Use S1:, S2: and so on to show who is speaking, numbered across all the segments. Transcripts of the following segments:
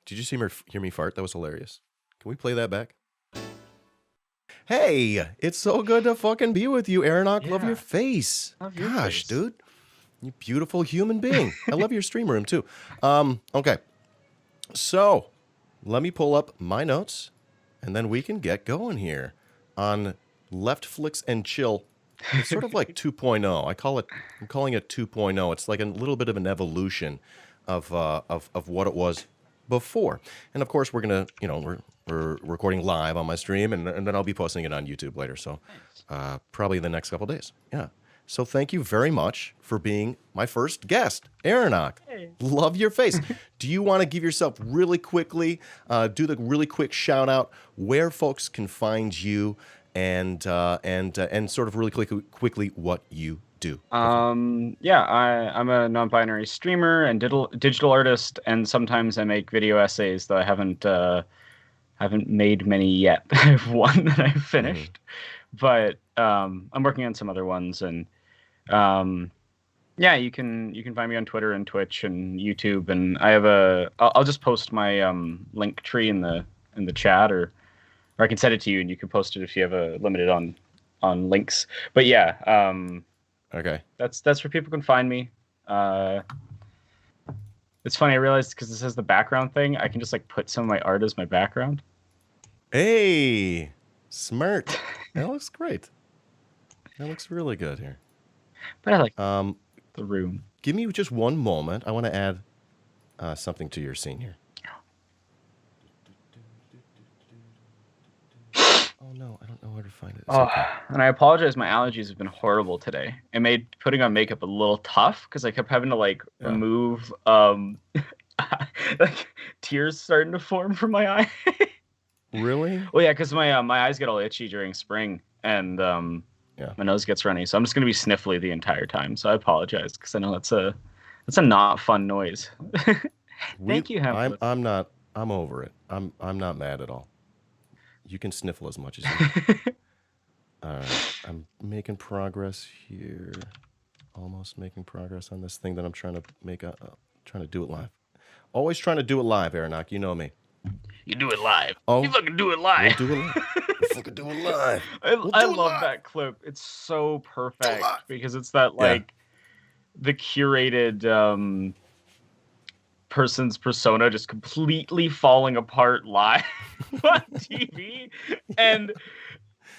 S1: Did you hear me fart? That was hilarious. Can we play that back? Hey, it's so good to fucking be with you, Aranock.
S2: Yeah.
S1: Love your face.
S2: Love your
S1: Gosh,
S2: face.
S1: dude. You beautiful human being. I love your stream room, too. Okay. So, let me pull up my notes, and then we can get going here on Leftflix and Chill. It's sort of like 2.0. I'm calling it 2.0. It's like a little bit of an evolution of what it was before. And of course, we're gonna, we're recording live on my stream, and then I'll be posting it on YouTube later. So, probably the next couple days. Yeah. So thank you very much for being my first guest, Aranock.
S2: Hey.
S1: Love your face. Do you want to give yourself really quickly, do the really quick shout out where folks can find you, and sort of really quickly what you do?
S2: Yeah, I'm a non-binary streamer and digital artist, and sometimes I make video essays, though I haven't made many yet. I have one that I've finished, but I'm working on some other ones, and yeah, you can find me on Twitter and Twitch and YouTube, and I have I'll just post my link tree in the chat, or I can send it to you, and you can post it if you have a limited on links. But yeah,
S1: Okay.
S2: That's where people can find me. It's funny, I realized because this has the background thing, I can just like put some of my art as my background.
S1: Hey, smart. That looks great. That looks really good here.
S2: But I like the room.
S1: Give me just one moment. I want to add something to your scene here. Oh no, I don't know where to find it. Okay.
S2: And I apologize, my allergies have been horrible today. It made putting on makeup a little tough because I kept having to remove like tears starting to form from my eye.
S1: Really?
S2: Well, yeah, because my eyes get all itchy during spring, and my nose gets runny, so I'm just gonna be sniffly the entire time. So I apologize because I know that's a not fun noise. Thank you, Hamlet.
S1: I'm over it. I'm not mad at all. You can sniffle as much as you want. All right, I'm making progress here. Almost making progress on this thing that I'm trying to make. Trying to do it live. Always trying to do it live, Aranock. You know me.
S2: You do it live.
S1: Oh,
S2: you fucking do it live.
S1: We'll do it live. We'll fucking do it live.
S2: I love that clip. It's so perfect because it's that the curated person's persona just completely falling apart live on TV, and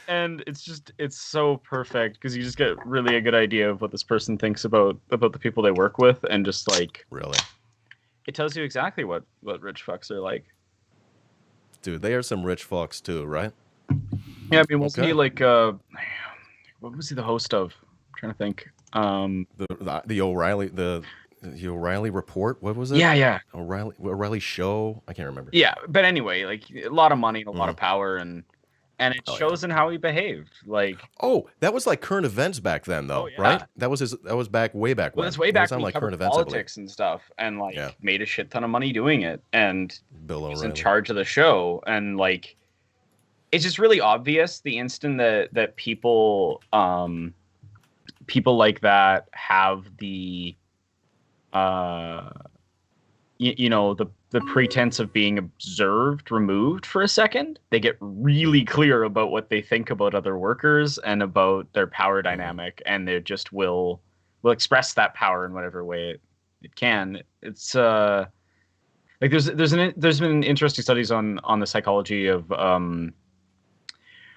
S2: it's so perfect because you just get really a good idea of what this person thinks about the people they work with, and just like
S1: really,
S2: it tells you exactly what rich fucks are like.
S1: Dude, they are some rich fucks too, right?
S2: Yeah, I mean, wasn't he like what was he the host of? I'm trying to think.
S1: The O'Reilly Report. What was it?
S2: Yeah.
S1: O'Reilly Show. I can't remember.
S2: Yeah, but anyway, like a lot of money and a lot of power, and it shows in how he behaved. Like,
S1: that was like current events back then, though, right? That was way back when.
S2: Well, that's way back when
S1: he
S2: like
S1: current events,
S2: politics and stuff, and made a shit ton of money doing it, and was in charge of the show, and like, it's just really obvious the instant that people like that have the the pretense of being observed removed for a second. They get really clear about what they think about other workers and about their power dynamic, and they just will express that power in whatever way it can. It's like there's been interesting studies on the psychology of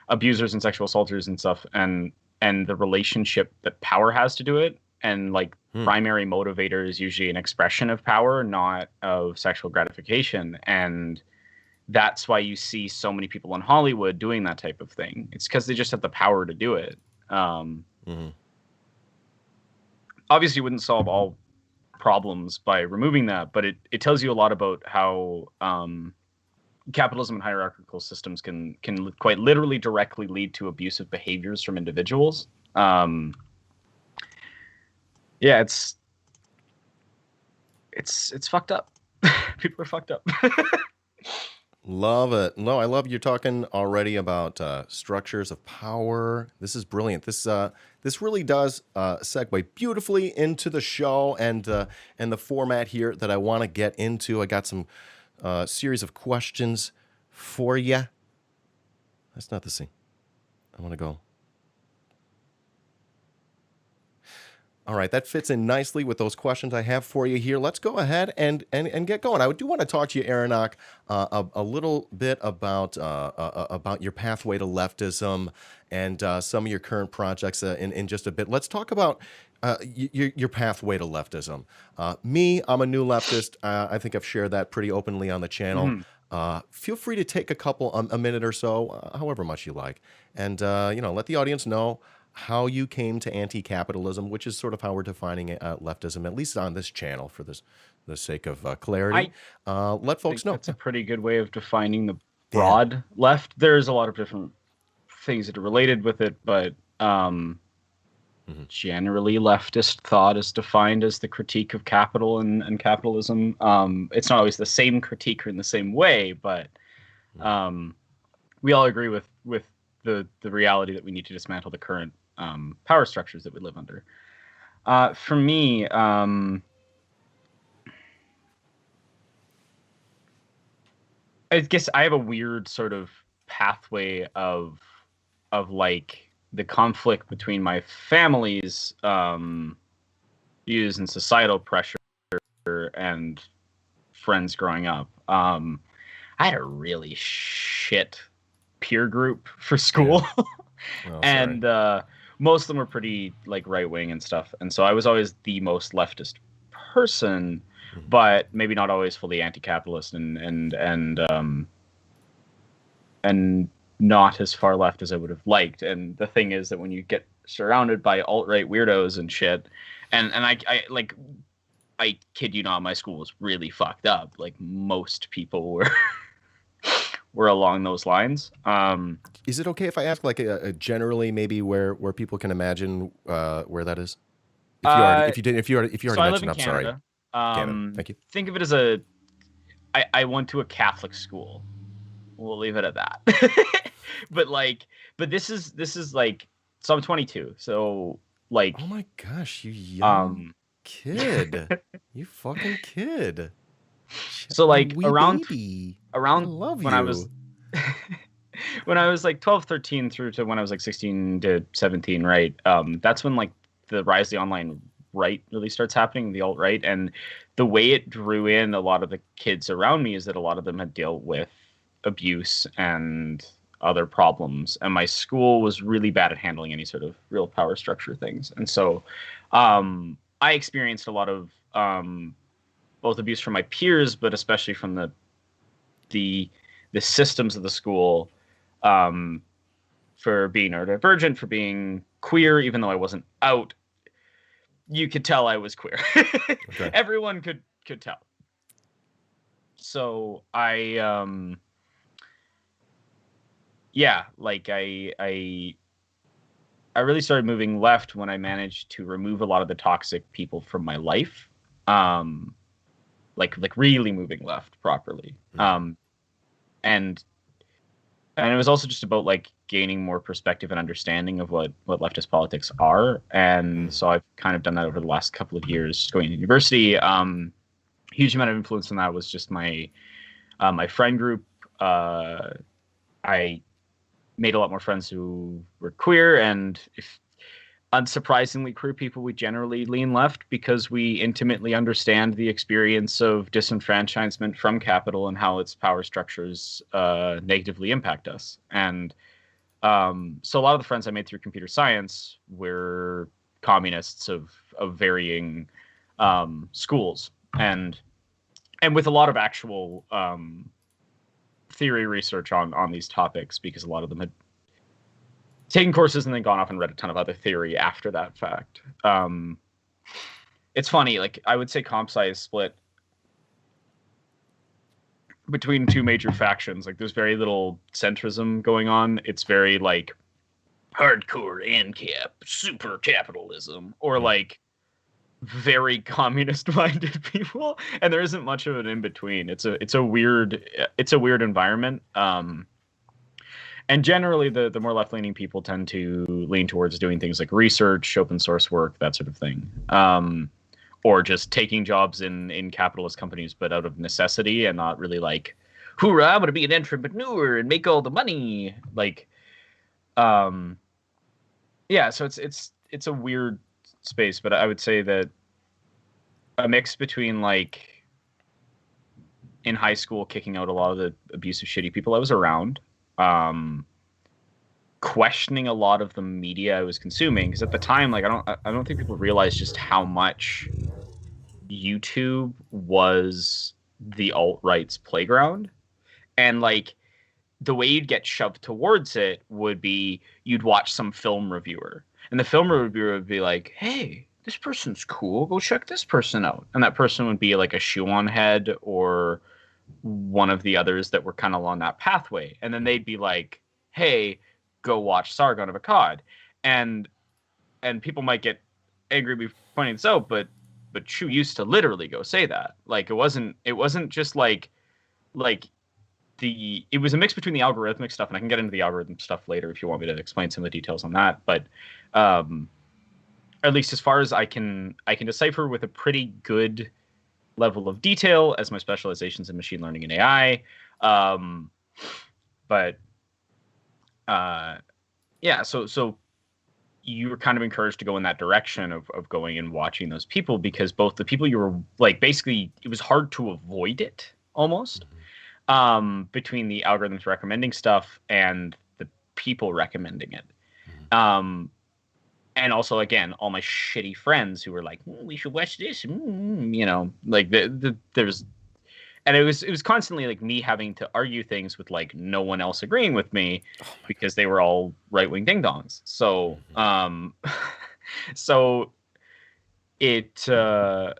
S2: abusers and sexual assaulters and stuff, and the relationship that power has to do it. And like primary motivator is usually an expression of power, not of sexual gratification. And that's why you see so many people in Hollywood doing that type of thing. It's because they just have the power to do it. Obviously, you wouldn't solve all problems by removing that, but it tells you a lot about how capitalism and hierarchical systems can quite literally directly lead to abusive behaviors from individuals. Yeah, it's fucked up. People are fucked up.
S1: Love it. No, I love you're talking already about structures of power. This is brilliant. This really does segue beautifully into the show and the format here that I want to get into. I got some series of questions for you. That's not the scene. I want to go. All right, that fits in nicely with those questions I have for you here. Let's go ahead and get going. I do want to talk to you, Aranock, a little bit about your pathway to leftism and some of your current projects in just a bit. Let's talk about your pathway to leftism. I'm a new leftist. I think I've shared that pretty openly on the channel. Feel free to take a minute or so, however much you like, and let the audience know how you came to anti-capitalism, which is sort of how we're defining leftism, at least on this channel, for the sake of clarity. Let folks know.
S2: That's a pretty good way of defining the broad left. There's a lot of different things that are related with it, but generally leftist thought is defined as the critique of capital and capitalism. It's not always the same critique or in the same way, but we all agree with the reality that we need to dismantle the current power structures that we live under. For me, I guess I have a weird sort of pathway of like the conflict between my family's views and societal pressure and friends growing up. I had a really shit peer group for school.
S1: Oh,
S2: and most of them were pretty like right wing and stuff, and so I was always the most leftist person, but maybe not always fully anti-capitalist and not as far left as I would have liked. And the thing is that when you get surrounded by alt-right weirdos and shit, and I kid you not, my school was really fucked up. Like most people were along those lines.
S1: Is it okay if I ask, like, generally maybe where people can imagine where that is? If you already
S2: So I live
S1: mentioned,
S2: in
S1: I'm
S2: Canada.
S1: sorry. Canada. Thank you.
S2: Think of it as I went to a Catholic school. We'll leave it at that. but this is like, so I'm 22. So like,
S1: oh my gosh, you young kid, you fucking kid.
S2: So like around
S1: love
S2: when
S1: you.
S2: I was when I was like 12, 13 through to when I was like 16 to 17, right? That's when like the rise of the online right really starts happening, the alt-right. And the way it drew in a lot of the kids around me is that a lot of them had dealt with abuse and other problems. And my school was really bad at handling any sort of real power structure things. And so I experienced a lot of both abuse from my peers, but especially from the systems of the school, for being neurodivergent, for being queer, even though I wasn't out. You could tell I was queer. Okay. Everyone could tell. So I really started moving left when I managed to remove a lot of the toxic people from my life. Like really moving left properly. And it was also just about like gaining more perspective and understanding of what leftist politics are. And so I've kind of done that over the last couple of years going to university. Huge amount of influence on that was just my friend group. I made a lot more friends who were queer, and unsurprisingly, queer people, we generally lean left because we intimately understand the experience of disenfranchisement from capital and how its power structures negatively impact us. And so a lot of the friends I made through computer science were communists of varying schools, and with a lot of actual theory research on these topics, because a lot of them had taken courses and then gone off and read a ton of other theory after that fact. It's funny, like I would say comp sci is split between two major factions. Like there's very little centrism going on. It's very like hardcore ANCAP, super capitalism, or like very communist minded people, and there isn't much of an in between. It's a weird environment. And generally, the more left-leaning people tend to lean towards doing things like research, open source work, that sort of thing. or just taking jobs in capitalist companies, but out of necessity and not really like, hoorah, I'm gonna be an entrepreneur and make all the money. Like, yeah, so it's a weird space, but I would say that a mix between like in high school kicking out a lot of the abusive, shitty people I was around, questioning a lot of the media I was consuming, because at the time, like I don't think people realized just how much YouTube was the alt-right's playground. And like the way you'd get shoved towards it would be you'd watch some film reviewer, and the film reviewer would be like, hey, this person's cool, go check this person out. And that person would be like a shoe on head or one of the others that were kind of along that pathway. And then they'd be like, hey, go watch Sargon of Akkad. And people might get angry me pointing this out, but Chu used to literally go say that. Like it wasn't just like it was a mix between the algorithmic stuff, and I can get into the algorithm stuff later if you want me to explain some of the details on that. But at least as far as I can decipher with a pretty good level of detail, as my specializations in machine learning and AI. Yeah, so you were kind of encouraged to go in that direction of going and watching those people, because both the people you were like, basically it was hard to avoid it almost, between the algorithms recommending stuff and the people recommending it. And also, again, all my shitty friends who were like, we should watch this, you know, like there's, and it was constantly like me having to argue things with like no one else agreeing with me, because they were all right-wing ding-dongs. So, so it, I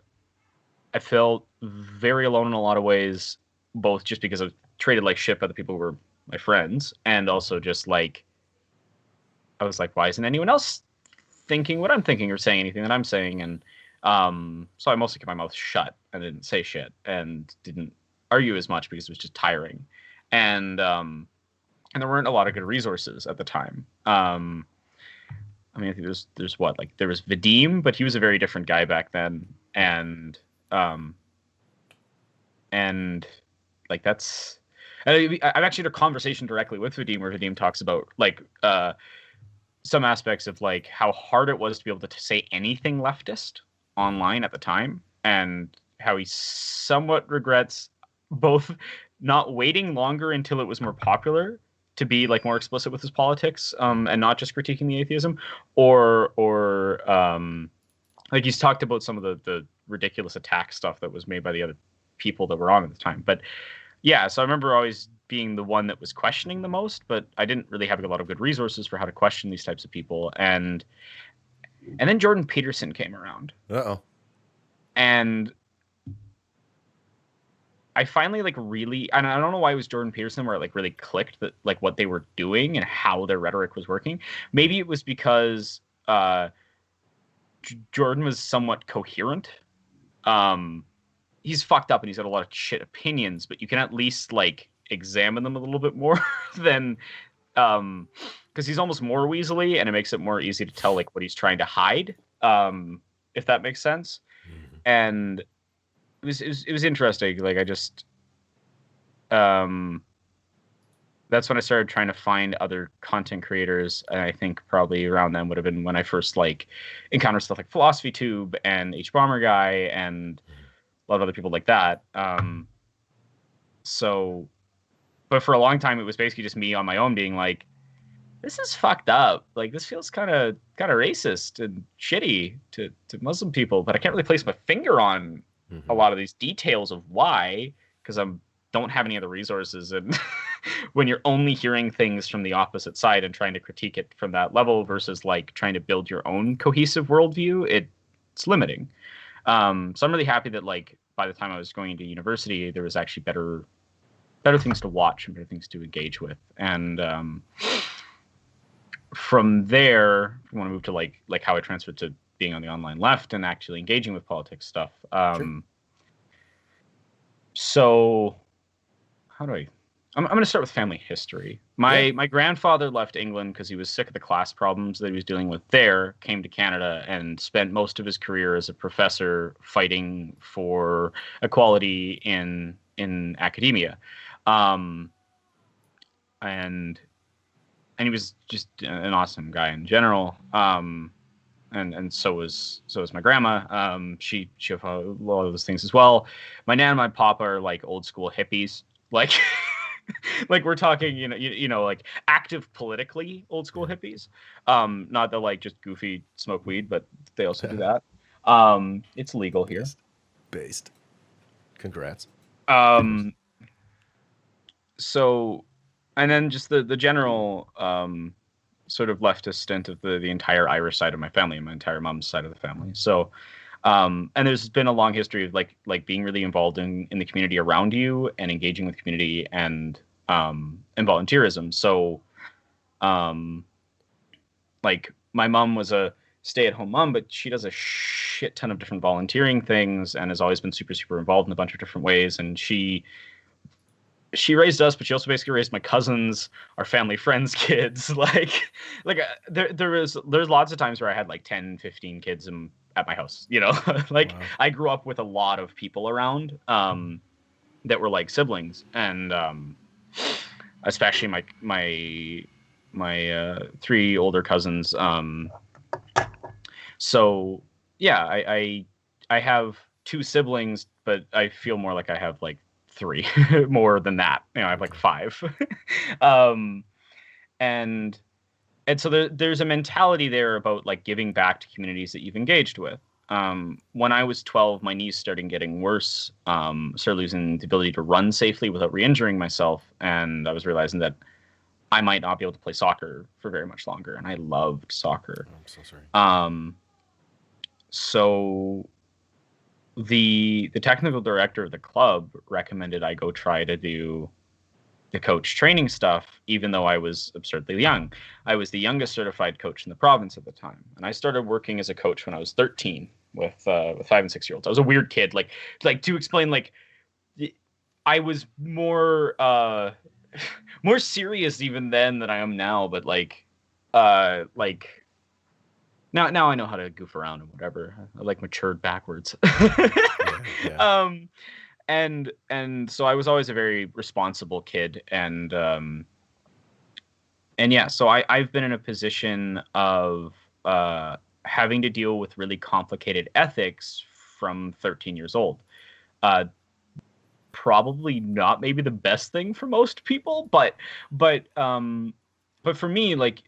S2: felt very alone in a lot of ways, both just because I was treated like shit by the people who were my friends, and also just like, I was like, why isn't anyone else thinking what I'm thinking or saying anything that I'm saying? And so I mostly kept my mouth shut and didn't say shit and didn't argue as much, because it was just tiring. And there weren't a lot of good resources at the time. I mean, I think there's what, like there was Vadim, but he was a very different guy back then. And like that's, I've actually had a conversation directly with Vadim where Vadim talks about like some aspects of like how hard it was to be able to say anything leftist online at the time, and how he somewhat regrets both not waiting longer until it was more popular to be like more explicit with his politics, and not just critiquing the atheism, or like he's talked about some of the ridiculous attack stuff that was made by the other people that were on at the time. But yeah, so I remember always being the one that was questioning the most, but I didn't really have a lot of good resources for how to question these types of people. And then Jordan Peterson came around.
S1: Uh-oh.
S2: And I finally like really, and I don't know why it was Jordan Peterson where it like really clicked that like what they were doing and how their rhetoric was working. Maybe it was because Jordan was somewhat coherent. He's fucked up and he's got a lot of shit opinions, but you can at least like examine them a little bit more than, because he's almost more weaselly, and it makes it more easy to tell like what he's trying to hide, if that makes sense. And it was interesting. Like I just, that's when I started trying to find other content creators, and I think probably around then would have been when I first like encountered stuff like Philosophy Tube and H Bomber Guy and a lot of other people like that. So, but for a long time, it was basically just me on my own being like, this is fucked up. Like, this feels kind of racist and shitty to Muslim people, but I can't really place my finger on a lot of these details of why, because I don't have any other resources. And when you're only hearing things from the opposite side and trying to critique it from that level versus like trying to build your own cohesive worldview, it's limiting. So I'm really happy that like by the time I was going into university, there was actually better things to watch and better things to engage with. And from there, if you want to move to like how I transferred to being on the online left and actually engaging with politics stuff. Sure. So how do I I'm going to start with family history. My grandfather left England because he was sick of the class problems that he was dealing with there, came to Canada, and spent most of his career as a professor fighting for equality in academia. Um, and he was just an awesome guy in general. And so was my grandma. She followed a lot of those things as well. My nan and my papa are like old school hippies, like like we're talking, like active politically old school hippies. Not the like just goofy smoke weed, but they also do that. It's legal here.
S1: Based. Congrats.
S2: So, and then just the general sort of leftist stint of the entire Irish side of my family and my entire mom's side of the family. So, and there's been a long history of like being really involved in the community around you and engaging with community and volunteerism. So, like my mom was a stay-at-home mom, but she does a shit ton of different volunteering things and has always been super, super involved in a bunch of different ways. And she raised us, but she also basically raised my cousins, our family friends' kids. There's lots of times where I had like 10, 15 kids at my house, like wow. I grew up with a lot of people around that were like siblings, and especially my 3 older cousins. So yeah, I have 2 siblings, but I feel more like I have like 3 more than that. I have like 5. And so there's a mentality there about like giving back to communities that you've engaged with. When I was 12, my knees started getting worse. Started losing the ability to run safely without re-injuring myself, and I was realizing that I might not be able to play soccer for very much longer. And I loved soccer.
S1: I'm so sorry.
S2: So the technical director of the club recommended I go try to do the coach training stuff, even though I was absurdly young. I was the youngest certified coach in the province at the time, and I started working as a coach when I was 13 with 5 and 6 year olds. I was a weird kid. Like to explain, like I was more more serious even then than I am now. But now I know how to goof around and whatever. I like matured backwards. Yeah. And so I was always a very responsible kid, and yeah, so I've been in a position of having to deal with really complicated ethics from 13 years old. Probably not maybe the best thing for most people, but for me, like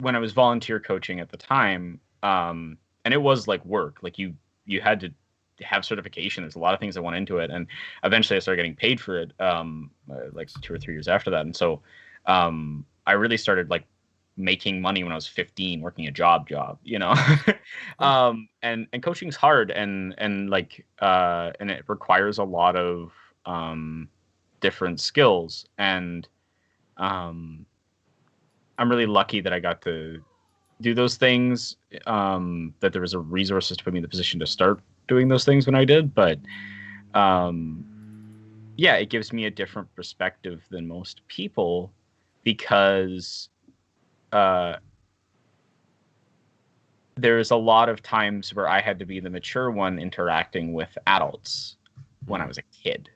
S2: when I was volunteer coaching at the time, and it was like work, like you had to have certification. There's a lot of things that went into it, and eventually I started getting paid for it like 2 or 3 years after that. And so I really started like making money when I was 15, working a job, and coaching's hard, and it requires a lot of different skills, and I'm really lucky that I got to do those things, that there was a resources to put me in the position to start doing those things when I did. But yeah, it gives me a different perspective than most people, because there's a lot of times where I had to be the mature one interacting with adults when I was a kid.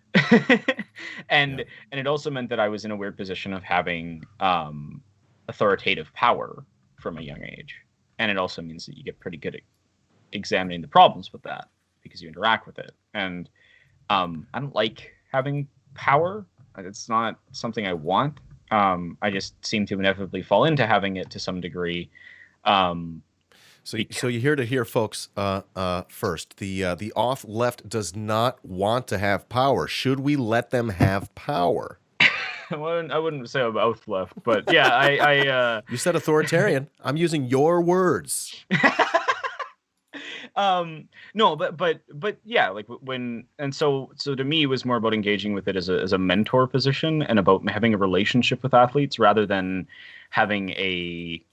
S2: And it also meant that I was in a weird position of having authoritative power from a young age. And it also means that you get pretty good at examining the problems with that, because you interact with it. And I don't like having power. It's not something I want. I just seem to inevitably fall into having it to some degree.
S1: So you hear to hear, folks. First, the off left does not want to have power. Should we let them have power?
S2: I wouldn't say I'm off left, but yeah, I
S1: You said authoritarian. I'm using your words.
S2: No, but yeah, like when, and so to me it was more about engaging with it as a mentor position, and about having a relationship with athletes rather than having a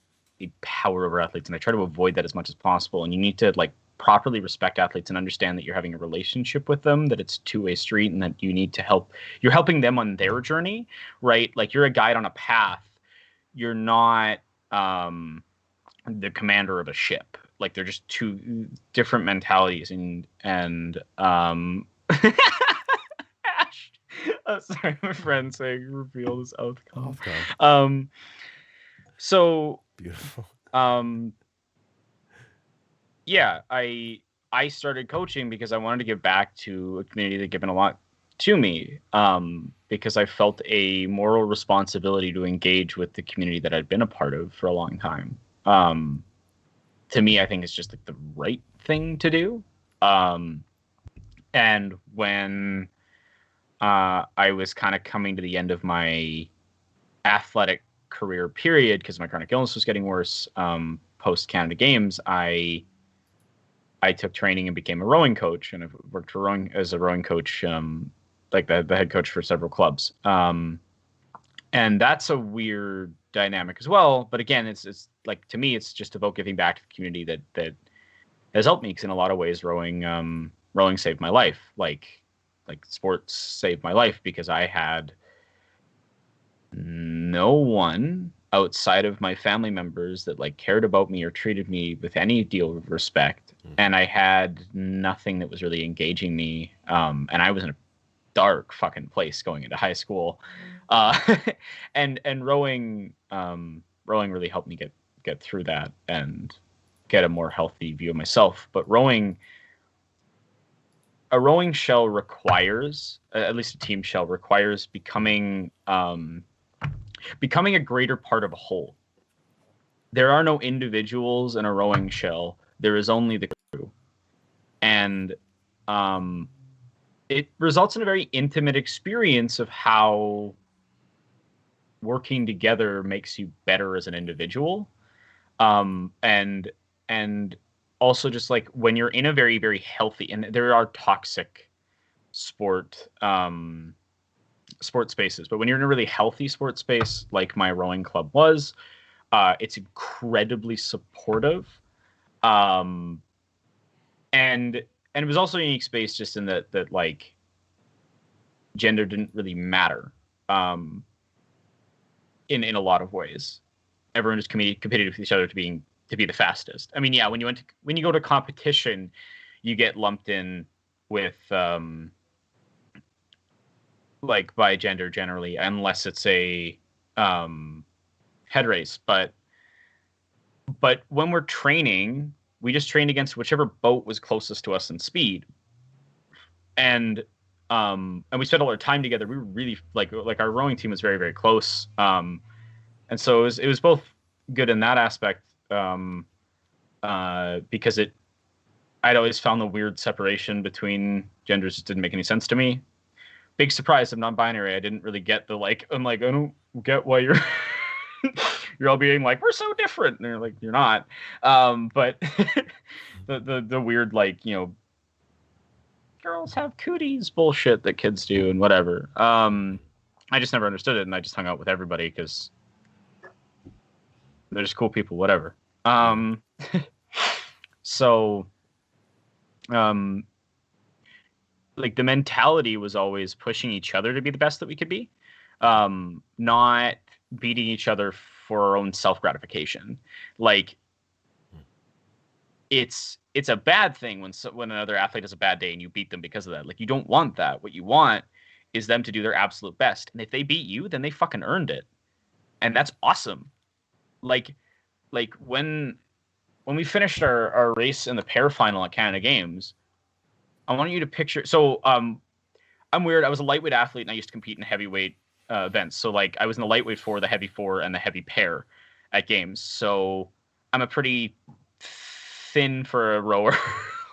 S2: power over athletes. And I try to avoid that as much as possible. And you need to like properly respect athletes and understand that you're having a relationship with them, that it's a two-way street, and that you need to help. You're helping them on their journey, right? Like you're a guide on a path. You're not the commander of a ship. Like they're just two different mentalities, and Ash. Sorry, my friend saying reveal this outcome. So
S1: beautiful.
S2: Yeah, I started coaching because I wanted to give back to a community that had given a lot to me, because I felt a moral responsibility to engage with the community that I'd been a part of for a long time. To me, I think it's just like the right thing to do. And when I was kind of coming to the end of my athletic career period, because my chronic illness was getting worse, post Canada Games, I took training and became a rowing coach, and I've worked for as a rowing coach, like the head coach for several clubs. And that's a weird dynamic as well. But again, it's like, to me, it's just about giving back to the community that has helped me, because in a lot of ways, rowing saved my life. Like sports saved my life, because I had no one outside of my family members that like cared about me or treated me with any deal of respect. And I had nothing that was really engaging me. And I was in a dark fucking place going into high school. And rowing really helped me get through that and get a more healthy view of myself. But a rowing shell requires, at least a team shell requires, becoming a greater part of a whole. There are no individuals in a rowing shell. There is only the crew. And it results in a very intimate experience of how working together makes you better as an individual. And also just like when you're in a very, very healthy, and there are toxic sport spaces, but when you're in a really healthy sports space, like my rowing club was, it's incredibly supportive. And it was also a unique space just in that like gender didn't really matter, in a lot of ways. Everyone just competed with each other to be the fastest. I mean, yeah, when you go to competition, you get lumped in with like by gender generally, unless it's a head race. But when we're training, we just trained against whichever boat was closest to us in speed. And we spent all our time together. We were really like our rowing team was very, very close. And so it was both good in that aspect, because I'd always found the weird separation between genders just didn't make any sense to me. Big surprise, I'm non-binary. I didn't really get I'm like, I don't get why you're you're all being like, we're so different. And they're like, you're not. But the weird, like, girls have cooties bullshit that kids do and whatever. I just never understood it, and I just hung out with everybody because they're just cool people, whatever. So, like the mentality was always pushing each other to be the best that we could be, not beating each other for our own self-gratification. Like it's a bad thing when another athlete has a bad day and you beat them because of that. Like you don't want that. What you want is them to do their absolute best. And if they beat you, then they fucking earned it. And that's awesome. Like when we finished our race in the pair final at Canada Games, I want you to picture. So I'm weird. I was a lightweight athlete and I used to compete in heavyweight events. So like I was in the lightweight 4, the heavy 4, and the heavy pair at games. So I'm a pretty thin for a rower,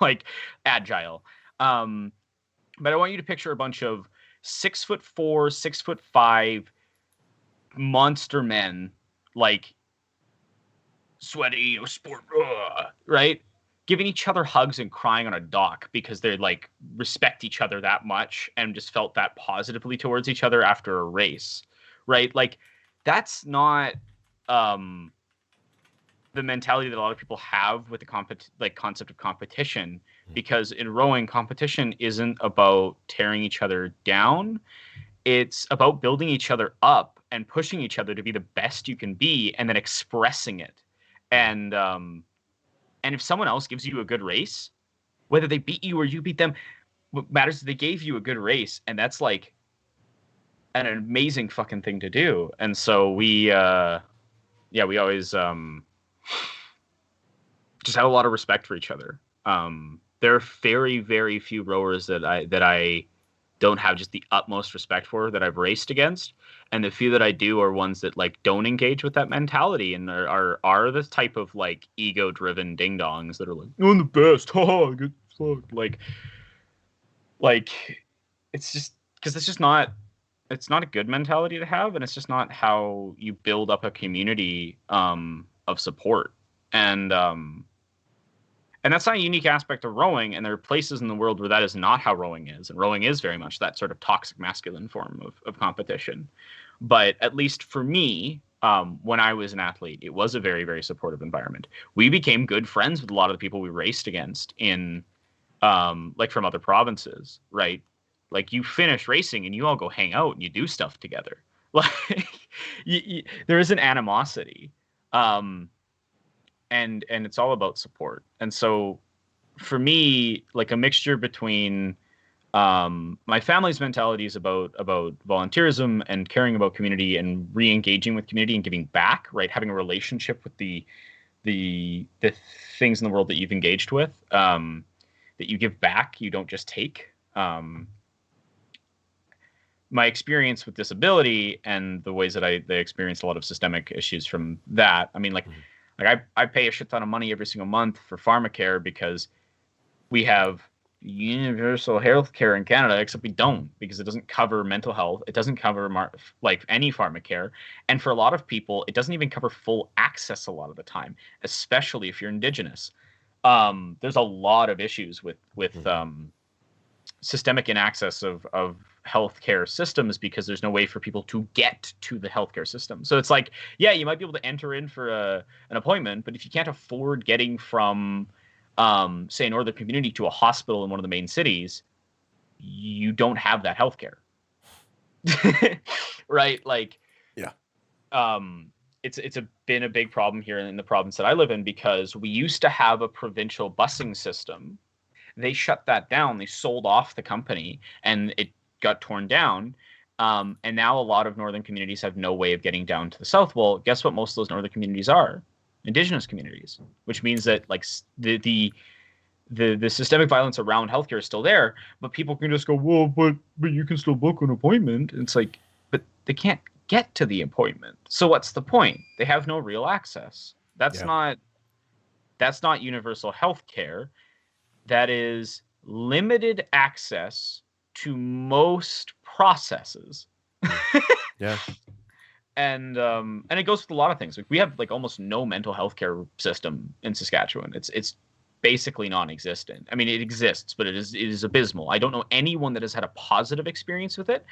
S2: like agile. But I want you to picture a bunch of 6'4", 6'5" monster men, like sweaty, sport, right? Giving each other hugs and crying on a dock because they like respect each other that much and just felt that positively towards each other after a race, right? Like that's not the mentality that a lot of people have with the concept of competition, because in rowing, competition isn't about tearing each other down. It's about building each other up and pushing each other to be the best you can be, and then expressing it. And if someone else gives you a good race, whether they beat you or you beat them, what matters is they gave you a good race, and that's like an amazing fucking thing to do. And so we always just have a lot of respect for each other. There are very, very few rowers that I don't have just the utmost respect for, that I've raced against, and the few that I do are ones that like don't engage with that mentality and are the type of like ego-driven ding-dongs that are like, I'm the best, haha, good fuck. Like it's just because it's not a good mentality to have, and it's just not how you build up a community of support. And that's not a unique aspect of rowing, and there are places in the world where that is not how rowing is, and rowing is very much that sort of toxic masculine form of competition. But at least for me, when I was an athlete, it was a very, very supportive environment. We became good friends with a lot of the people we raced against in like from other provinces, right? Like you finish racing and you all go hang out and you do stuff together. Like there is an animosity. And it's all about support. And so for me, like a mixture between my family's mentality is about volunteerism and caring about community and re-engaging with community and giving back, right? Having a relationship with the things in the world that you've engaged with, that you give back, you don't just take. My experience with disability and the ways that they experienced a lot of systemic issues from that. I mean, like I pay a shit ton of money every single month for pharmacare because we have universal health care in Canada, except we don't, because it doesn't cover mental health. It doesn't cover like any pharmacare. And for a lot of people, it doesn't even cover full access a lot of the time, especially if you're Indigenous. There's a lot of issues with systemic inaccess of healthcare systems because there's no way for people to get to the healthcare system. So it's like, yeah, you might be able to enter in for an appointment, but if you can't afford getting from, say, a northern community to a hospital in one of the main cities, you don't have that healthcare. Right? Like,
S1: yeah.
S2: It's been a big problem here in the province that I live in because we used to have a provincial busing system. They shut that down. They sold off the company and it got torn down. And now a lot of northern communities have no way of getting down to the south. Well, guess what most of those northern communities are? Indigenous communities, which means that like the systemic violence around healthcare is still there, but people can just go, well, but you can still book an appointment. And it's like, but they can't get to the appointment. So what's the point? They have no real access. That's not universal healthcare. That is limited access to most processes.
S1: Yeah.
S2: And it goes with a lot of things. Like we have like almost no mental health care system in Saskatchewan. It's basically non-existent. I mean, it exists, but it is abysmal. I don't know anyone that has had a positive experience with it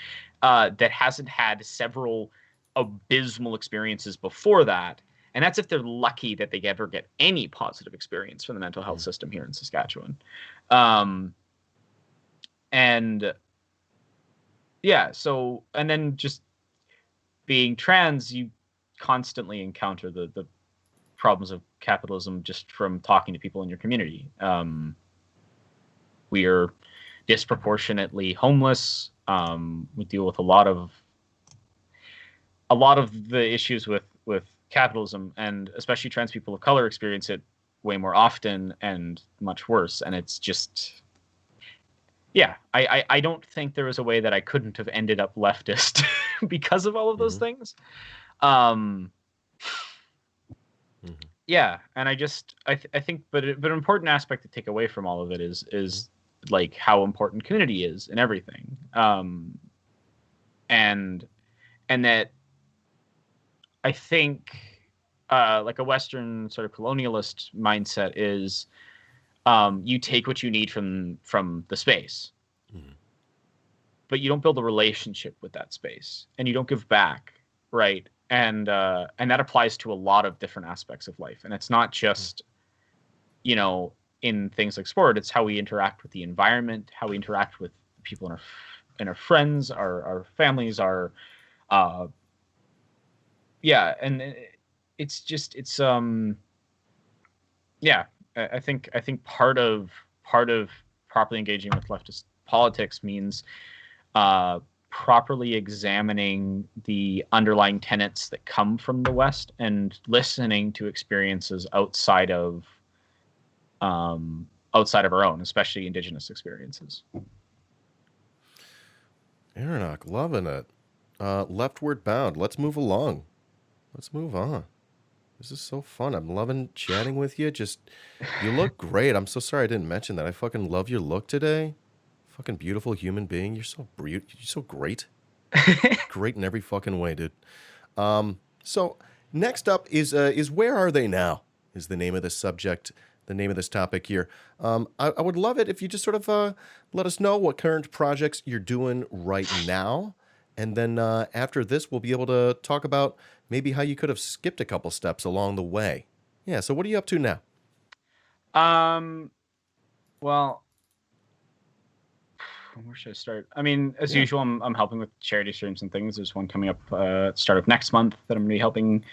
S2: that hasn't had several abysmal experiences before that. And that's if they're lucky that they ever get any positive experience from the mental health system here in Saskatchewan. And yeah, so, and then just being trans, you constantly encounter the problems of capitalism just from talking to people in your community. We are disproportionately homeless. We deal with a lot of the issues with capitalism, and especially trans people of color experience it way more often and much worse. And it's just, yeah, I don't think there was a way that I couldn't have ended up leftist because of all of those things. Yeah, and I think, but an important aspect to take away from all of it is like how important community is in everything, and that I think like a Western sort of colonialist mindset is you take what you need from the space, but you don't build a relationship with that space, and you don't give back, right? and that applies to a lot of different aspects of life. And it's not just, you know, in things like sport. It's how we interact with the environment, how we interact with people and our friends, our families, our yeah, and it's just yeah. I think part of properly engaging with leftist politics means properly examining the underlying tenets that come from the West and listening to experiences outside of our own, especially Indigenous experiences.
S1: Aranock, loving it. Leftward bound. Let's move along. Let's move on. This is so fun. I'm loving chatting with you. Just, you look great. I'm so sorry I didn't mention that. I fucking love your look today. Fucking beautiful human being. You're so you're so great. Great in every fucking way, dude. So next up is Where Are They Now? Is the name of this subject, the name of this topic here. I would love it if you just sort of let us know what current projects you're doing right now. And then after this, we'll be able to talk about maybe how you could have skipped a couple steps along the way. Yeah, so what are you up to now?
S2: Well, where should I start? I mean, as usual, I'm helping with charity streams and things. There's one coming up at the start of next month that I'm going to be helping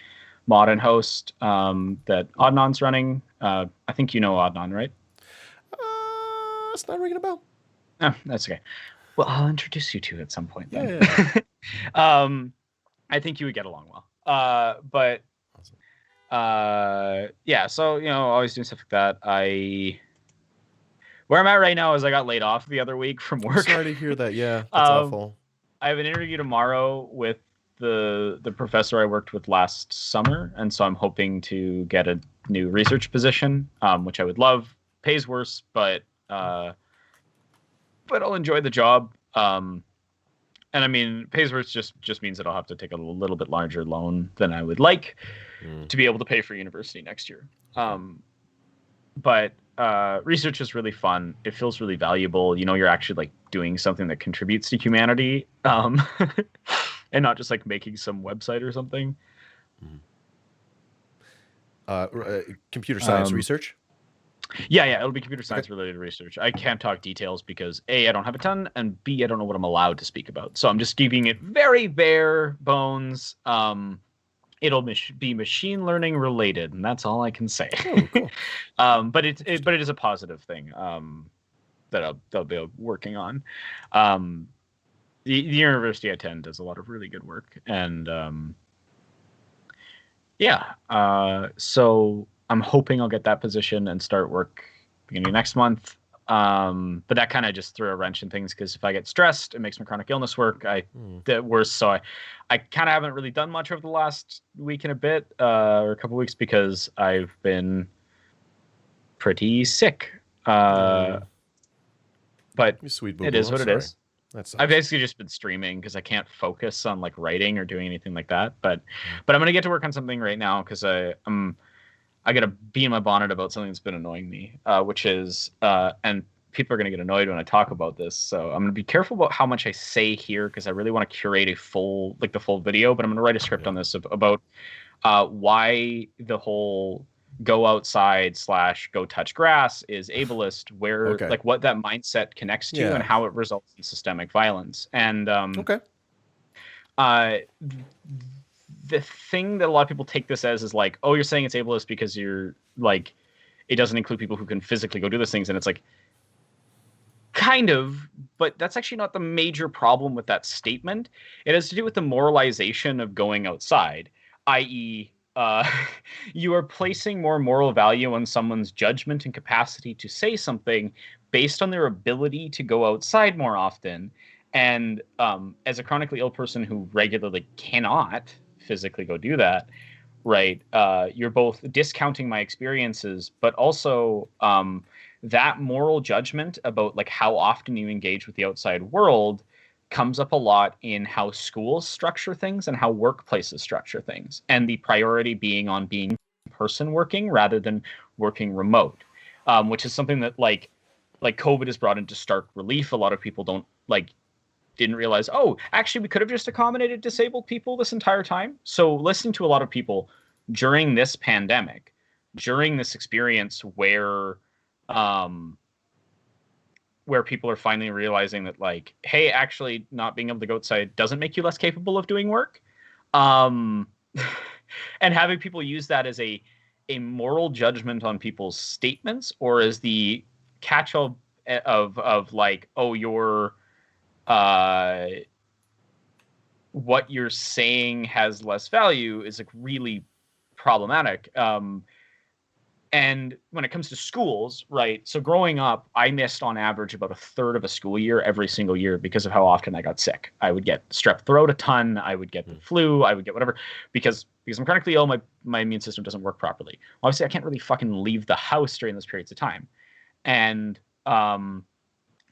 S2: mod and host that Adnan's running. I think you know Adnan, right?
S1: It's not ringing a bell.
S2: Oh, that's okay. Well, I'll introduce you to it at some point then.
S1: Yeah.
S2: I think you would get along well. But yeah, so, you know, always doing stuff like that. Where I'm at right now is I got laid off the other week from work.
S1: I'm sorry to hear that. Yeah, that's awful.
S2: I have an interview tomorrow with the professor I worked with last summer, and so I'm hoping to get a new research position, which I would love. Pays worse, but I'll enjoy the job. And I mean, pays worse just means that I'll have to take a little bit larger loan than I would like to be able to pay for university next year. But research is really fun. It feels really valuable. You know, you're actually like doing something that contributes to humanity, and not just like making some website or something.
S1: Computer science research?
S2: Yeah, it'll be computer science related research. I can't talk details because A, I don't have a ton, and B, I don't know what I'm allowed to speak about. So I'm just keeping it very bare bones. It'll be machine learning related, and that's all I can say.
S1: Oh, cool.
S2: But it is a positive thing that they'll be working on. The university I attend does a lot of really good work, and so I'm hoping I'll get that position and start work beginning of next month. But that kind of just threw a wrench in things because if I get stressed, it makes my chronic illness work. Worse. So I kind of haven't really done much over the last week and a bit, or a couple weeks, because I've been pretty sick. But it is what it is. I've basically just been streaming because I can't focus on like writing or doing anything like that. But I'm gonna get to work on something right now because I gotta be in my bonnet about something that's been annoying me, which is and people are gonna get annoyed when I talk about this. So I'm gonna be careful about how much I say here because I really want to curate the full video. But I'm gonna write a script on this about why the whole go outside / go touch grass is ableist, where like what that mindset connects to and how it results in systemic violence. And the thing that a lot of people take this as is like, oh, you're saying it's ableist because you're like, it doesn't include people who can physically go do those things. And it's like, kind of, but that's actually not the major problem with that statement. It has to do with the moralization of going outside, i.e., you are placing more moral value on someone's judgment and capacity to say something based on their ability to go outside more often. And as a chronically ill person who regularly cannot physically go do that, right, you're both discounting my experiences, but also that moral judgment about like how often you engage with the outside world comes up a lot in how schools structure things and how workplaces structure things, and the priority being on being person working rather than working remote, which is something that like COVID has brought into stark relief. A lot of people don't like didn't realize, oh, actually, we could have just accommodated disabled people this entire time. So listening to a lot of people during this pandemic, during this experience where people are finally realizing that, like, hey, actually not being able to go outside doesn't make you less capable of doing work. And having people use that as a moral judgment on people's statements, or as the catch-all of like, oh, you're what you're saying has less value, is like really problematic. And when it comes to schools, right? So growing up, I missed on average about a third of a school year every single year because of how often I got sick. I would get strep throat a ton. I would get the flu. I would get whatever because I'm chronically ill. My immune system doesn't work properly. Obviously, I can't really fucking leave the house during those periods of time. And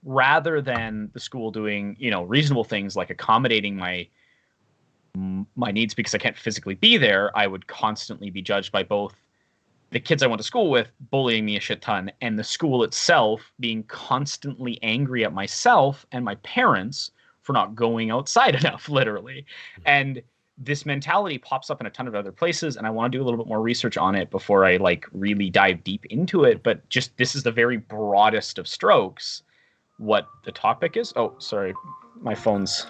S2: rather than the school doing, reasonable things like accommodating my needs because I can't physically be there, I would constantly be judged by both the kids I went to school with bullying me a shit ton, and the school itself being constantly angry at myself and my parents for not going outside enough, literally. And this mentality pops up in a ton of other places, and I want to do a little bit more research on it before I like really dive deep into it. But just this is the very broadest of strokes what the topic is. Oh, sorry, my phone's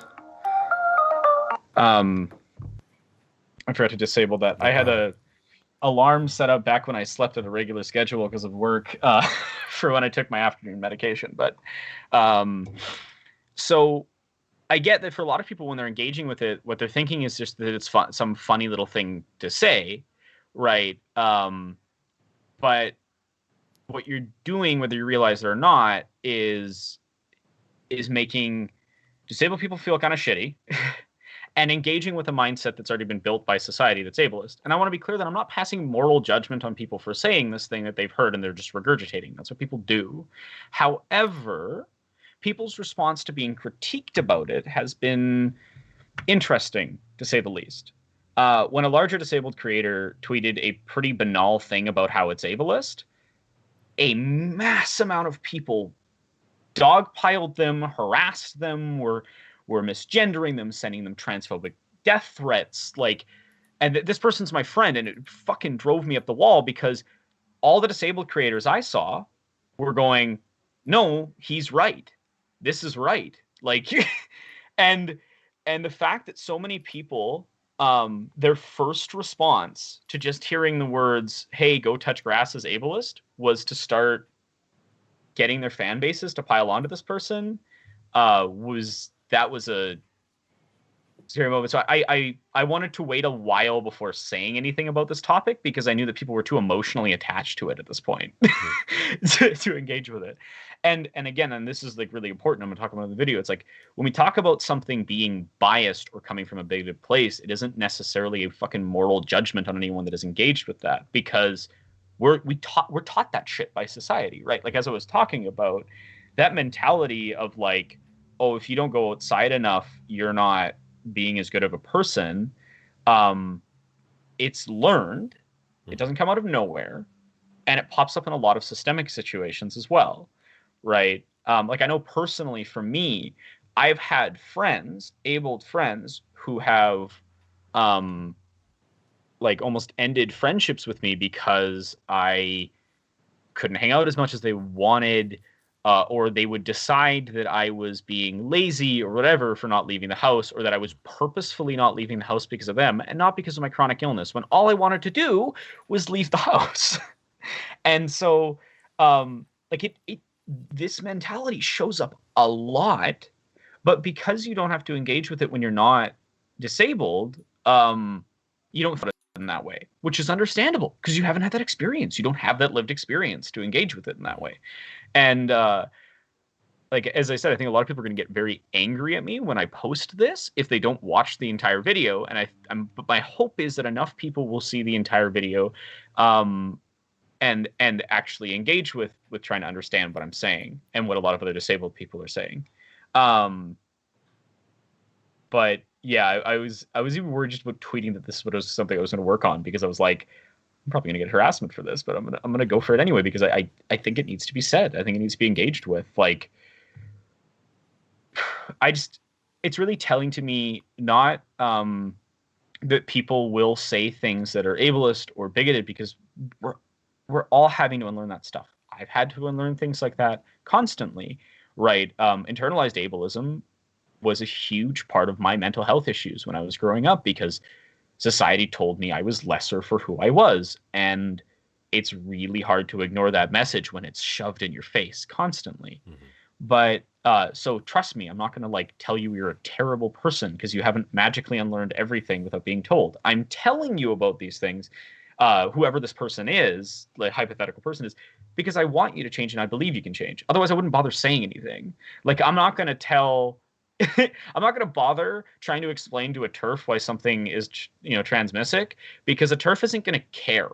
S2: I forgot to disable that. I had a alarm set up back when I slept at a regular schedule because of work for when I took my afternoon medication. But so I get that for a lot of people, when they're engaging with it, what they're thinking is just that it's fun, some funny little thing to say, right? But what you're doing, whether you realize it or not, is making disabled people feel kind of shitty. And engaging with a mindset that's already been built by society that's ableist. And I want to be clear that I'm not passing moral judgment on people for saying this thing that they've heard and they're just regurgitating. That's what people do. However, people's response to being critiqued about it has been interesting, to say the least. When a larger disabled creator tweeted a pretty banal thing about how it's ableist, a mass amount of people dogpiled them, harassed them, were misgendering them, sending them transphobic death threats. Like, and this person's my friend, and it fucking drove me up the wall because all the disabled creators I saw were going, no, he's right. This is right. Like, and the fact that so many people, their first response to just hearing the words, hey, go touch grass is ableist, was to start getting their fan bases to pile onto this person, was a scary moment. So I wanted to wait a while before saying anything about this topic because I knew that people were too emotionally attached to it at this point to engage with it. And again, and this is like really important, I'm going to talk about in the video. It's like when we talk about something being biased or coming from a bigoted place, it isn't necessarily a fucking moral judgment on anyone that is engaged with that, because we're taught that shit by society, right? Like, as I was talking about, that mentality of like, oh, if you don't go outside enough, you're not being as good of a person. It's learned. It doesn't come out of nowhere. And it pops up in a lot of systemic situations as well, right? Like, I know personally for me, I've had friends, abled friends, who have like almost ended friendships with me because I couldn't hang out as much as they wanted, or they would decide that I was being lazy or whatever for not leaving the house, or that I was purposefully not leaving the house because of them and not because of my chronic illness, when all I wanted to do was leave the house. And so, like, this mentality shows up a lot, but because you don't have to engage with it when you're not disabled, you don't feel it in that way, which is understandable because you haven't had that experience. You don't have that lived experience to engage with it in that way. And like, as I said, I think a lot of people are going to get very angry at me when I post this if they don't watch the entire video. And but my hope is that enough people will see the entire video, and actually engage with trying to understand what I'm saying and what a lot of other disabled people are saying. But yeah, I was even worried just about tweeting that this was something I was going to work on, because I was like, I'm probably going to get harassment for this, but I'm gonna go for it anyway, because I think it needs to be said. I think it needs to be engaged with. Like, it's really telling to me not that people will say things that are ableist or bigoted, because we're we're all having to unlearn that stuff. I've had to unlearn things like that constantly, right? Internalized ableism was a huge part of my mental health issues when I was growing up, because society told me I was lesser for who I was. And it's really hard to ignore that message when it's shoved in your face constantly.
S1: Mm-hmm.
S2: But so trust me, I'm not going to like tell you you're a terrible person because you haven't magically unlearned everything without being told. I'm telling you about these things, whoever this person is, like hypothetical person is, because I want you to change and I believe you can change. Otherwise, I wouldn't bother saying anything. Like I'm not going to tell. I'm not going to bother trying to explain to a TERF why something is, transmissic, because a TERF isn't going to care.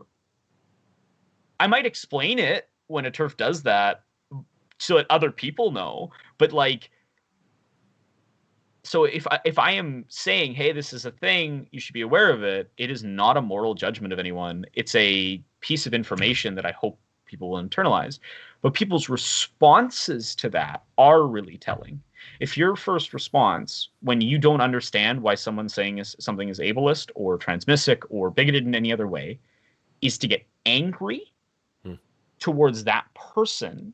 S2: I might explain it when a TERF does that so that other people know, but like, so if I am saying, hey, this is a thing, you should be aware of it, it is not a moral judgment of anyone. It's a piece of information that I hope people will internalize. But people's responses to that are really telling. If your first response, when you don't understand why someone's saying something is ableist or transmissic or bigoted in any other way, is to get angry towards that person,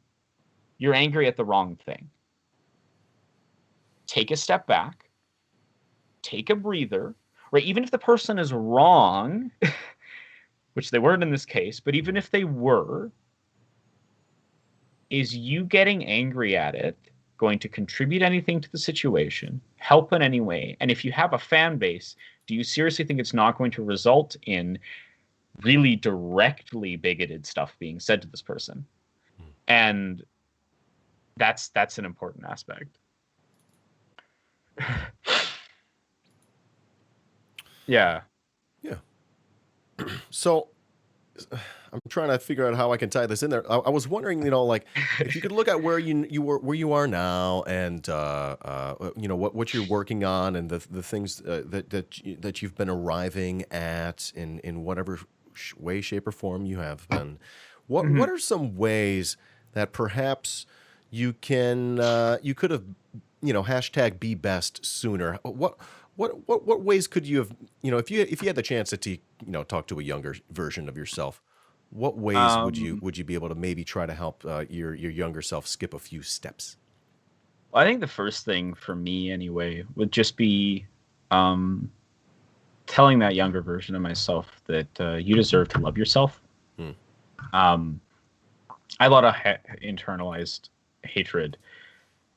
S2: you're angry at the wrong thing. Take a step back, take a breather, right? Even if the person is wrong, which they weren't in this case, but even if they were, is you getting angry at it going to contribute anything to the situation, help in any way? And if you have a fan base, do you seriously think it's not going to result in really directly bigoted stuff being said to this person? And that's an important aspect. Yeah.
S1: Yeah. So I'm trying to figure out how I can tie this in there. I was wondering, like if you could look at where you are now, and what you're working on, and the things that you've been arriving at in whatever way, shape, or form you have been. What are some ways that perhaps you could have hashtag be best sooner? What ways could you have, if you had the chance to talk to a younger version of yourself, what ways would you be able to maybe try to help your younger self skip a few steps?
S2: I think the first thing for me anyway would just be telling that younger version of myself that you deserve to love yourself. I had a lot of internalized hatred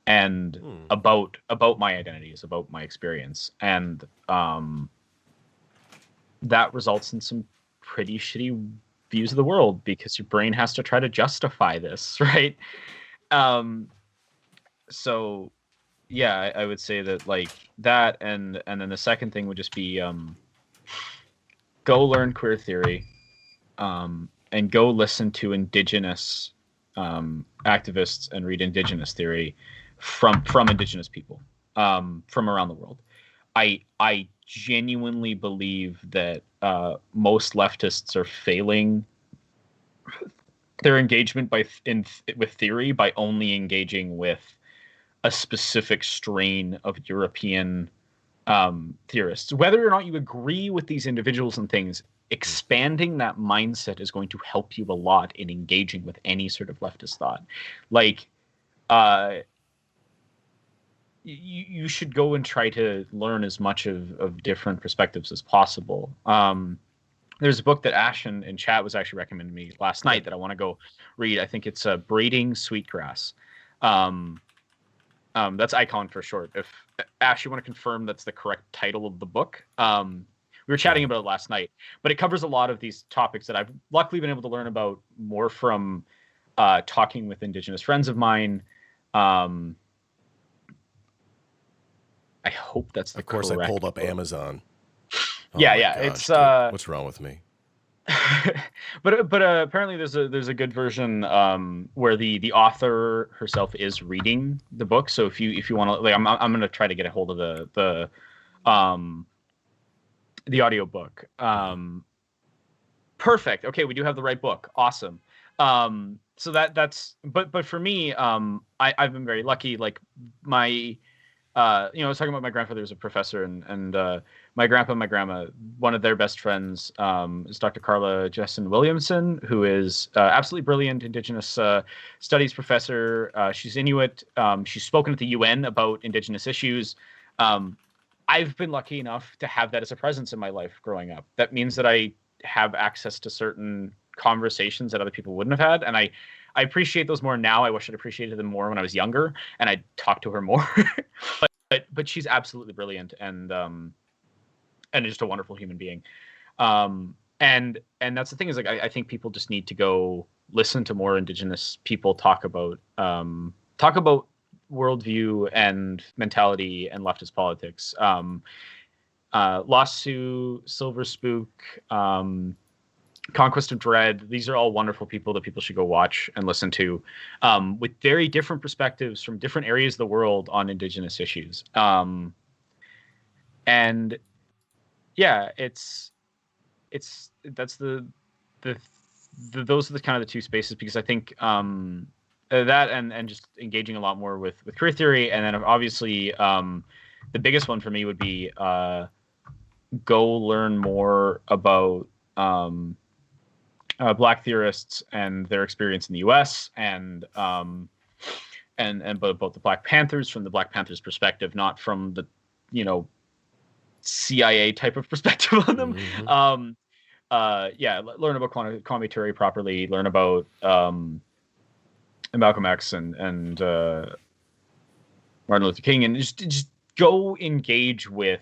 S2: and about my identities, about my experience, and that results in some pretty shitty views of the world, because your brain has to try to justify this, right? So yeah, I would say that, like, that, and then the second thing would just be go learn queer theory, and go listen to indigenous activists and read indigenous theory from indigenous people from around the world. I genuinely believe that most leftists are failing their engagement with theory by only engaging with a specific strain of European theorists. Whether or not you agree with these individuals and things, expanding that mindset is going to help you a lot in engaging with any sort of leftist thought. Like, you should go and try to learn as much of different perspectives as possible. There's a book that Ash in chat was actually recommending me last night that I want to go read. I think it's Braiding Sweetgrass. That's Icon for short. If Ash, you want to confirm that's the correct title of the book? We were chatting about it last night, but it covers a lot of these topics that I've luckily been able to learn about more from talking with Indigenous friends of mine. I hope that's the correct.
S1: Of course, I pulled up Amazon.
S2: Oh yeah.
S1: Gosh,
S2: it's
S1: dude, what's wrong with me?
S2: but apparently there's a good version where the author herself is reading the book. So if you want to, like, I'm gonna try to get a hold of the audio book. Perfect. Okay, we do have the right book. Awesome. So that's but for me, I've been very lucky. Like, my I was talking about my grandfather was a professor, and my grandpa and my grandma, one of their best friends is Dr. Carla Jessen Williamson, who is absolutely brilliant Indigenous studies professor. She's Inuit. She's spoken at the UN about Indigenous issues. I've been lucky enough to have that as a presence in my life growing up. That means that I have access to certain conversations that other people wouldn't have had, and I appreciate those more now. I wish I'd appreciated them more when I was younger, and I'd talk to her more. but she's absolutely brilliant and just a wonderful human being. And that's the thing is, like, I think people just need to go listen to more Indigenous people talk about worldview and mentality and leftist politics. Lasso, Silver Spook, Conquest of Dread. These are all wonderful people that people should go watch and listen to, with very different perspectives from different areas of the world on Indigenous issues. And yeah, that's the those are the kind of the two spaces, because I think that and just engaging a lot more with queer theory, and then obviously the biggest one for me would be go learn more about Black theorists and their experience in the U.S. and both the Black Panthers from the Black Panthers perspective, not from the CIA type of perspective on them.
S1: Mm-hmm.
S2: Learn about Kwame Ture properly. Learn about Malcolm X and Martin Luther King, and just go engage with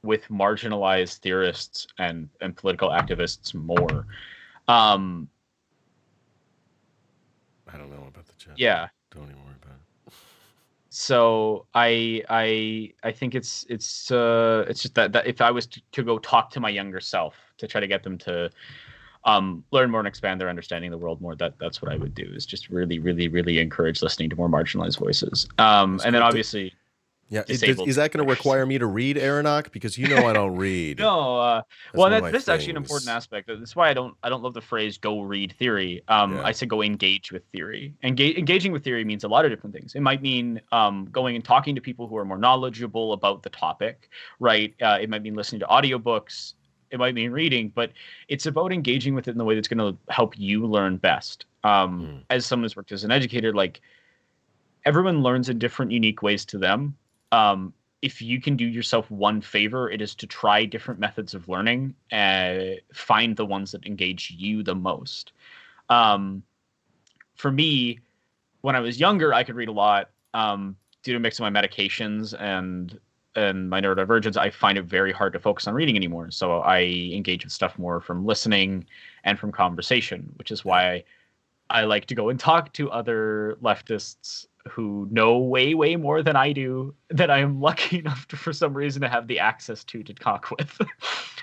S2: marginalized theorists and political activists more.
S1: I don't know about the chat.
S2: Yeah.
S1: Don't even worry about it.
S2: So I think it's just that if I was to go talk to my younger self to try to get them to learn more and expand their understanding of the world more, that's what I would do, is just really, really, really encourage listening to more marginalized voices. And then obviously,
S1: yeah, is that going to require me to read Aranock? Because I don't read.
S2: No, this is actually an important aspect. That's why I don't love the phrase "go read theory." I say go engage with theory. Engaging with theory means a lot of different things. It might mean going and talking to people who are more knowledgeable about the topic, right? It might mean listening to audiobooks. It might mean reading, but it's about engaging with it in the way that's going to help you learn best. As someone who's worked as an educator, like, everyone learns in different, unique ways to them. If you can do yourself one favor, it is to try different methods of learning and find the ones that engage you the most. For me, when I was younger, I could read a lot. Due to a mix of my medications and my neurodivergence, I find it very hard to focus on reading anymore. So I engage with stuff more from listening and from conversation, which is why I like to go and talk to other leftists who know way, way more than I do, that I am lucky enough to, for some reason, to have the access to talk with.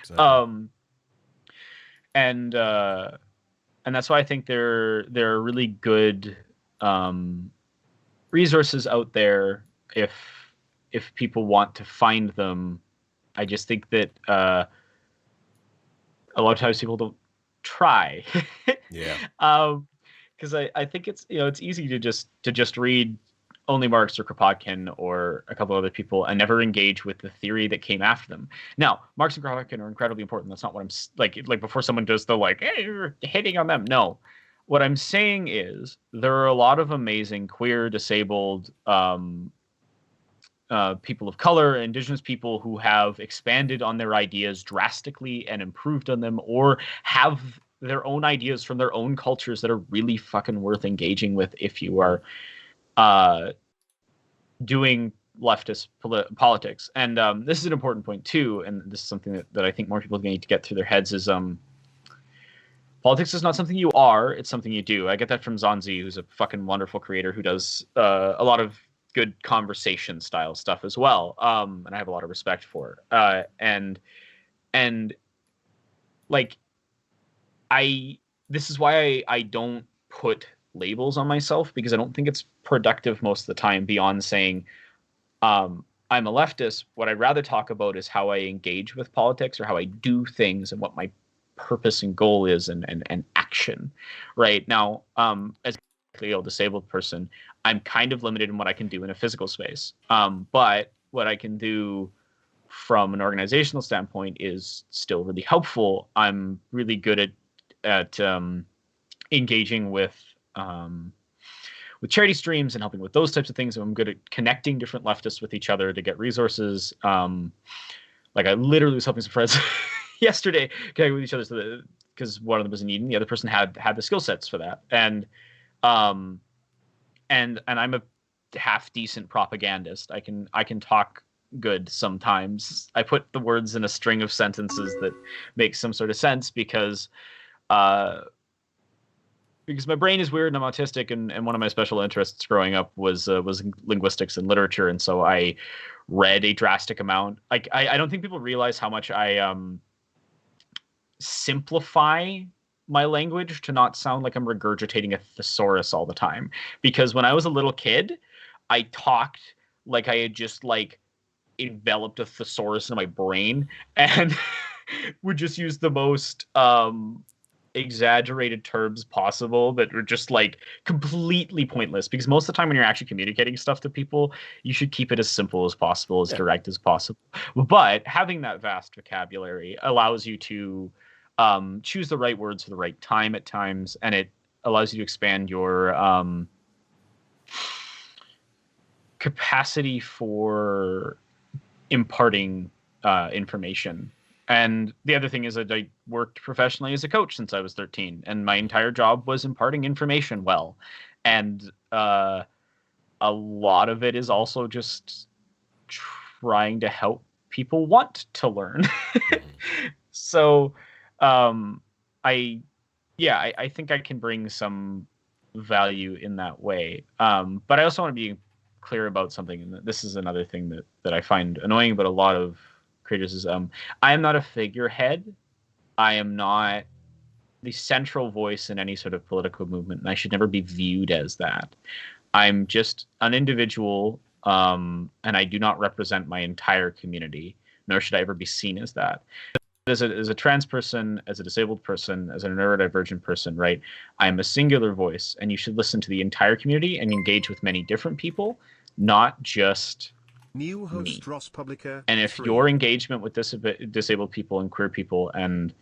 S2: Exactly. And that's why I think there are really good resources out there if people want to find them. I just think that a lot of times people don't try.
S1: Yeah.
S2: Because I think it's it's easy to just read only Marx or Kropotkin or a couple other people and never engage with the theory that came after them. Now, Marx and Kropotkin are incredibly important. That's not what I'm like before someone does the hey, you're hating on them. No, what I'm saying is there are a lot of amazing queer, disabled, people of color, Indigenous people who have expanded on their ideas drastically and improved on them, or have their own ideas from their own cultures that are really fucking worth engaging with if you are doing leftist politics. And this is an important point too, and this is something that I think more people need to get through their heads, is politics is not something you are, it's something you do. I get that from Zonzi, who's a fucking wonderful creator who does a lot of good conversation style stuff as well, and I have a lot of respect for it. And like, this is why I don't put labels on myself, because I don't think it's productive most of the time beyond saying I'm a leftist. What I'd rather talk about is how I engage with politics, or how I do things, and what my purpose and goal is, and action. Right now, as a disabled person, I'm kind of limited in what I can do in a physical space. But what I can do from an organizational standpoint is still really helpful. I'm really good at engaging with charity streams and helping with those types of things. I'm good at connecting different leftists with each other to get resources. Like I literally was helping some friends yesterday connect with each other because one of them was in need and the other person had the skill sets for that. And I'm a half decent propagandist. I can talk good sometimes. I put the words in a string of sentences that make some sort of sense because my brain is weird and I'm autistic, and one of my special interests growing up was linguistics and literature, and so I read a drastic amount. Like I don't think people realize how much I simplify my language to not sound like I'm regurgitating a thesaurus all the time. Because when I was a little kid, I talked like I had just like enveloped a thesaurus in my brain and would just use the most exaggerated terms possible that were just like completely pointless, because most of the time when you're actually communicating stuff to people, you should keep it as simple as possible, as direct as possible. But having that vast vocabulary allows you to choose the right words for the right time at times, and it allows you to expand your capacity for imparting information. And the other thing is that I worked professionally as a coach since I was 13, and my entire job was imparting information well. And a lot of it is also just trying to help people want to learn. So I think I can bring some value in that way. But I also want to be clear about something, and this is another thing that I find annoying about a lot of creators is I am not a figurehead. I am not the central voice in any sort of political movement, and I should never be viewed as that. I'm just an individual, and I do not represent my entire community, nor should I ever be seen as that. As a trans person, as a disabled person, as a neurodivergent person, right? I am a singular voice, and you should listen to the entire community and engage with many different people, not just
S3: New host Ross Publica.
S2: And if your engagement with disabled people and queer people and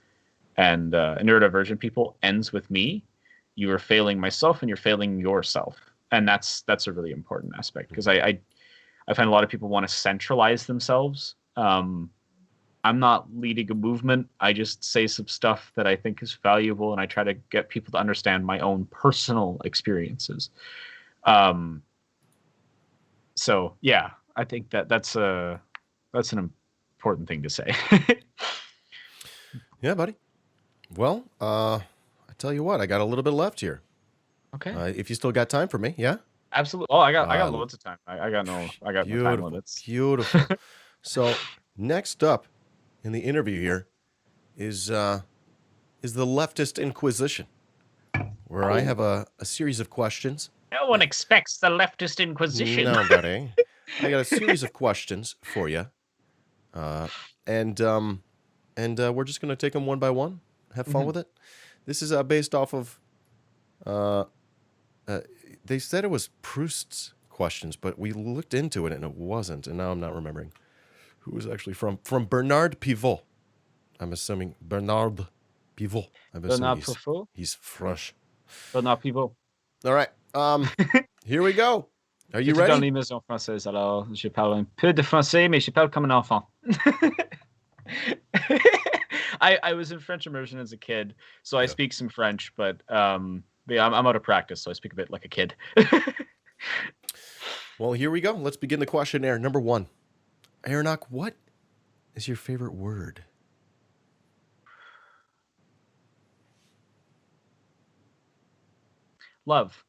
S2: neurodivergent people ends with me, you are failing myself and you're failing yourself. And that's a really important aspect, because I find a lot of people want to centralize themselves. I'm not leading a movement. I just say some stuff that I think is valuable, and I try to get people to understand my own personal experiences. So yeah, I think that's an important thing to say.
S1: Yeah, buddy. Well, I tell you what, I got a little bit left here.
S2: Okay.
S1: If you still got time for me, yeah.
S2: Absolutely. Oh, I got loads of time. I got no time limits.
S1: Beautiful. So next up in the interview here is the Leftist Inquisition, where I have a series of questions.
S2: No one expects the Leftist Inquisition.
S1: No, buddy. I got a series of questions for you, and we're just gonna take them one by one. Have fun with it. This is based off of. They said it was Proust's questions, but we looked into it and it wasn't, and now I'm not remembering who it was actually from. From Bernard Pivot. I'm assuming Bernard Pivot. He's French.
S2: Bernard Pivot.
S1: All right. Here we go. Are you ready?
S2: Dans l'émission française, alors je parle un peu de français, mais je parle comme un enfant. I was in French immersion as a kid, so I speak some French, but yeah, I'm out of practice, so I speak a bit like a kid.
S1: Well, here we go. Let's begin the questionnaire. Number 1. Aranock, what is your favorite word?
S2: Love.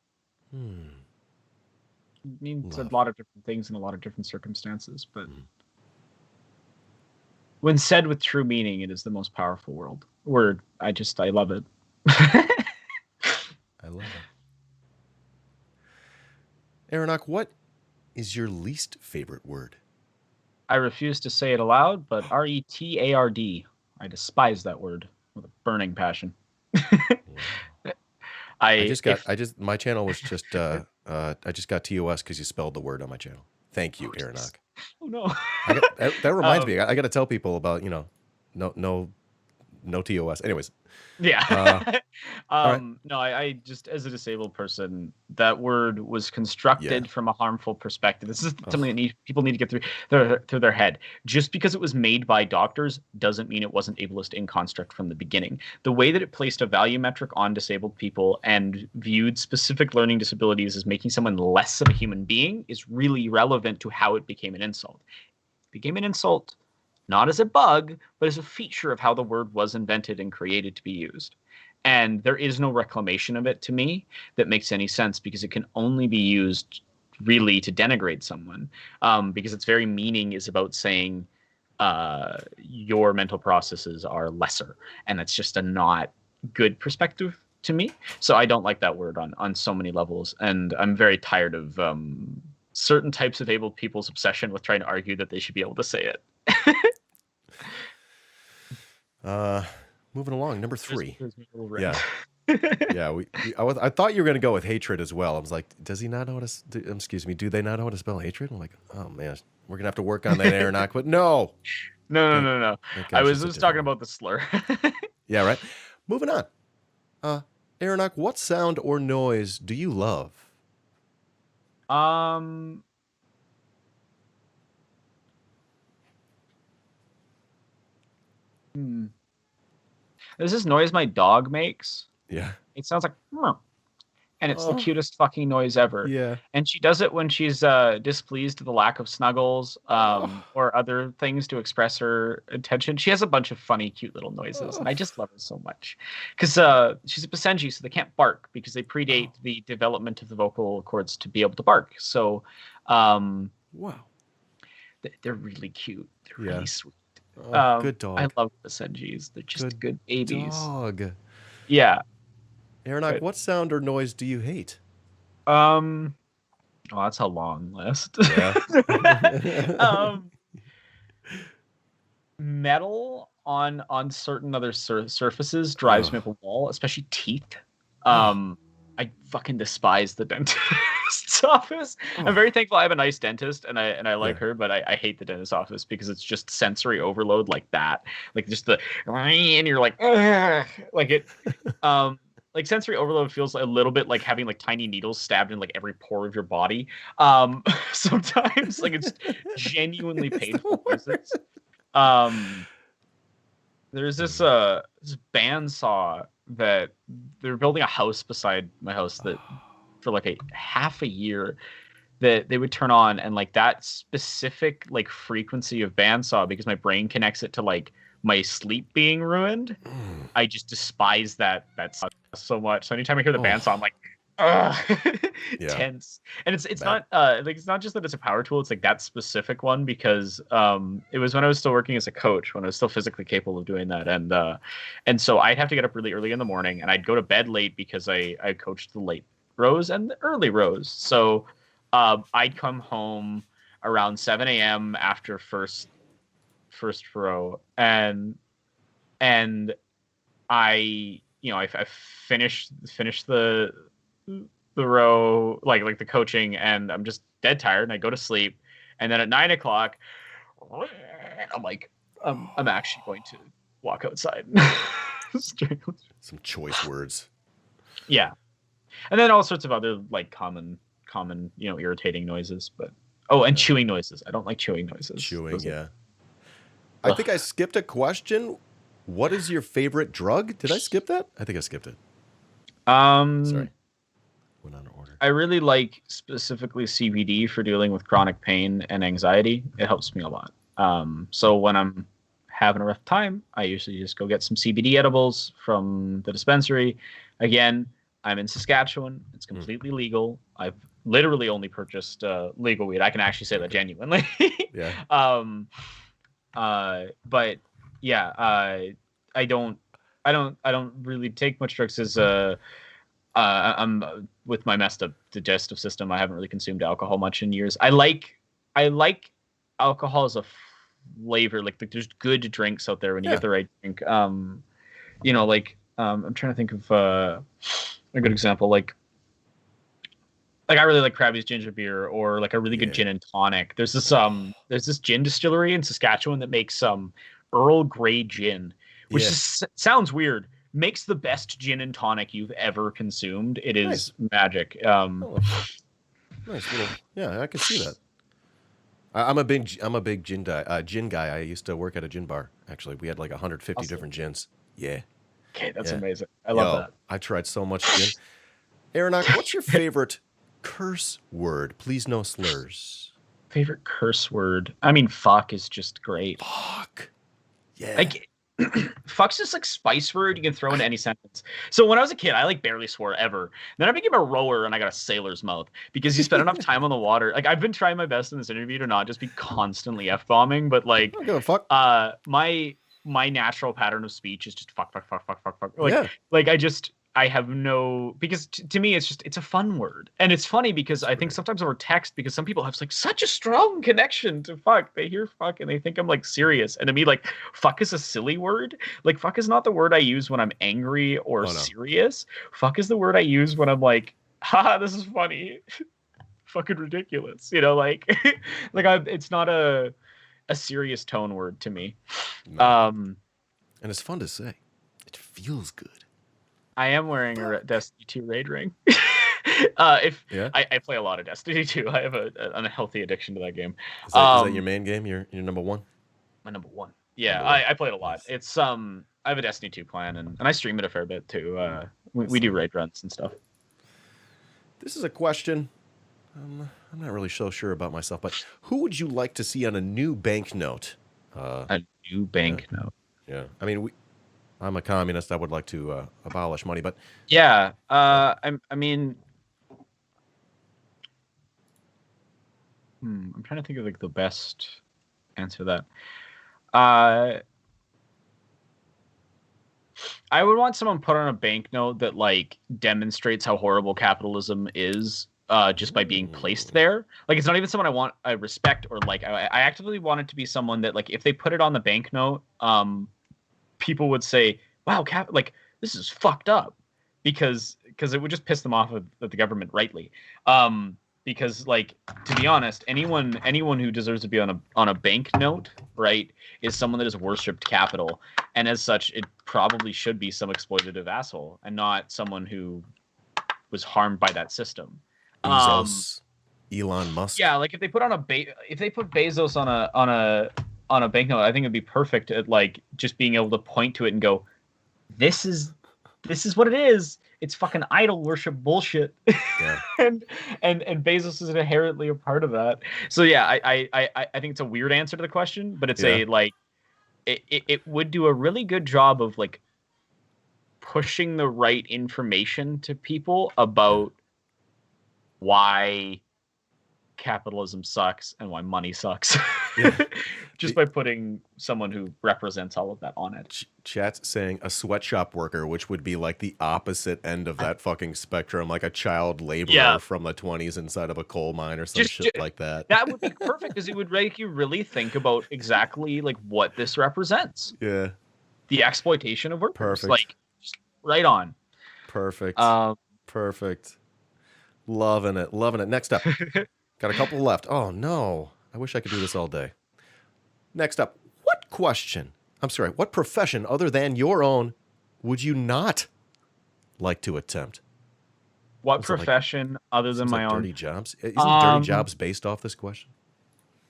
S2: It means a lot of different things in a lot of different circumstances, but when said with true meaning, it is the most powerful word. I love it.
S1: I love it. Aranock, what is your least favorite word?
S2: I refuse to say it aloud, but retard. I despise that word with a burning passion.
S1: My channel was just I just got TOS because you spelled the word on my channel. Thank you, Aranock.
S2: Oh no.
S1: That reminds me. I got to tell people about no TOS. Anyways,
S2: Yeah.
S1: all right.
S2: No, I just, as a disabled person, that word was
S1: Yeah.
S2: constructed from a harmful perspective. This is something that people need to get through their head. Just because it was made by doctors doesn't mean it wasn't ableist in construct from the beginning. The way that it placed a value metric on disabled people and viewed specific learning disabilities as making someone less of a human being is really relevant to how it became an insult. It became an insult not as a bug, but as a feature of how the word was invented and created to be used. And there is no reclamation of it to me that makes any sense, because it can only be used really to denigrate someone, because its very meaning is about saying your mental processes are lesser. And that's just a not good perspective to me. So I don't like that word on so many levels. And I'm very tired of certain types of able people's obsession with trying to argue that they should be able to say it.
S1: Moving along, number 3.
S2: There's my little
S1: Yeah. Yeah, I thought you were going to go with hatred as well. I was like, does he not know how to, excuse me, do they not know how to spell hatred? I'm like, oh man, we're going to have to work on that, Aranock, but no.
S2: No. I was just talking about the slur.
S1: Yeah, right. Moving on. Aranock, what sound or noise do you love?
S2: There's this noise my dog makes.
S1: Yeah.
S2: It sounds like, and it's the cutest fucking noise ever.
S1: Yeah.
S2: And she does it when she's displeased with the lack of snuggles, or other things to express her attention. She has a bunch of funny, cute little noises, and I just love her so much. Because she's a Basenji, so they can't bark because they predate the development of the vocal cords to be able to bark. So,
S1: wow,
S2: they're really cute. They're really sweet.
S1: Good dog.
S2: I love Basenjis. They're just good babies.
S1: Dog.
S2: Yeah.
S1: Aranock, what sound or noise do you hate?
S2: Oh, that's a long list.
S1: Yeah.
S2: Metal on certain other surfaces drives me up a wall, especially teeth. I fucking despise the dentist's office. I'm very thankful I have a nice dentist and I like her, but I hate the dentist's office because it's just sensory overload like that. Like just the, and you're like, ugh, like it. Like sensory overload feels a little bit like having like tiny needles stabbed in like every pore of your body. Sometimes like it's genuinely painful. There's this bandsaw that they're building a house beside my house that for like a half a year that they would turn on, and like that specific like frequency of bandsaw, because my brain connects it to like my sleep being ruined. I just despise that so much. So anytime I hear the bandsaw, I'm like, tense. And it's not like it's not just that it's a power tool, it's like that specific one, because it was when I was still working as a coach, when I was still physically capable of doing that, and so I'd have to get up really early in the morning, and I'd go to bed late because I coached the late rows and the early rows. So I'd come home around 7 a.m. after first row, and I finished the row, like the coaching, and I'm just dead tired, and I go to sleep, and then at 9 o'clock I'm like, I'm actually going to walk outside.
S1: Some choice words.
S2: Yeah. And then all sorts of other like common irritating noises, but and chewing noises. I don't like chewing noises.
S1: Wing. I think I skipped a question. What is your favorite drug? Did I skip that? I think I skipped it. Sorry. Went out of order.
S2: I really like specifically CBD for dealing with chronic pain and anxiety. It helps me a lot. So when I'm having a rough time, I usually just go get some CBD edibles from the dispensary. Again, I'm in Saskatchewan. It's completely legal. I've literally only purchased legal weed. I can actually say that genuinely.
S1: Yeah.
S2: But yeah, I don't really take much drugs as I'm with my messed up digestive system. I haven't really consumed alcohol much in years. I like alcohol as a flavor. Like there's good drinks out there when you get the right drink. I'm trying to think of a good example. Like like I really like Krabby's ginger beer or like a really good
S1: Yeah.
S2: gin and tonic. There's this gin distillery in Saskatchewan that makes some Earl Grey gin, which
S1: Yeah.
S2: is, sounds weird. Makes the best gin and tonic you've ever consumed. It is
S1: Nice.
S2: magic.
S1: Oh, nice little. Yeah, I can see that. I'm a big gin guy. I used to work at a gin bar. Actually, we had like 150
S2: Awesome.
S1: different gins. Yeah.
S2: Okay, that's
S1: Yeah.
S2: amazing. I love
S1: Yo,
S2: that.
S1: I tried so much gin. Aranock, what's your favorite curse word? Please no slurs.
S2: Favorite curse word? I mean, fuck is just great.
S1: Fuck. Yeah.
S2: Like, fuck's just like spice word you can throw into any sentence. So when I was a kid, I like barely swore ever. Then I became a rower and I got a sailor's mouth because you spend enough time on the water. Like I've been trying my best in this interview to not just be constantly f-bombing, but like
S1: I don't give a fuck.
S2: my natural pattern of speech is just fuck. Like
S1: Yeah.
S2: like I have no, because to me it's a fun word, and it's funny because I think sometimes over text, because some people have like such a strong connection to fuck, they hear fuck and they think I'm like serious, and to me like fuck is a silly word. Like fuck is not the word I use when I'm angry or serious. Fuck is the word I use when I'm like, haha, this is funny. Fucking ridiculous, you know, like like it's not a serious tone word to me.
S1: No. And it's fun to say. It feels good.
S2: I am wearing a Destiny 2 raid ring. I play a lot of Destiny 2. I have an unhealthy addiction to that game.
S1: Is that your main game? Your number one?
S2: My number one. Yeah,
S1: Number one.
S2: I play it a lot.
S1: Nice.
S2: It's I have a Destiny 2 plan, and I stream it a fair bit too. We do raid runs and stuff.
S1: This is a question. I'm not really so sure about myself, but who would you like to see on a new banknote?
S2: A new banknote.
S1: Yeah. I mean, I'm a communist. I would like to abolish money, but
S2: yeah. I mean, I'm trying to think of like the best answer to that. I would want someone put on a banknote that like demonstrates how horrible capitalism is, just by being placed there. Like it's not even someone I respect or like. I actively want it to be someone that like if they put it on the banknote, people would say, "Wow, like this is fucked up," because it would just piss them off at the government, rightly. Because like to be honest, anyone who deserves to be on a banknote, right, is someone that has worshipped capital, and as such, it probably should be some exploitative asshole and not someone who was harmed by that system.
S1: Bezos, Elon Musk.
S2: Yeah, like if they put Bezos on a banknote, I think it'd be perfect at like just being able to point to it and go, this is what it is. It's fucking idol worship bullshit.
S1: Yeah.
S2: and Bezos is inherently a part of that. So yeah, I think it's a weird answer to the question, but it's a like it would do a really good job of like pushing the right information to people about why capitalism sucks and why money sucks.
S1: Yeah.
S2: Just by putting someone who represents all of that on it.
S1: Chat's saying a sweatshop worker, which would be like the opposite end of that fucking spectrum, like a child laborer from the 20s inside of a coal mine or some shit like that.
S2: That would be perfect because it would make you really think about exactly like what this represents.
S1: Yeah.
S2: The exploitation of workers.
S1: Perfect.
S2: Like, just right on.
S1: Perfect. Perfect. Loving it. Loving it. Next up. Got a couple left. Oh, no. I wish I could do this all day. Next up. What profession other than your own would you not like to attempt?
S2: What profession other than my own?
S1: Dirty Jobs? Isn't Dirty Jobs based off this question?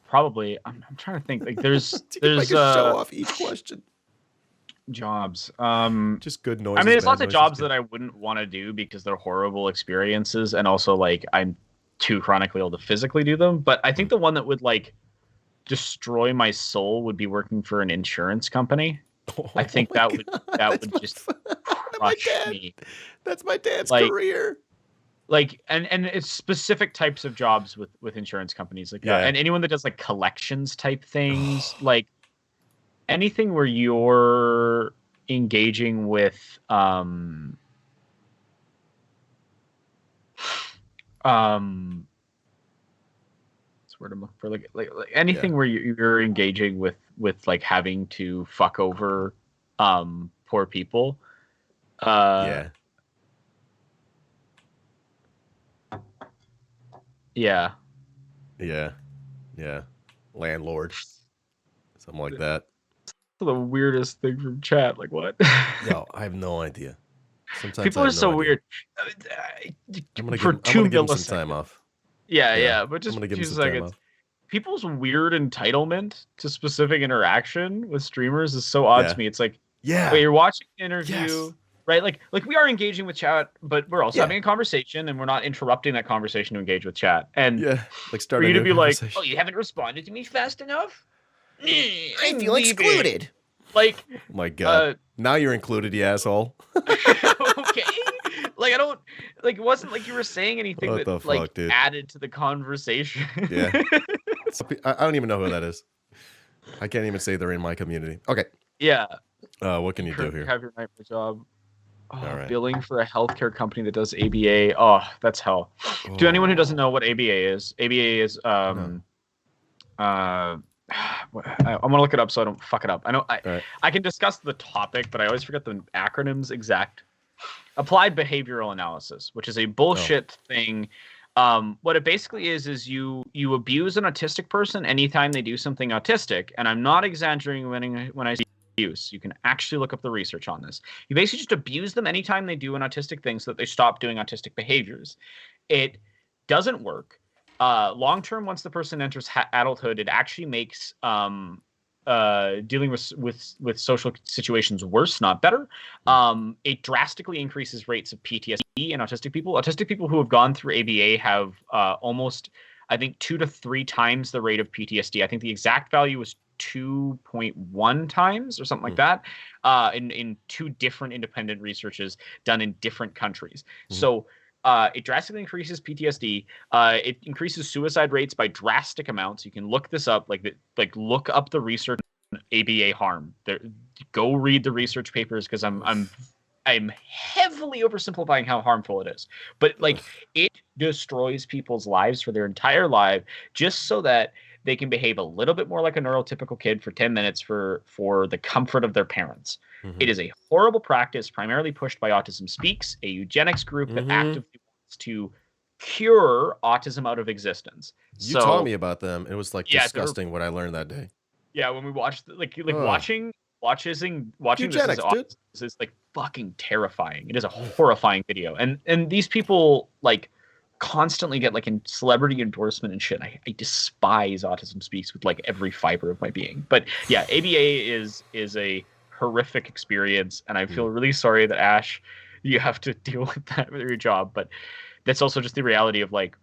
S2: Probably. I'm trying to think. Like there's
S1: show off each question.
S2: Jobs.
S1: Just good noises.
S2: I mean, there's lots of jobs that I wouldn't want to do because they're horrible experiences, and also like I'm too chronically ill to physically do them. But I think the one that would like destroy my soul would be working for an insurance company. I think that would just crush me.
S1: That's my dad's career.
S2: Like and it's specific types of jobs with insurance companies like that. And anyone that does like collections type things, like anything where you're engaging with word I'm looking for, like anything where you're engaging with like having to fuck over poor people. Yeah.
S1: Yeah. Yeah. Landlord. Something like that.
S2: The weirdest thing from chat. Like what?
S1: Yo, I have no idea. Sometimes
S2: People
S1: I
S2: are
S1: have no
S2: so
S1: idea.
S2: weird. For
S1: I'm
S2: 2
S1: gonna give him some time
S2: milliseconds.
S1: off.
S2: Yeah,
S1: Yeah.
S2: yeah, but
S1: I'm
S2: just
S1: gonna
S2: for
S1: give him
S2: 2
S1: some time
S2: seconds.
S1: off.
S2: People's weird entitlement to specific interaction with streamers is so odd
S1: Yeah.
S2: to me. It's like,
S1: Yeah.
S2: wait, you're watching an interview,
S1: Yes.
S2: right? Like we are engaging with chat, but we're also
S1: Yeah.
S2: having a conversation, and we're not interrupting that conversation to engage with chat. And
S1: Yeah. Like
S2: for
S1: start a
S2: you to
S1: new
S2: be like,
S1: conversation.
S2: oh, you haven't responded to me fast enough?
S1: I
S2: I'm
S1: feel
S2: leaving.
S1: excluded.
S2: Like,
S1: Oh my God.
S2: uh,
S1: Now you're included, you asshole.
S2: okay. Like I don't like it wasn't like you were saying anything
S1: What
S2: that
S1: the fuck,
S2: like
S1: dude?
S2: added to the conversation.
S1: Yeah. I don't even know who that is. I can't even say they're in my community. Okay.
S2: Yeah.
S1: What can you do
S2: Currently
S1: here?
S2: have your nightmare job. Oh,
S1: All right.
S2: billing for a healthcare company that does ABA. Oh, that's hell. To anyone who doesn't know what ABA is, ABA is
S1: No.
S2: I'm gonna look it up so I don't fuck it up. I know
S1: All right.
S2: I can discuss the topic, but I always forget the acronyms exact. Applied behavioral analysis, which is a bullshit thing. What it basically is you abuse an autistic person anytime they do something autistic, and I'm not exaggerating when I say abuse. You can actually look up the research on this. You basically just abuse them anytime they do an autistic thing so that they stop doing autistic behaviors. It doesn't work. Long term, once the person enters adulthood, it actually makes dealing with social situations worse, not better. It drastically increases rates of PTSD in autistic people. Autistic people who have gone through ABA have almost, I think, 2 to 3 times the rate of PTSD. I think the exact value was 2.1 times or something like that in 2 different independent researches done in different countries. So it drastically increases PTSD. It increases suicide rates by drastic amounts. You can look this up, like look up the research on ABA harm. Go read the research papers because I'm heavily oversimplifying how harmful it is. But like it destroys people's lives for their entire life just so that they can behave a little bit more like a neurotypical kid for 10 minutes for the comfort of their parents. It is a horrible practice primarily pushed by Autism Speaks, a eugenics group that actively wants to cure autism out of existence.
S1: You taught me about them. It was like disgusting what I learned that day.
S2: Yeah, when we watched watching this as autism is like fucking terrifying. It is a horrifying video. And these people like constantly get like in celebrity endorsement and shit. I despise Autism Speaks with like every fiber of my being. But yeah, ABA is a horrific experience, and I feel really sorry that Ash, you have to deal with that with your job. But that's also just the reality of like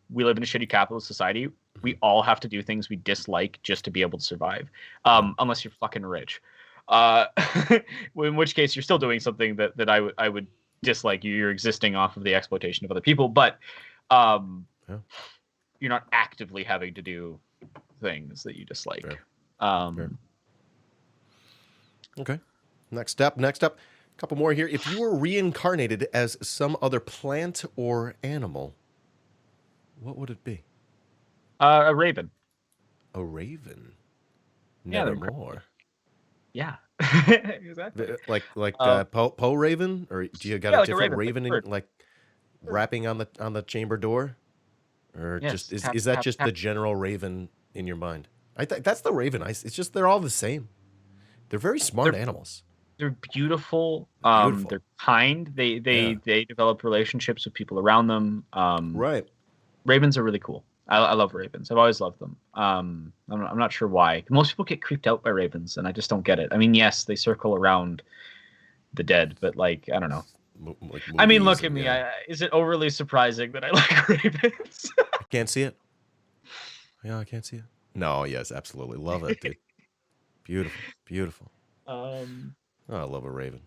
S2: we live in a shitty capitalist society. We all have to do things we dislike just to be able to survive, unless you're fucking rich. In which case, you're still doing something that I would dislike. You're existing off of the exploitation of other people, but you're not actively having to do things that you dislike.
S1: Fair. Okay. Next up. A couple more here. If you were reincarnated as some other plant or animal, what would it be?
S2: A raven.
S1: A raven.
S2: Yeah,
S1: Nevermore.
S2: Yeah. Exactly.
S1: Like Poe Raven, or do you got a different raven in, like rapping on the chamber door, or just is that just the general raven in your mind? I think that's the raven. It's just they're all the same. They're very smart animals.
S2: They're beautiful. They're kind. They develop relationships with people around them.
S1: Right.
S2: Ravens are really cool. I love ravens. I've always loved them. I'm not sure why. Most people get creeped out by ravens, and I just don't get it. I mean, yes, they circle around the dead, but like, I don't know. I mean, look at me. Is it overly surprising that I like ravens?
S1: I can't see it. Yeah, I can't see it. No, yes, absolutely. Love it, dude. Beautiful. Oh, I love a raven.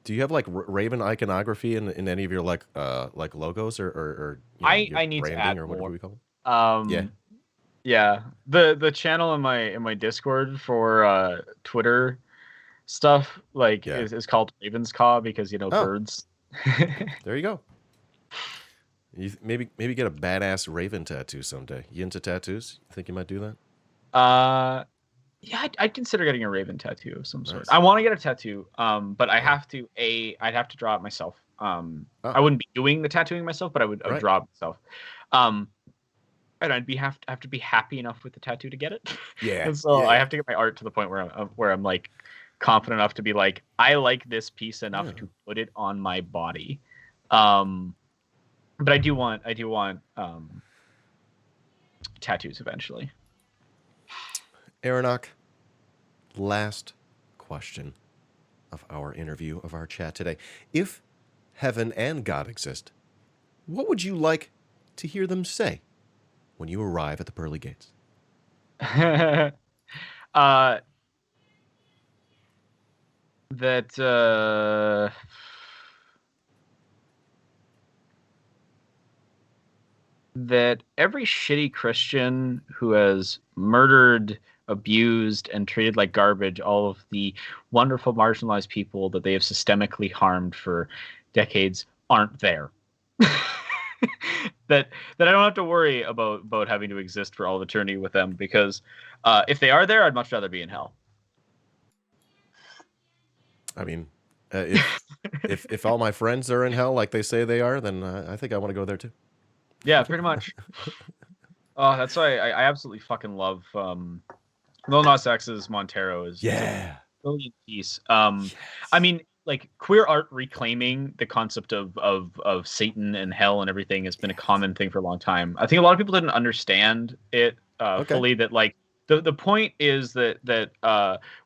S1: Do you have like raven iconography in any of your like logos or
S2: I need
S1: branding
S2: to add
S1: or whatever
S2: more.
S1: we call it?
S2: Yeah. The channel in my Discord for Twitter stuff is called Raven's Caw because birds.
S1: There you go. You maybe get a badass raven tattoo someday. You into tattoos? You think you might do that?
S2: Yeah, I'd consider getting a raven tattoo of some sort. Nice. I want to get a tattoo, but I'd have to draw it myself. I wouldn't be doing the tattooing myself, but I would draw it myself. And I'd have to be happy enough with the tattoo to get it.
S1: Yeah.
S2: And so I have to get my art to the point where I'm like confident enough to be like, I like this piece enough to put it on my body. But I do want tattoos eventually.
S1: Aranock, last question of our interview, of our chat today. If heaven and God exist, what would you like to hear them say when you arrive at the pearly gates?
S2: That every shitty Christian who has murdered, abused, and treated like garbage all of the wonderful marginalized people that they have systemically harmed for decades aren't there. that I don't have to worry about having to exist for all of eternity with them, because if they are there, I'd much rather be in hell.
S1: I mean, if all my friends are in hell like they say they are, then I think I want to go there too.
S2: Yeah, pretty much. Oh, that's why I absolutely fucking love Lil Nas X's Montero is a brilliant piece. Yes. I mean, like, queer art reclaiming the concept of Satan and hell and everything has been a common thing for a long time. I think a lot of people didn't understand it fully. That like the point is that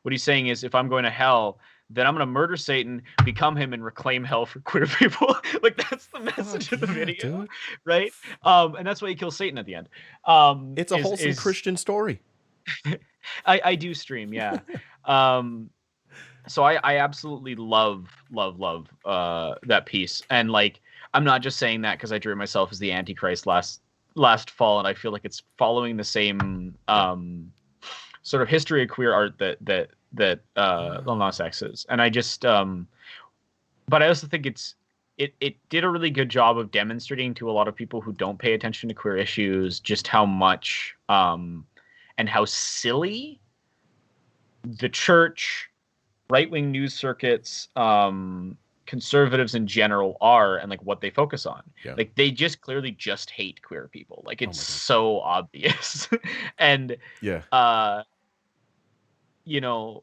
S2: what he's saying is, if I'm going to hell, then I'm going to murder Satan, become him, and reclaim hell for queer people. Like, that's the message of the video, dude. Right? And that's why he kills Satan at the end.
S1: It's a wholesome Christian story.
S2: I do stream, yeah. So I absolutely love that piece. And like, I'm not just saying that because I drew myself as the Antichrist last fall, and I feel like it's following the same sort of history of queer art that Lil Nas X is. And I just but I also think it did a really good job of demonstrating to a lot of people who don't pay attention to queer issues just how much and how silly the church, right-wing news circuits, conservatives in general are, and like what they focus on. Like, they just clearly just hate queer people. Like, it's so obvious. And you know,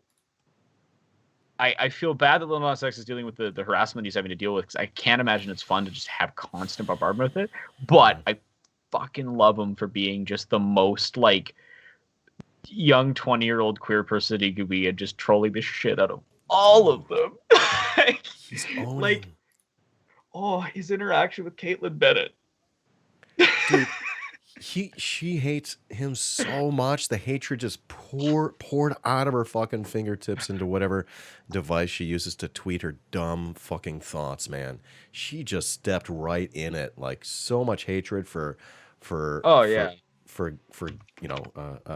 S2: I feel bad that Lil Nas X is dealing with the harassment he's having to deal with, because I can't imagine it's fun to just have constant bombardment with it. But I fucking love him for being just the most like young 20-year-old queer person he could be, and just trolling the shit out of all of them. Like, his interaction with Caitlyn Bennett.
S1: Dude, she hates him so much. The hatred just poured out of her fucking fingertips into whatever device she uses to tweet her dumb fucking thoughts, man. She just stepped right in it. Like, so much hatred for you know,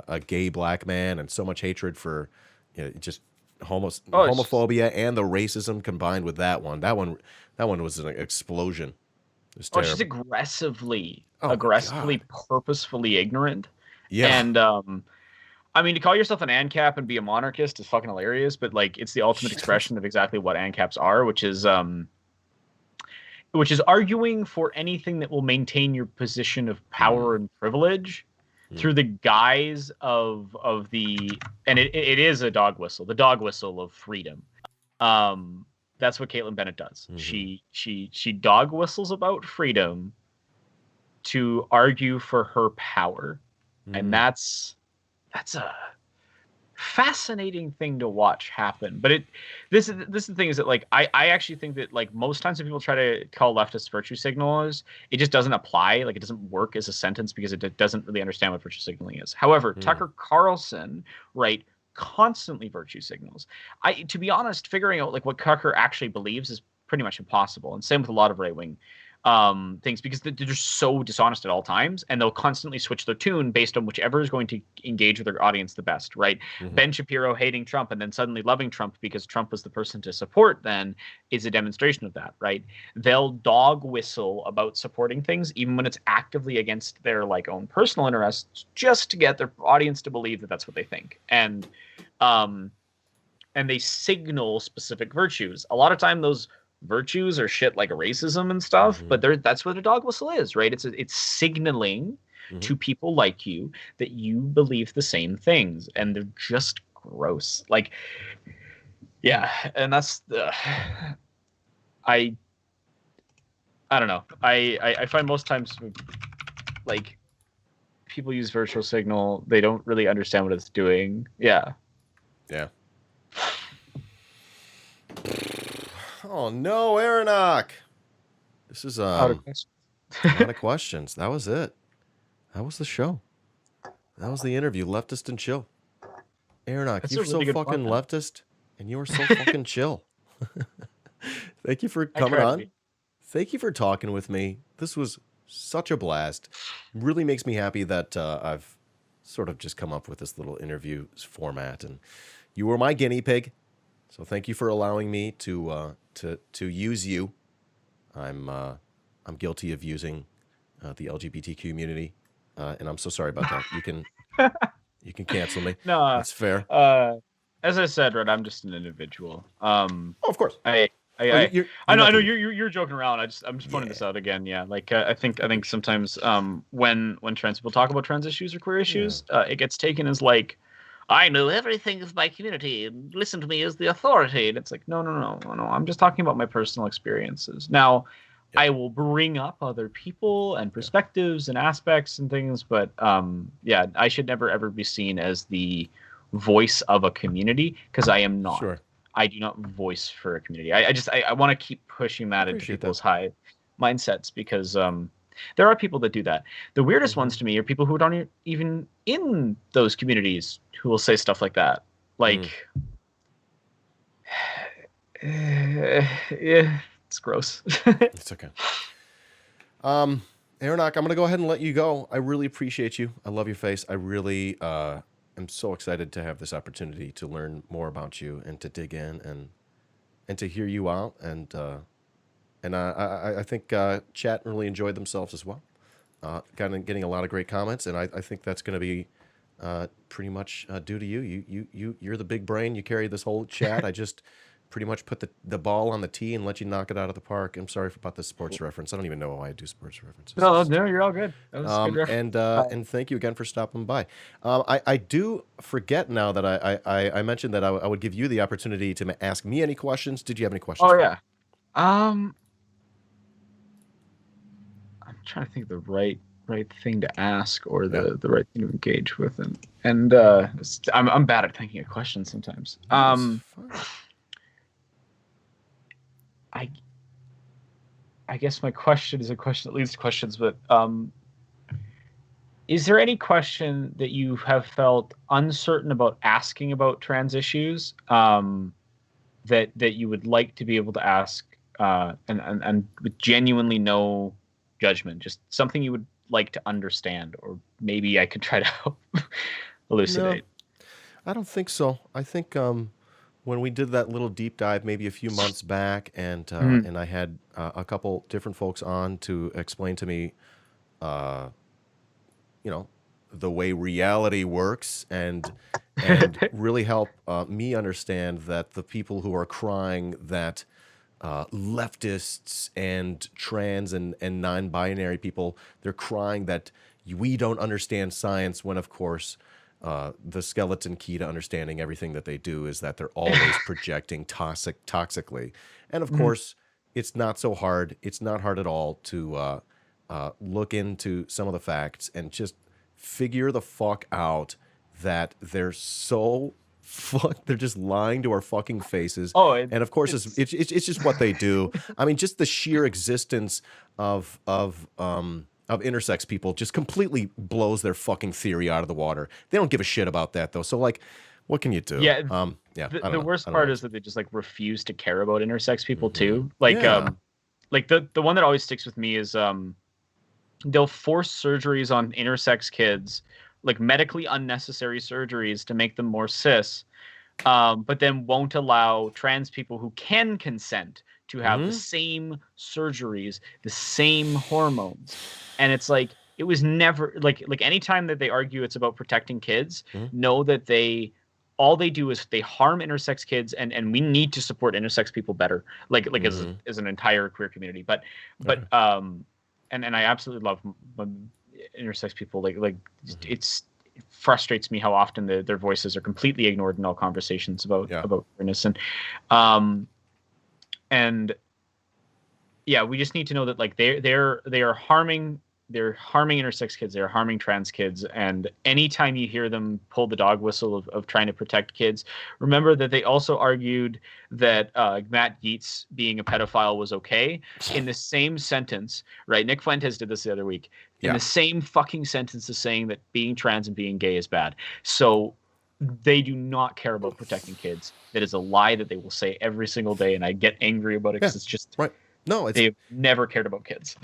S1: a gay black man, and so much hatred for, you know, just homophobia and the racism combined with that one. That one was an explosion.
S2: She's aggressively, purposefully ignorant.
S1: Yeah.
S2: And I mean, to call yourself an ANCAP and be a monarchist is fucking hilarious, but like, it's the ultimate expression of exactly what ANCAPs are, which is arguing for anything that will maintain your position of power and privilege through the guise of the, and it is a dog whistle, the dog whistle of freedom. That's what Caitlyn Bennett does. She dog whistles about freedom to argue for her power. And that's a fascinating thing to watch happen. But this is the thing, is that like, I actually think that like most times when people try to call leftists virtue signalers, it just doesn't apply. Like, it doesn't work as a sentence because it doesn't really understand what virtue signaling is. However, Tucker Carlson, right, constantly virtue signals. To be honest, figuring out like what Tucker actually believes is pretty much impossible. And same with a lot of right-wing things, because they're just so dishonest at all times, and they'll constantly switch their tune based on whichever is going to engage with their audience the best, right? Ben Shapiro hating Trump and then suddenly loving Trump because Trump was the person to support then is a demonstration of that, right? They'll dog whistle about supporting things even when it's actively against their like own personal interests, just to get their audience to believe that that's what they think. And they signal specific virtues. A lot of time those virtues or shit like racism and stuff,
S1: Mhm.
S2: but that's what a dog whistle is, right? It's signaling
S1: Mhm.
S2: to people like you that you believe the same things, and they're just gross. Like, yeah, and that's I I don't know. I find most times like people use virtual signal, they don't really understand what it's doing. Yeah.
S1: Yeah. Oh no, Aranock. This is
S2: Out of question.
S1: a lot of questions. That was it. That was the show. That was the interview. Leftist and chill. Aranock,
S2: That's
S1: you're
S2: a
S1: so
S2: really good
S1: fucking
S2: format.
S1: leftist, and you're so fucking chill. Thank you for
S2: I
S1: coming
S2: try to
S1: on.
S2: be.
S1: Thank you for talking with me. This was such a blast. Really makes me happy that I've sort of just come up with this little interview format, and you were my guinea pig. So thank you for allowing me to use you. I'm guilty of using the LGBT community, and I'm so sorry about that. You can cancel me.
S2: No,
S1: That's fair.
S2: as I said, right, I'm just an individual.
S1: Oh, of course.
S2: I,
S1: Oh,
S2: I, I, I
S1: you're
S2: know, I know
S1: nothing.
S2: you're joking around. I'm just pointing
S1: Yeah.
S2: this out again. Yeah, like I think sometimes when trans people talk about trans issues or queer issues, it gets taken as like, I know everything of my community and listen to me as the authority. And it's like, no. I'm just talking about my personal experiences. Now,
S1: Yeah.
S2: I will bring up other people and
S1: Yeah.
S2: perspectives and aspects and things, but yeah, I should never ever be seen as the voice of a community because I am not.
S1: Sure.
S2: I do not voice for a community. I want to keep pushing that into
S1: Appreciate
S2: people's
S1: that.
S2: high mindsets because there are people that do that. The weirdest ones to me are people who aren't even in those communities who will say stuff like that. Like, yeah, it's gross.
S1: It's okay. Aranock, I'm gonna go ahead and let you go. I really appreciate you. I love your face. I really am so excited to have this opportunity to learn more about you and to dig in and to hear you out and I think chat really enjoyed themselves as well. Getting a lot of great comments, and I think that's going to be pretty much due to you. You're the big brain. You carry this whole chat. I just pretty much put the ball on the tee and let you knock it out of the park. I'm sorry about the sports reference. I don't even know why I do sports references.
S2: No, you're all good. That was a good reference.
S1: And thank you again for stopping by. I do forget now that I mentioned that I would give you the opportunity to ask me any questions. Did you have any questions?
S2: Oh
S1: for me?
S2: yeah. I'm trying to think of the right thing to ask or the right thing to engage with, and I'm bad at thinking of questions sometimes.
S1: It's fine.
S2: I guess my question is a question that leads to questions, but is there any question that you have felt uncertain about asking about trans issues that you would like to be able to ask and with genuinely no judgment, just something you would like to understand, or maybe I could try to help elucidate?
S1: No, I don't think so. I think when we did that little deep dive maybe a few months back, and I had a couple different folks on to explain to me, the way reality works, and really help me understand that the people who are crying that leftists and trans and non-binary people, they're crying that we don't understand science, when of course the skeleton key to understanding everything that they do is that they're always projecting toxically. And of course, it's not so hard. It's not hard at all to look into some of the facts and just figure the fuck out that they're so they're just lying to our fucking faces. And of course, it's just what they do. I mean, just the sheer existence of intersex people just completely blows their fucking theory out of the water. They don't give a shit about that though. So like, what can you do?
S2: Yeah.
S1: The
S2: worst part is that they just like refuse to care about intersex people too.
S1: Like,
S2: Like the one that always sticks with me is they'll force surgeries on intersex kids, like medically unnecessary surgeries to make them more cis, but then won't allow trans people who can consent to have the same surgeries, the same hormones. And it's like, it was never like anytime that they argue it's about protecting kids, know that they all they do is they harm intersex kids, and we need to support intersex people better, like as an entire queer community. But and I absolutely love intersex people. Like it frustrates me how often their voices are completely ignored in all conversations about queerness. And yeah, we just need to know that like they are harming intersex kids, they're harming trans kids, and anytime you hear them pull the dog whistle of trying to protect kids, remember that they also argued that Matt Gaetz being a pedophile was okay in the same sentence, right? Nick Fuentes did this the other week. In the same fucking sentence as saying that being trans and being gay is bad. So they do not care about protecting kids. That is a lie that they will say every single day, and I get angry about it because it's just
S1: right. No,
S2: they've never cared about kids.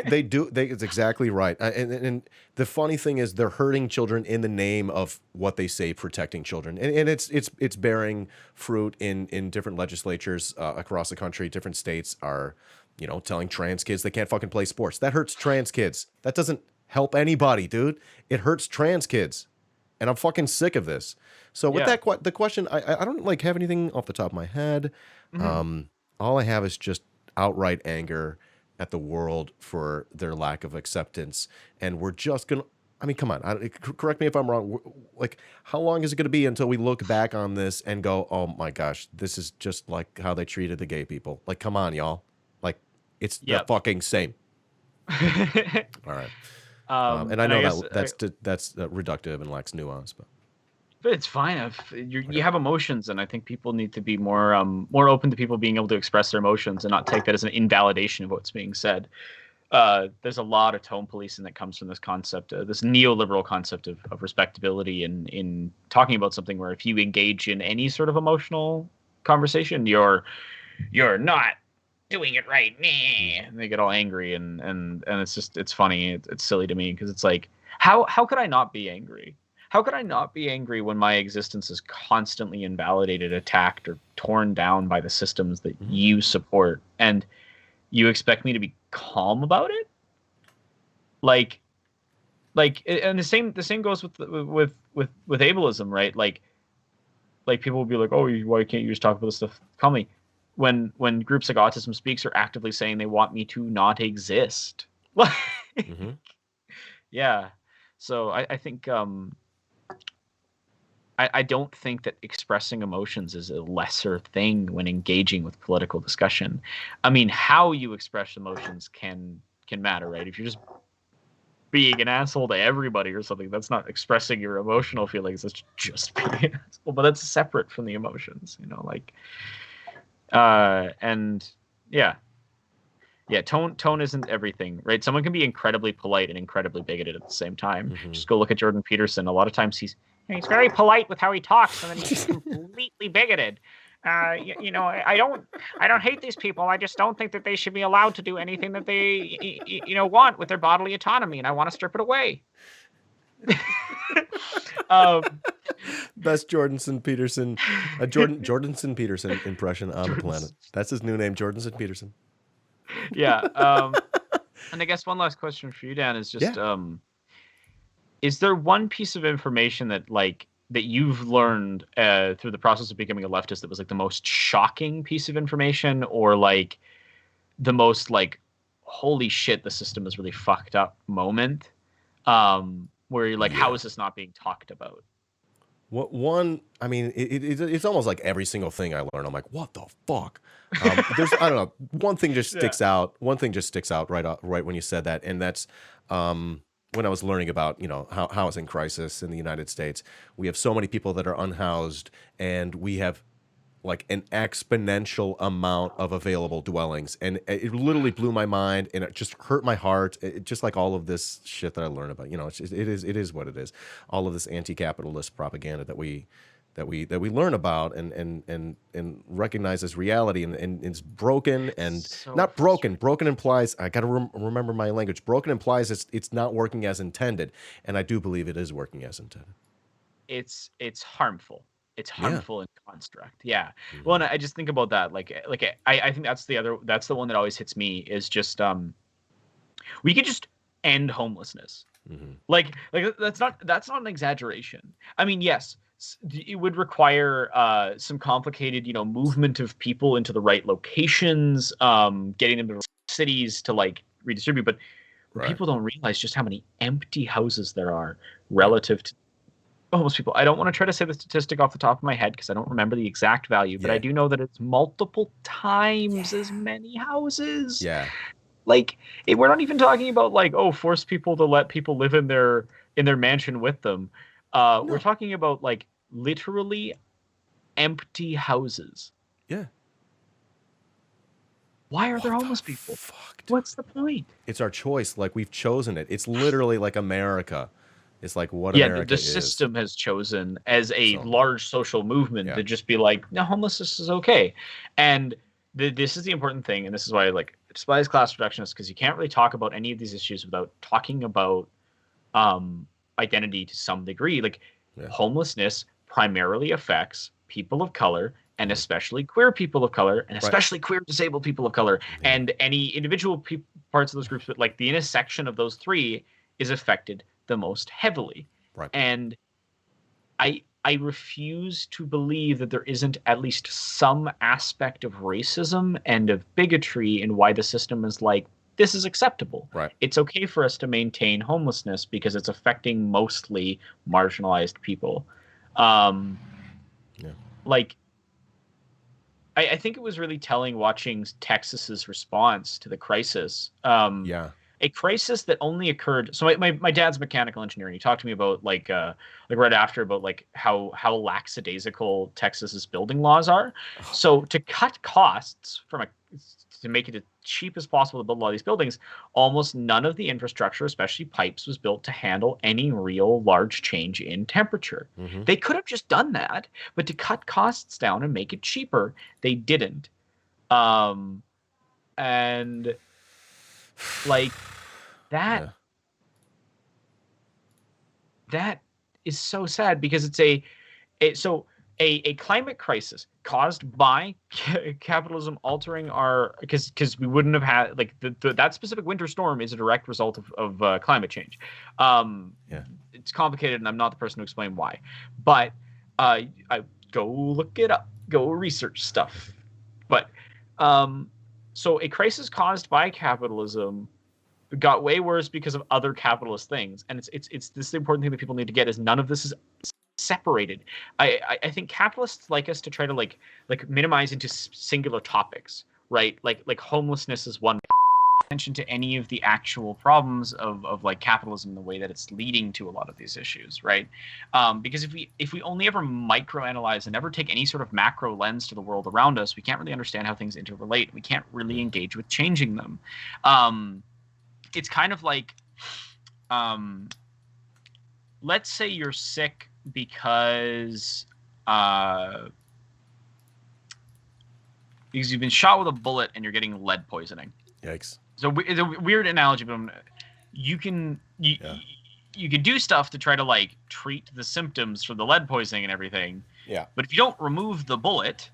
S1: they do. It's exactly right. And the funny thing is, they're hurting children in the name of what they say protecting children, and it's bearing fruit in different legislatures across the country. Different states are, telling trans kids they can't fucking play sports. That hurts trans kids. That doesn't help anybody, dude. It hurts trans kids, and I'm fucking sick of this. So with that, the question, I don't like have anything off the top of my head. All I have is just outright anger at the world for their lack of acceptance, and we're just gonna come on, correct me if I'm wrong, like how long is it gonna be until we look back on this and go, oh my gosh, this is just like how they treated the gay people? Like, come on, y'all, like it's the fucking same. All right. And I know that's reductive and lacks nuance, but
S2: it's fine. You have emotions, and I think people need to be more open to people being able to express their emotions and not take that as an invalidation of what's being said. There's a lot of tone policing that comes from this concept, this neoliberal concept of respectability in talking about something where if you engage in any sort of emotional conversation, you're not doing it right. And they get all angry, and it's funny. It's silly to me because it's like, how could I not be angry? How could I not be angry when my existence is constantly invalidated, attacked, or torn down by the systems that you support, and you expect me to be calm about it? Like, and the same goes with ableism, right? Like people will be like, oh, why can't you just talk about this stuff calmly? When groups like Autism Speaks are actively saying they want me to not exist. Yeah. So I think I don't think that expressing emotions is a lesser thing when engaging with political discussion. I mean, how you express emotions can matter, right? If you're just being an asshole to everybody or something, that's not expressing your emotional feelings. That's just being an asshole. But that's separate from the emotions, and yeah. Tone isn't everything, right? Someone can be incredibly polite and incredibly bigoted at the same time. Just go look at Jordan Peterson. A lot of times he's very polite with how he talks, and then he's completely bigoted. I don't hate these people. I just don't think that they should be allowed to do anything that they, want with their bodily autonomy, and I want to strip it away.
S1: Best Jordanson Peterson, Jordanson Peterson impression on the planet. That's his new name, Jordanson Peterson.
S2: Yeah. And I guess one last question for you, Dan, is just is there one piece of information that you've learned through the process of becoming a leftist that was like the most shocking piece of information, or like the most like holy shit, the system is really fucked up moment, where you're like, how is this not being talked about?
S1: What one? I mean, it's almost like every single thing I learn, I'm like, what the fuck? There's I don't know. One thing just sticks out. One thing just sticks out right when you said that, and that's when I was learning about how housing crisis in the United States. We have so many people that are unhoused, and we have like an exponential amount of available dwellings, and it literally blew my mind, and it just hurt my heart. Just like all of this shit that I learn about, it is what it is. All of this anti-capitalist propaganda that we learn about and recognize as reality, and it's broken and so not broken. Broken implies, I got to remember my language. Broken implies it's not working as intended, and I do believe it is working as intended.
S2: It's harmful. It's harmful in construct. Yeah. Well, and I just think about that. I think that's the one that always hits me is just we could just end homelessness. Like that's not an exaggeration. I mean, yes, it would require some complicated, movement of people into the right locations, getting them to cities to like redistribute. But people don't realize just how many empty houses there are relative to homeless people. I don't want to try to say the statistic off the top of my head because I don't remember the exact value, but I do know that it's multiple times as many houses.
S1: Yeah.
S2: Like, we're not even talking about like, force people to let people live in their mansion with them. No. We're talking about like literally empty houses.
S1: Yeah.
S2: Why are there homeless people?
S1: Fuck,
S2: what's the point?
S1: It's our choice. Like, we've chosen it. It's literally like America. It's like what America is.
S2: The system has chosen as a large social movement to just be like, no, homelessness is okay. And this is the important thing, and this is why I like despise class reductionists, because you can't really talk about any of these issues without talking about identity to some degree. Like, homelessness primarily affects people of color, and especially queer people of color, and especially queer disabled people of color, and any individual parts of those groups. But like the intersection of those three is affected the most heavily. And I refuse to believe that there isn't at least some aspect of racism and of bigotry in why the system is like, this is acceptable. It's okay for us to maintain homelessness because it's affecting mostly marginalized people. Like, I think it was really telling watching Texas's response to the crisis. A crisis that only occurred. So my dad's mechanical engineer, and he talked to me about like right after about like how lackadaisical Texas's building laws are. So to cut costs to make it as cheap as possible to build a lot of these buildings, almost none of the infrastructure, especially pipes, was built to handle any real large change in temperature. They could have just done that, but to cut costs down and make it cheaper, they didn't. And like that is so sad because it's a climate crisis caused by capitalism altering our, because we wouldn't have had like that specific winter storm is a direct result of climate change. It's complicated and I'm not the person to explain why, but I go look it up, go research stuff. But so a crisis caused by capitalism got way worse because of other capitalist things. And it's this is the important thing that people need to get is none of this is separated. I think capitalists like us to try to like minimize into singular topics, right? Like homelessness is one. Attention to any of the actual problems of like capitalism, the way that it's leading to a lot of these issues, right? Because if we only ever microanalyze and never take any sort of macro lens to the world around us, we can't really understand how things interrelate. We can't really engage with changing them. It's kind of like, let's say you're sick because you've been shot with a bullet and you're getting lead poisoning.
S1: Yikes.
S2: So it's a weird analogy, but you can do stuff to try to like treat the symptoms for the lead poisoning and everything.
S1: Yeah.
S2: But if you don't remove the bullet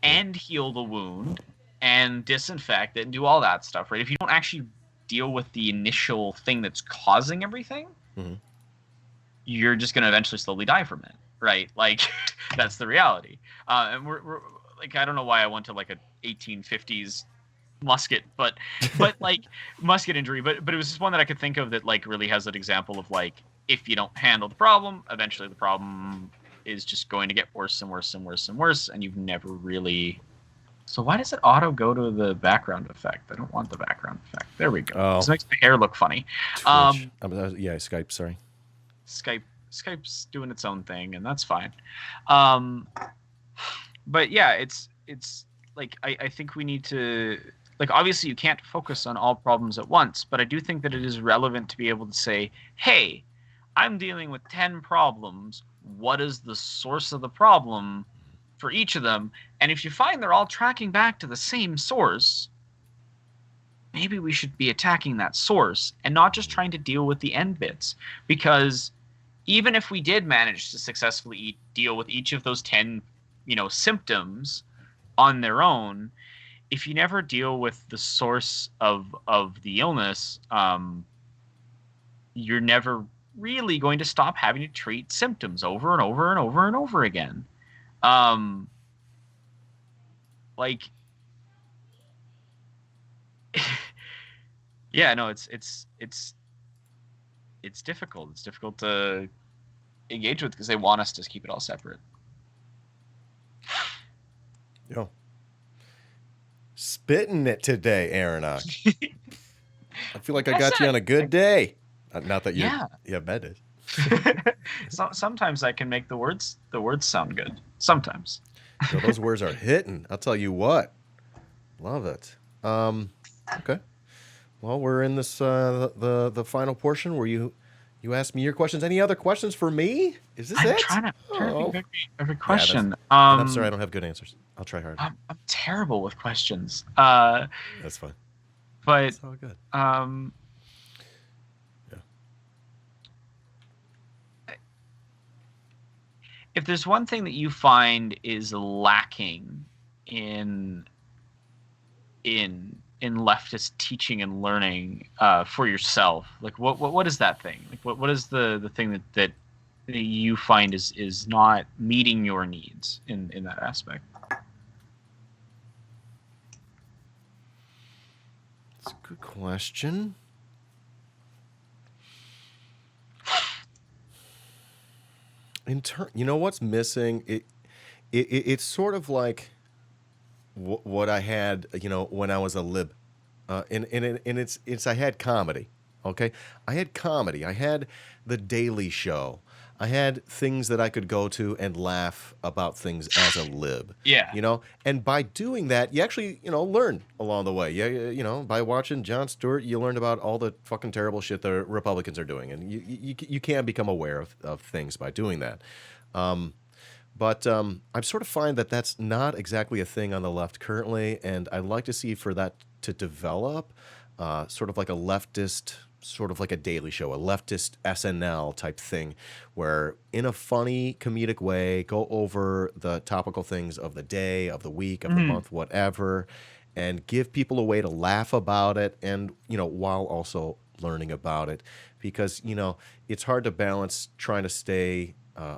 S2: and heal the wound and disinfect it and do all that stuff, right? If you don't actually deal with the initial thing that's causing everything, you're just going to eventually slowly die from it, right? Like that's the reality. And we're like, I don't know why I went to like a 1850s musket, but like musket injury, but it was just one that I could think of that like really has that example of like, if you don't handle the problem, eventually the problem is just going to get worse and worse and worse and worse, and you've never really. So why does it auto go to the background effect? I don't want the background effect. There we go.
S1: Oh.
S2: This makes my hair look funny.
S1: Yeah, Skype, sorry.
S2: Skype's doing its own thing, and that's fine. But yeah, it's like I think we need to, like, obviously you can't focus on all problems at once, but I do think that it is relevant to be able to say, hey, I'm dealing with 10 problems. What is the source of the problem for each of them? And if you find they're all tracking back to the same source, maybe we should be attacking that source and not just trying to deal with the end bits. Because even if we did manage to successfully deal with each of those 10, symptoms on their own, if you never deal with the source of the illness, you're never really going to stop having to treat symptoms over and over and over and over again. Like, yeah, no, it's difficult. It's difficult to engage with because they want us to keep it all separate.
S1: Yo. Spitting it today, Aranock. I feel like I got you on a good day. Not that you have bad days.
S2: So, sometimes I can make the words sound good. Sometimes.
S1: Yo, those words are hitting. I'll tell you what. Love it. Okay. Well, we're in this the final portion where you ask me your questions. Any other questions for me? Is this it?
S2: I'm trying to think of every question.
S1: Yeah, I'm sorry, I don't have good answers. I'll try harder.
S2: I'm terrible with questions.
S1: That's fine.
S2: But
S1: it's all good.
S2: Yeah. If there's one thing that you find is lacking in leftist teaching and learning for yourself, like what is that thing? Like what is the thing that you find is not meeting your needs in that aspect?
S1: That's a good question. You know what's missing? It's sort of like what I had, when I was a lib, and it's I had comedy. Okay, I had comedy. I had the Daily Show. I had things that I could go to and laugh about things as a lib.
S2: Yeah.
S1: And by doing that, you actually, learn along the way. Yeah, by watching Jon Stewart, you learned about all the fucking terrible shit the Republicans are doing, and you can become aware of things by doing that. But I sort of find that that's not exactly a thing on the left currently, and I'd like to see for that to develop, sort of like a leftist, sort of like a Daily Show, a leftist SNL type thing, where in a funny, comedic way, go over the topical things of the day, of the week, of the month, whatever, and give people a way to laugh about it, and while also learning about it, because it's hard to balance trying to stay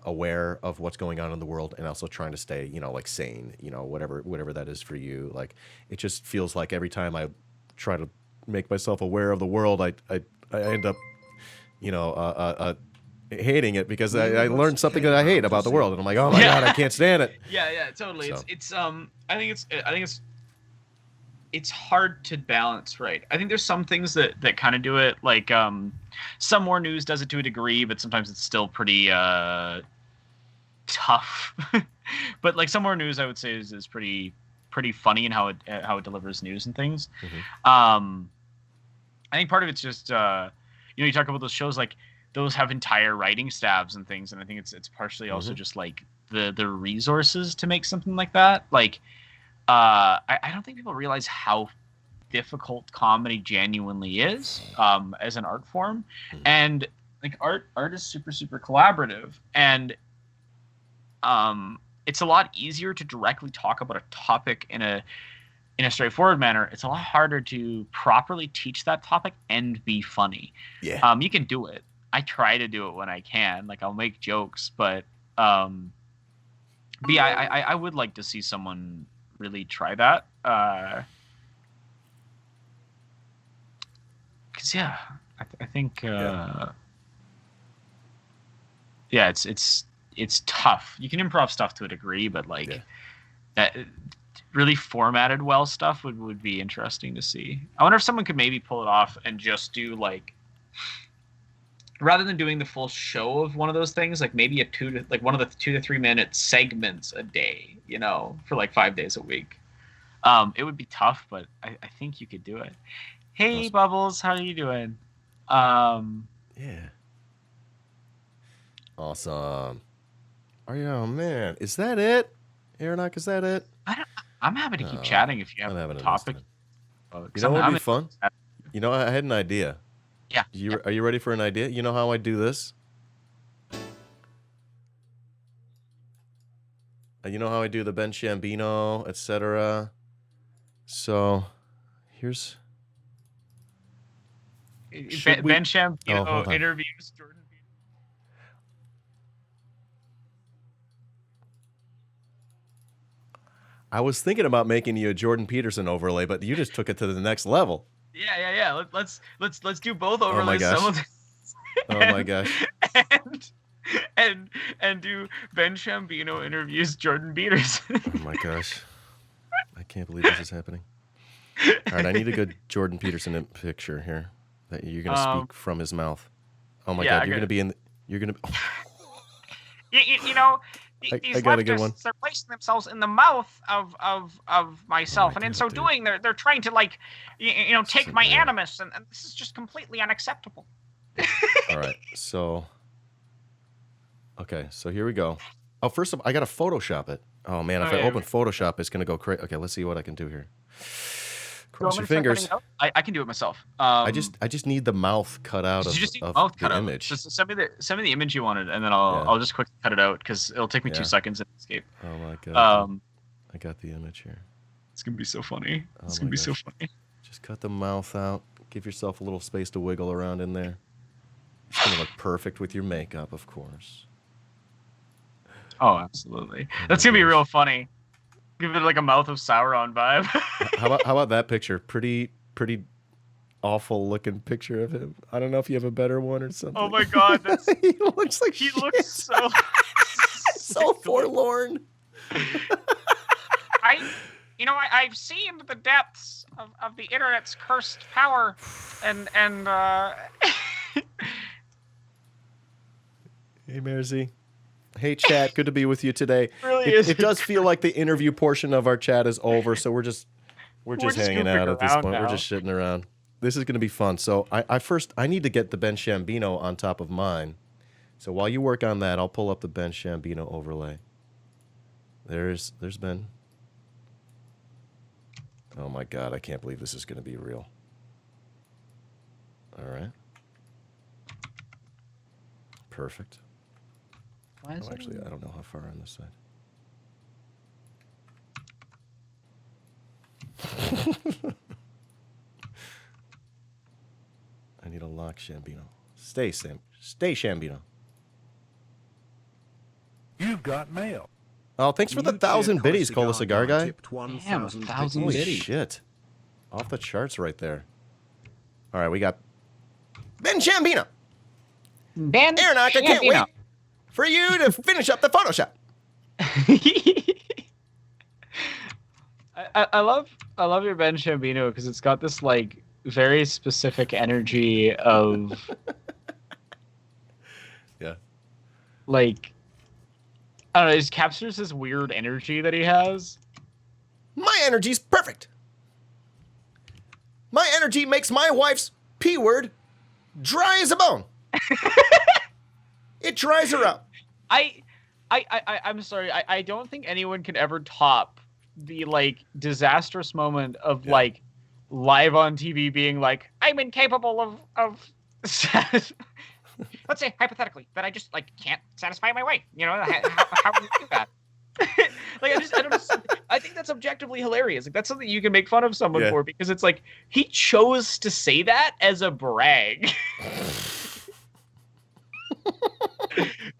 S1: aware of what's going on in the world and also trying to stay, like sane, whatever that is for you. Like, it just feels like every time I try to make myself aware of the world, I end up, hating it because I learned something that I hate about the world, and I'm like, oh my God, I can't stand it.
S2: Yeah, totally.
S1: So.
S2: I think it's hard to balance, right? I think there's some things that kind of do it, like some more news does it to a degree, but sometimes it's still pretty tough. But like some more news, I would say is pretty funny in how it delivers news and things. I think part of it's just you talk about those shows, like those have entire writing staffs and things, and I think it's partially also just like the resources to make something like that. Like I don't think people realize how difficult comedy genuinely is as an art form, and like art is super collaborative, and it's a lot easier to directly talk about a topic in a straightforward manner. It's a lot harder to properly teach that topic and be funny.
S1: Yeah.
S2: You can do it. I try to do it when I can. Like, I'll make jokes, but I would like to see someone really try that. Because I think it's tough. You can improv stuff to a degree, but like that really formatted well stuff would be interesting to see. I wonder if someone could maybe pull it off and just do, like, rather than doing the full show of one of those things, like maybe one of the 2 to 3 minute segments a day, for like 5 days a week. It would be tough, but I think you could do it. Hey, awesome. Bubbles, how are you doing?
S1: Yeah. Awesome. Oh man, is that it? Aranock, is that it?
S2: I'm happy to keep chatting if you have a topic.
S1: What would be fun? I had an idea.
S2: Yeah.
S1: Are you ready for an idea? You know how I do this? You know how I do the Ben Shambino, etc. So, here's...
S2: Ben Shambino interviews Jordan Peterson.
S1: I was thinking about making you a Jordan Peterson overlay, but you just took it to the next level.
S2: Yeah. Let's do both
S1: Oh my
S2: overlays.
S1: gosh. Oh my gosh.
S2: And do Ben Shambino interviews Jordan Peterson.
S1: Oh my gosh. I can't believe this is happening. All right, I need a good Jordan Peterson picture here that you're going to speak from his mouth. Oh my God, you're going to be in. You're going to. Oh.
S4: You know,
S1: I
S4: these
S1: got a good one.
S4: leftists, they're placing themselves in the mouth of myself, and in so doing, they're trying to like, take my animus, and this is just completely unacceptable.
S1: All right, so. Okay, so here we go. Oh, first of all, I got to Photoshop it. Oh man, if I open Photoshop, it's going to go crazy. Okay, let's see what I can do here. Cross your fingers.
S2: I can do it myself.
S1: I just need the mouth cut out of the image.
S2: Just send me the image you wanted, and then I'll just quickly cut it out because it'll take me 2 seconds to escape.
S1: Oh my God. I got the image here.
S2: It's gonna be so funny. It's gonna be so funny.
S1: Just cut the mouth out. Give yourself a little space to wiggle around in there. It's gonna look perfect with your makeup, of course.
S2: Oh, absolutely. That's gonna be real funny. Give it like a Mouth of Sauron vibe.
S1: How about that picture? Pretty awful looking picture of him. I don't know if you have a better one or something.
S2: Oh my God,
S1: he looks like
S2: he looks so
S1: so forlorn.
S4: I've seen the depths of the internet's cursed power, and
S1: Hey, Mersey. Hey, chat. Good to be with you today.
S2: It
S1: does feel like the interview portion of our chat is over, so we're just hanging out at this point.
S2: Now.
S1: We're just shitting around. This is going to be fun. So I need to get the Ben Shambino on top of mine. So while you work on that, I'll pull up the Ben Shambino overlay. There's Ben. Oh my God, I can't believe this is going to be real. All right. Perfect. Actually, I don't know how far on this side. I need a lock Shambino. Stay Shambino.
S3: You've got mail.
S1: Oh, thanks for the 1,000 biddies, Cola Cigar Guy.
S2: Damn, 1,000
S1: Holy
S2: biddies.
S1: shit. Off the charts right there. All right, we got Ben Shambino.
S4: Ben
S1: Aranock, I can't wait for you to finish up the Photoshop.
S2: I love your Ben Shambino because it's got this like very specific energy of like I don't know, it just captures this weird energy that he has.
S1: My energy's perfect. My energy makes my wife's P word dry as a bone. It dries her out.
S2: I'm sorry. I don't think anyone can ever top the like disastrous moment of like live on TV being like,
S4: I'm incapable of let's say hypothetically that I just like can't satisfy my wife. How do you do that?
S2: like I don't. I think that's objectively hilarious. Like that's something you can make fun of someone for because it's like he chose to say that as a brag.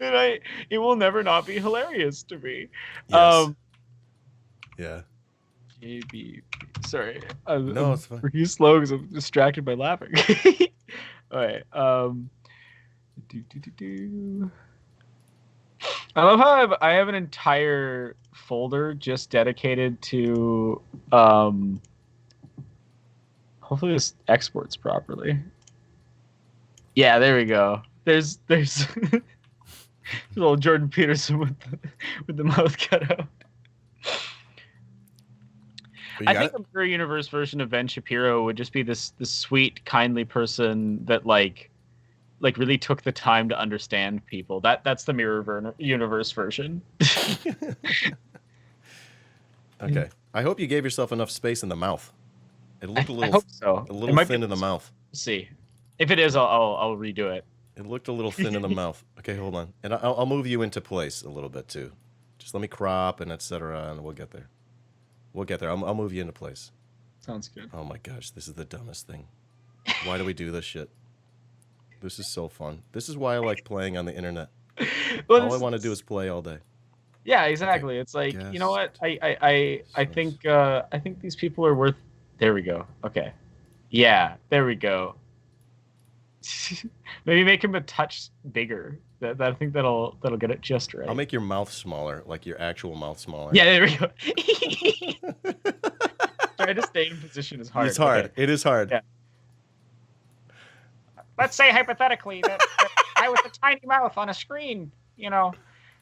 S2: And it will never not be hilarious to me.
S1: Yes. Yeah.
S2: JB. Sorry.
S1: No, it's fine.
S2: Pretty slow because I'm distracted by laughing. All right. I love how I have an entire folder just dedicated to hopefully this exports properly. Yeah, there we go. There's little Jordan Peterson with the mouth cut out. I think a mirror universe version of Ben Shapiro would just be this sweet, kindly person that like really took the time to understand people. That's the mirror universe version.
S1: Okay. I hope you gave yourself enough space in the mouth. It looked a little.
S2: I hope so.
S1: A little thin in the mouth.
S2: Let's see. If it is, I'll redo it.
S1: It looked a little thin in the mouth. Okay, hold on, and I'll move you into place a little bit too. Just let me crop and etc. And we'll get there. We'll get there. I'll move you into place.
S2: Sounds good.
S1: Oh my gosh, this is the dumbest thing. Why do we do this shit? This is so fun. This is why I like playing on the internet. All I want to do is play all day.
S2: Yeah, exactly. It's like, you know what? I think these people are worth. There we go. Okay. Yeah, there we go. Maybe make him a touch bigger. I think that'll get it just right.
S1: I'll make your mouth smaller, like your actual mouth smaller.
S2: Yeah, there we go. Trying to stay in position is hard.
S1: It's hard.
S2: Okay.
S1: It is hard.
S2: Yeah.
S4: Let's say hypothetically that I was a tiny mouth on a screen, and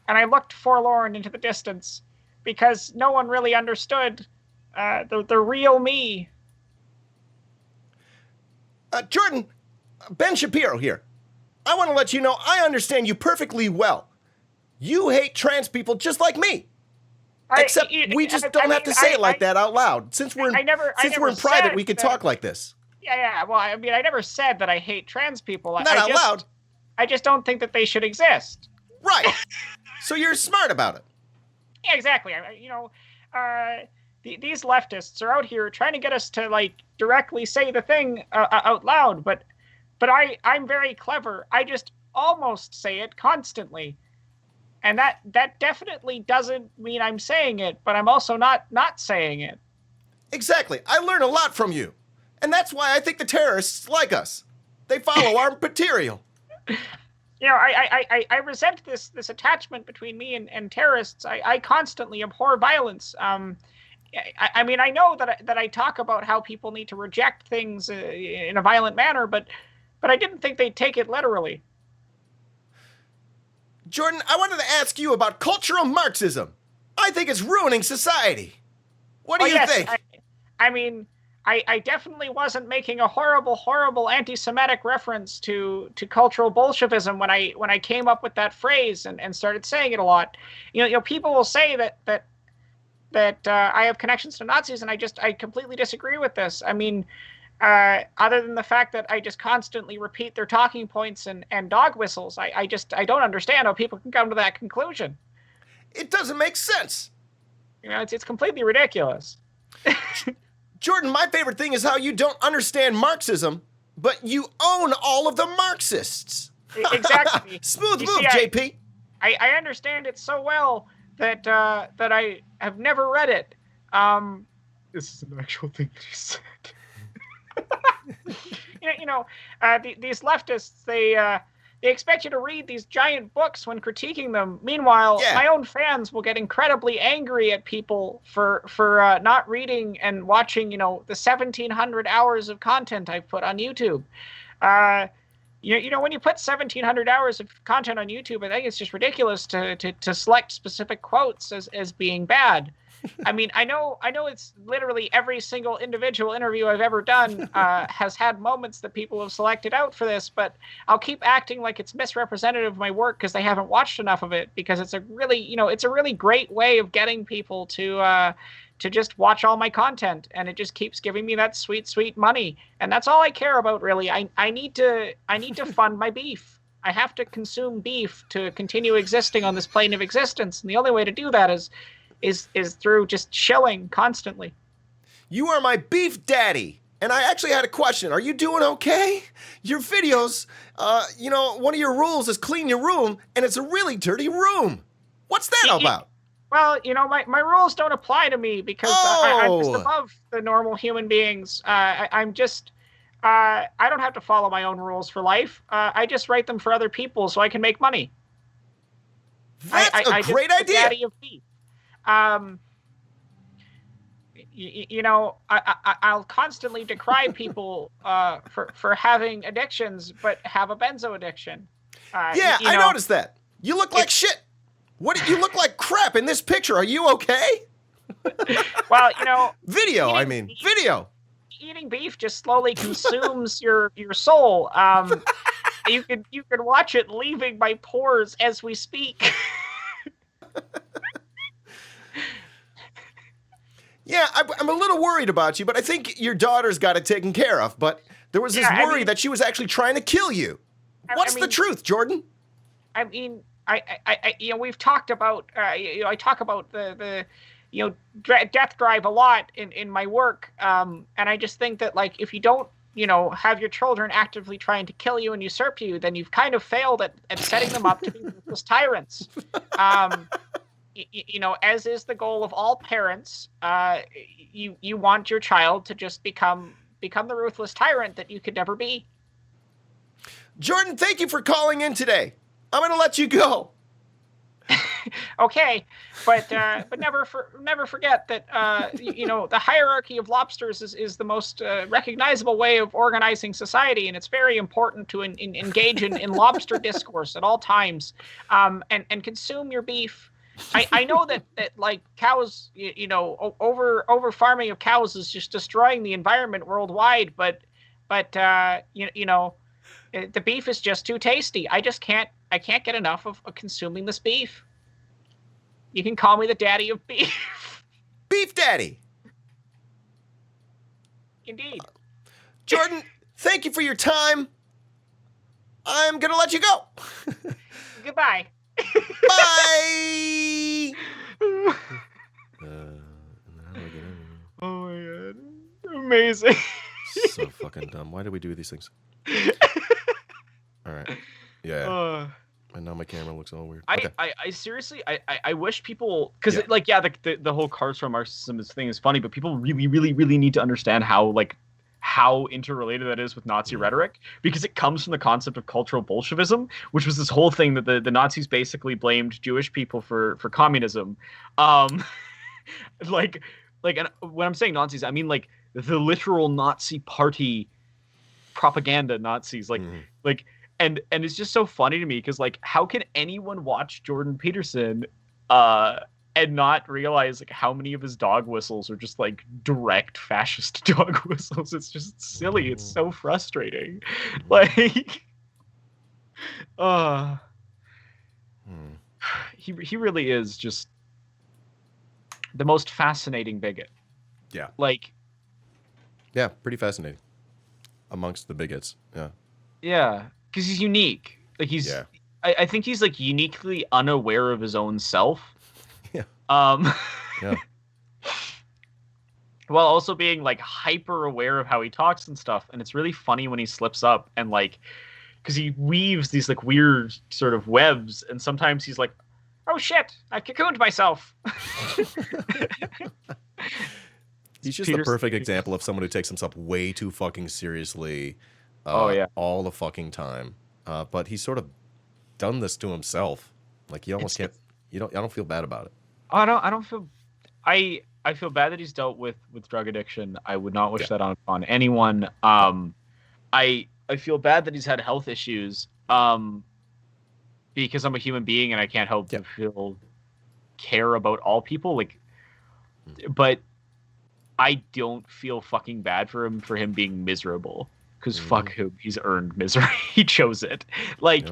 S4: I looked forlorn into the distance because no one really understood the real me.
S1: Jordan, Ben Shapiro here. I want to let you know I understand you perfectly well. You hate trans people just like me. Except we just don't have to say it like that out loud. Since we're in private, we could talk like this.
S4: Yeah. Well, I never said that I hate trans people.
S1: Not out loud.
S4: I just don't think that they should exist.
S1: Right. So you're smart about it.
S4: Yeah, exactly. These leftists are out here trying to get us to directly say the thing out loud, but I'm very clever. I just almost say it constantly. And that definitely doesn't mean I'm saying it, but I'm also not saying it.
S1: Exactly. I learn a lot from you. And that's why I think the terrorists like us. They follow our material.
S4: I resent this attachment between me and terrorists. I constantly abhor violence. I know that I talk about how people need to reject things in a violent manner, but I didn't think they'd take it literally.
S1: Jordan, I wanted to ask you about cultural Marxism. I think it's ruining society. What do you think?
S4: I definitely wasn't making a horrible anti-Semitic reference to cultural Bolshevism when I came up with that phrase and started saying it a lot. People will say that I have connections to Nazis, and I completely disagree with this. Other than the fact that I just constantly repeat their talking points and dog whistles, I don't understand how people can come to that conclusion.
S1: It doesn't make sense.
S4: It's completely ridiculous.
S1: Jordan, my favorite thing is how you don't understand Marxism, but you own all of the Marxists.
S4: Exactly.
S1: Smooth move, JP.
S4: I understand it so well that I have never read it.
S2: This is an actual thing you said.
S4: These leftists, they expect you to read these giant books when critiquing them. Meanwhile, my own fans will get incredibly angry at people for not reading and watching, the 1,700 hours of content I've put on YouTube. When you put 1,700 hours of content on YouTube, I think it's just ridiculous to select specific quotes as being bad. I know it's literally every single individual interview I've ever done has had moments that people have selected out for this, but I'll keep acting like it's misrepresentative of my work because they haven't watched enough of it, because it's a really great way of getting people to just watch all my content, and it just keeps giving me that sweet money, and that's all I care about, really. I need to fund my beef. I have to consume beef to continue existing on this plane of existence, and the only way to do that is through just chilling constantly.
S1: You are my beef daddy. And I actually had a question. Are you doing okay? Your videos, one of your rules is clean your room, and it's a really dirty room. What's that about?
S4: Well, my rules don't apply to me because I'm just above the normal human beings. I'm just, I don't have to follow my own rules for life. I just write them for other people so I can make money.
S1: That's a great idea.
S4: Daddy of beef. I'll constantly decry people for having addictions, but have a benzo addiction.
S1: I noticed that. You look like shit. You look like crap in this picture. Are you okay?
S4: Well,
S1: video.
S4: Eating beef just slowly consumes your soul. You could watch it leaving my pores as we speak.
S1: Yeah, I'm a little worried about you, but I think your daughter's got it taken care of. But there was this worry that she was actually trying to kill you. What's the truth, Jordan?
S4: We've talked about, I talk about the death drive a lot in my work. And I just think that, if you don't, have your children actively trying to kill you and usurp you, then you've kind of failed at setting them up to be ruthless tyrants. as is the goal of all parents, you want your child to just become the ruthless tyrant that you could never be.
S1: Jordan, thank you for calling in today. I'm going to let you go.
S4: Okay, but never forget that the hierarchy of lobsters is the most recognizable way of organizing society, and it's very important to engage in lobster discourse at all times, and consume your beef. I know that like cows, over farming of cows is just destroying the environment worldwide, but the beef is just too tasty. I can't get enough of consuming this beef. You can call me the daddy of beef.
S1: Beef daddy.
S4: Indeed.
S1: Jordan, thank you for your time. I'm going to let you go.
S4: Goodbye.
S1: Bye.
S2: Oh my god. Amazing.
S1: So fucking dumb. Why do we do these things? All right. Yeah. And now my camera looks all weird. Okay.
S2: I seriously, I wish people, because the whole Cars from Marxism thing is funny, but people really, really, really need to understand how interrelated that is with Nazi rhetoric, because it comes from the concept of cultural Bolshevism, which was this whole thing that the Nazis basically blamed Jewish people for communism. And when I'm saying Nazis, I mean like the literal Nazi party propaganda Nazis, and it's just so funny to me because like how can anyone watch Jordan Peterson and not realize like how many of his dog whistles are just like direct fascist dog whistles? It's just silly. It's so frustrating. Like he really is just the most fascinating bigot.
S1: Yeah. Yeah, pretty fascinating. Amongst the bigots. Yeah.
S2: Yeah. Because he's unique. Like I think he's like uniquely unaware of his own self.
S1: Yeah.
S2: Yeah. While also being like hyper aware of how he talks and stuff. And it's really funny when he slips up and like, because he weaves these like weird sort of webs, and sometimes he's like, "Oh shit, I cocooned myself."
S1: He's just the perfect example of someone who takes himself way too fucking seriously. All the fucking time. But he's sort of done this to himself. Like you almost can't. I don't feel bad about it.
S2: I don't feel. I feel bad that he's dealt with drug addiction. I would not wish that on anyone. I feel bad that he's had health issues. Because I'm a human being and I can't help to feel care about all people. Like, but I don't feel fucking bad for him being miserable. Because fuck him, he's earned misery. He chose it. Like,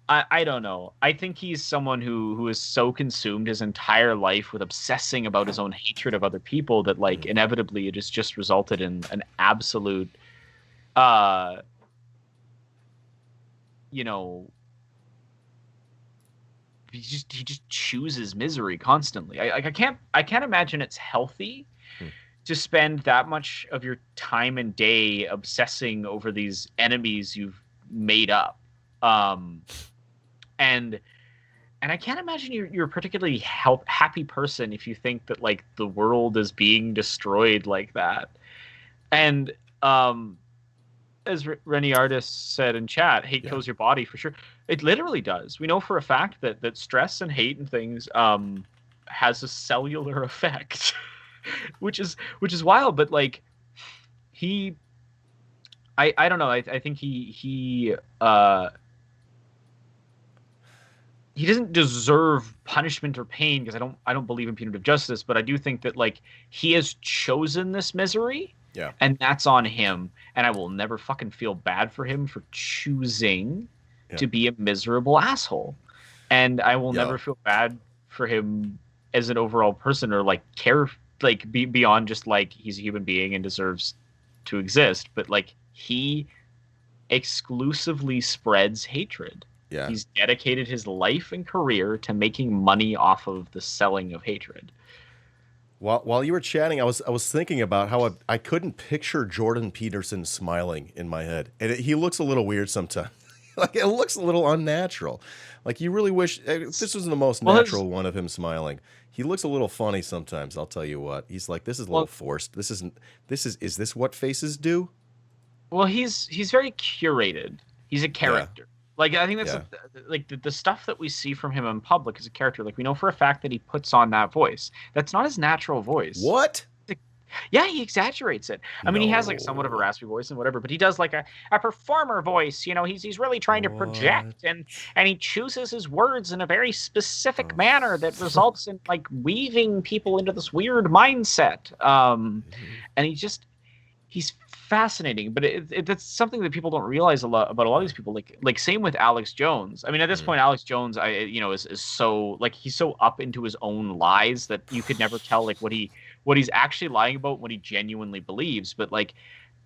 S2: I don't know. I think he's someone who is so consumed his entire life with obsessing about his own hatred of other people that, like, inevitably it has just resulted in an absolute, he just chooses misery constantly. I can't imagine it's healthy to spend that much of your time and day obsessing over these enemies you've made up. And I can't imagine you're a particularly happy person if you think that like the world is being destroyed like that. And as Rennie Artist said in chat, hate kills your body for sure. It literally does. We know for a fact that stress and hate and things has a cellular effect. which is wild, but like I don't know. I think he doesn't deserve punishment or pain because I don't believe in punitive justice, but I do think that like he has chosen this misery, and that's on him, and I will never fucking feel bad for him for choosing to be a miserable asshole, and I will never feel bad for him as an overall person or like care. Like beyond just like he's a human being and deserves to exist, but like he exclusively spreads hatred. Yeah, he's dedicated his life and career to making money off of the selling of hatred.
S1: While you were chatting, I was thinking about how I couldn't picture Jordan Peterson smiling in my head, and he looks a little weird sometimes. Like, it looks a little unnatural. Like, you really wish if this was the most natural one of him smiling. He looks a little funny sometimes. I'll tell you what. He's like, this is a little forced. This isn't. Is this what faces do?
S2: Well, he's very curated. He's a character. Yeah. Like, I think that's like the stuff that we see from him in public is a character. Like, we know for a fact that he puts on that voice. That's not his natural voice.
S1: What?
S2: Yeah, he exaggerates it. I mean, he has like somewhat of a raspy voice and whatever, but he does like a performer voice. You know, he's really trying to project, and he chooses his words in a very specific manner that results in like weaving people into this weird mindset. And he's fascinating, but that's something that people don't realize a lot about a lot of these people. Like same with Alex Jones. I mean, at this point, Alex Jones, is so like he's so up into his own lies that you could never tell like what he's actually lying about, what he genuinely believes. But like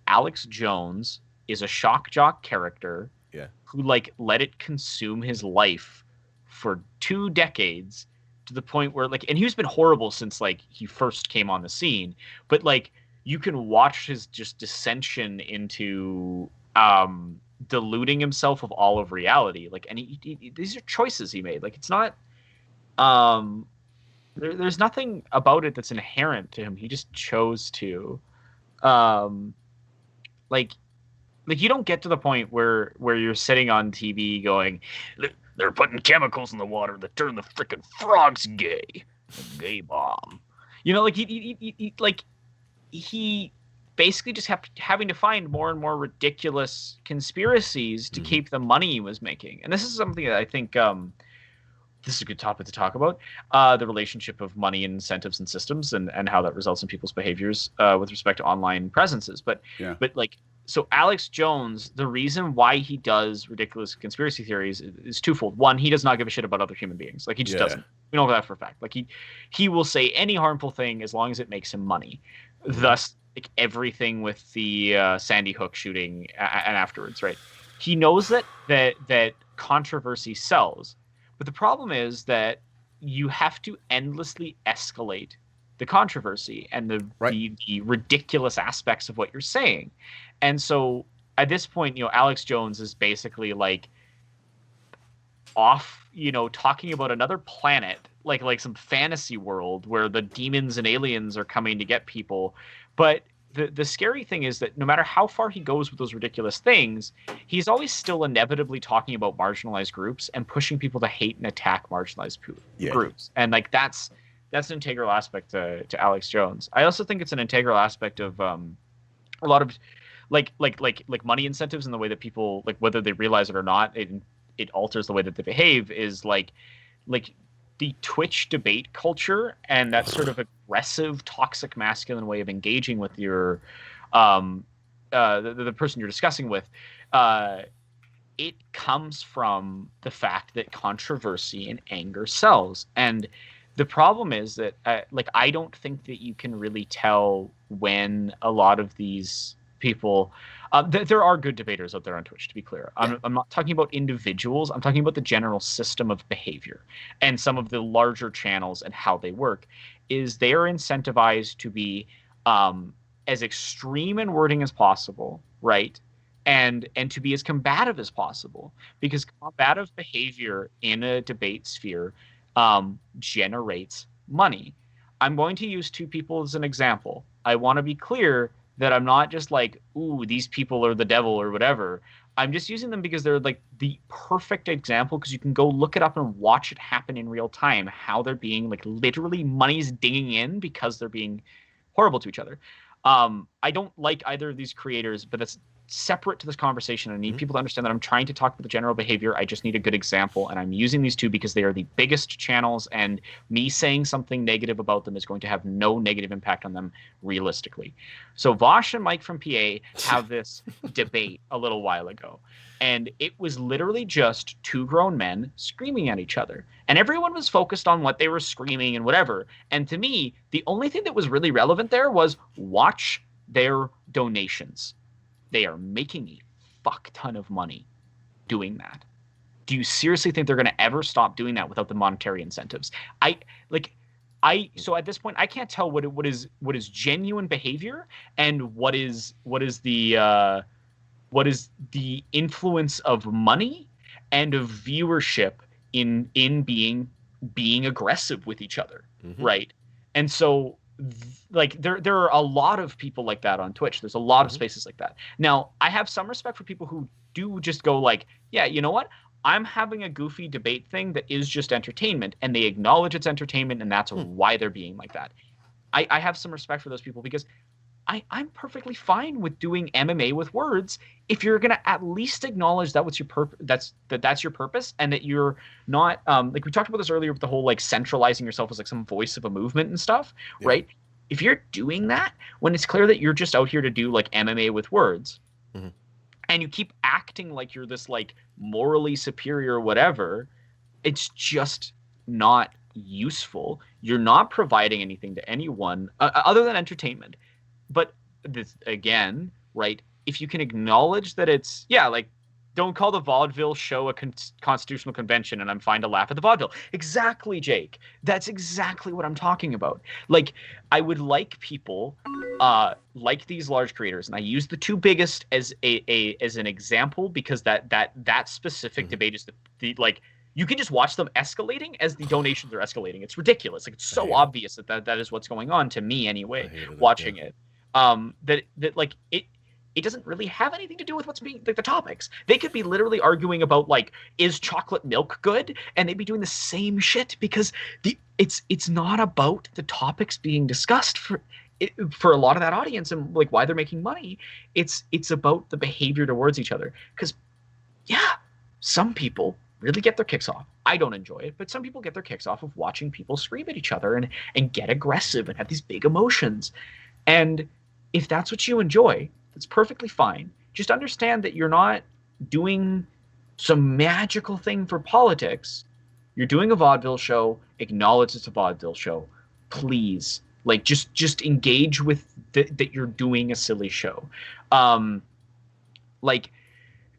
S2: Alex Jones is a shock jock character who like let it consume his life for 2 decades to the point where like, and he's been horrible since like he first came on the scene, but like you can watch his just dissension into deluding himself of all of reality. Like, and these are choices he made. Like, it's not there's nothing about it that's inherent to him. He just chose to like you don't get to the point where you're sitting on TV going, they're putting chemicals in the water that turn the freaking frogs gay. A gay bomb. You know, like he basically just kept having to find more and more ridiculous conspiracies to keep the money he was making. And this is something that I think this is a good topic to talk about, the relationship of money and incentives and systems and how that results in people's behaviors with respect to online presences. But like, so Alex Jones, the reason why he does ridiculous conspiracy theories is twofold. One, he does not give a shit about other human beings. Like, he just doesn't. We know that for a fact. Like, he will say any harmful thing as long as it makes him money. Thus, like everything with the Sandy Hook shooting and afterwards, right? He knows that controversy sells, but the problem is that you have to endlessly escalate the controversy and the ridiculous aspects of what you're saying, and so at this point, Alex Jones is basically like off, talking about another planet, like some fantasy world where the demons and aliens are coming to get people. But the scary thing is that no matter how far he goes with those ridiculous things, he's always still inevitably talking about marginalized groups and pushing people to hate and attack marginalized groups. And like that's an integral aspect to Alex Jones. I also think it's an integral aspect of a lot of like money incentives and the way that people, like, whether they realize it or not, it alters the way that they behave. Is like the Twitch debate culture and that sort of aggressive, toxic, masculine way of engaging with your the person you're discussing with. It comes from the fact that controversy and anger sells. And the problem is that I don't think that you can really tell when a lot of these people there are good debaters out there on Twitch, to be clear. I'm not talking about individuals. I'm talking about the general system of behavior. And some of the larger channels and how they work is they are incentivized to be as extreme in wording as possible, right? And to be as combative as possible, because combative behavior in a debate sphere generates money. I'm going to use 2 people as an example. I want to be clear that I'm not just like, ooh, these people are the devil or whatever. I'm just using them because they're like the perfect example, because you can go look it up and watch it happen in real time, how they're being like literally money's dinging in because they're being horrible to each other. I don't like either of these creators, but that's separate to this conversation. I need people to understand that I'm trying to talk about the general behavior. I just need a good example, and I'm using these 2 because they are the biggest channels, and me saying something negative about them is going to have no negative impact on them realistically. So Vosh and Mike from PA have this debate a little while ago, and it was literally just 2 grown men screaming at each other, and everyone was focused on what they were screaming and whatever. And to me, the only thing that was really relevant there was watch their donations. They are making a fuck ton of money doing that. Do you seriously think they're going to ever stop doing that without the monetary incentives? So at this point, I can't tell what is genuine behavior and what is the the influence of money and of viewership in being aggressive with each other, right? And so like there are a lot of people like that on Twitch. There's a lot of spaces like that. Now, I have some respect for people who do just go like, yeah, you know what? I'm having a goofy debate thing that is just entertainment, and they acknowledge it's entertainment, and that's why they're being like that. I have some respect for those people because I'm perfectly fine with doing MMA with words if you're gonna at least acknowledge that that's your purpose, and that you're not like we talked about this earlier with the whole like centralizing yourself as like some voice of a movement and stuff, right? If you're doing that when it's clear that you're just out here to do like MMA with words, and you keep acting like you're this like morally superior whatever, it's just not useful. You're not providing anything to anyone other than entertainment. But this, again, right, if you can acknowledge that it's, like, don't call the vaudeville show a constitutional convention and I'm fine to laugh at the vaudeville. Exactly, Jake. That's exactly what I'm talking about. Like, I would like people like these large creators, and I use the two biggest as an example because that specific debate is the like, you can just watch them escalating as the donations are escalating. It's ridiculous. Like, it's so obvious that is what's going on to me anyway, watching it. That like it doesn't really have anything to do with what's being like the topics. They could be literally arguing about like, is chocolate milk good? And they'd be doing the same shit because it's not about the topics being discussed for a lot of that audience and like why they're making money. It's about the behavior towards each other. Because some people really get their kicks off. I don't enjoy it, but some people get their kicks off of watching people scream at each other and get aggressive and have these big emotions. And if that's what you enjoy, that's perfectly fine. Just understand that you're not doing some magical thing for politics. You're doing a vaudeville show. Acknowledge it's a vaudeville show. Please. Like, just engage with that you're doing a silly show. Like,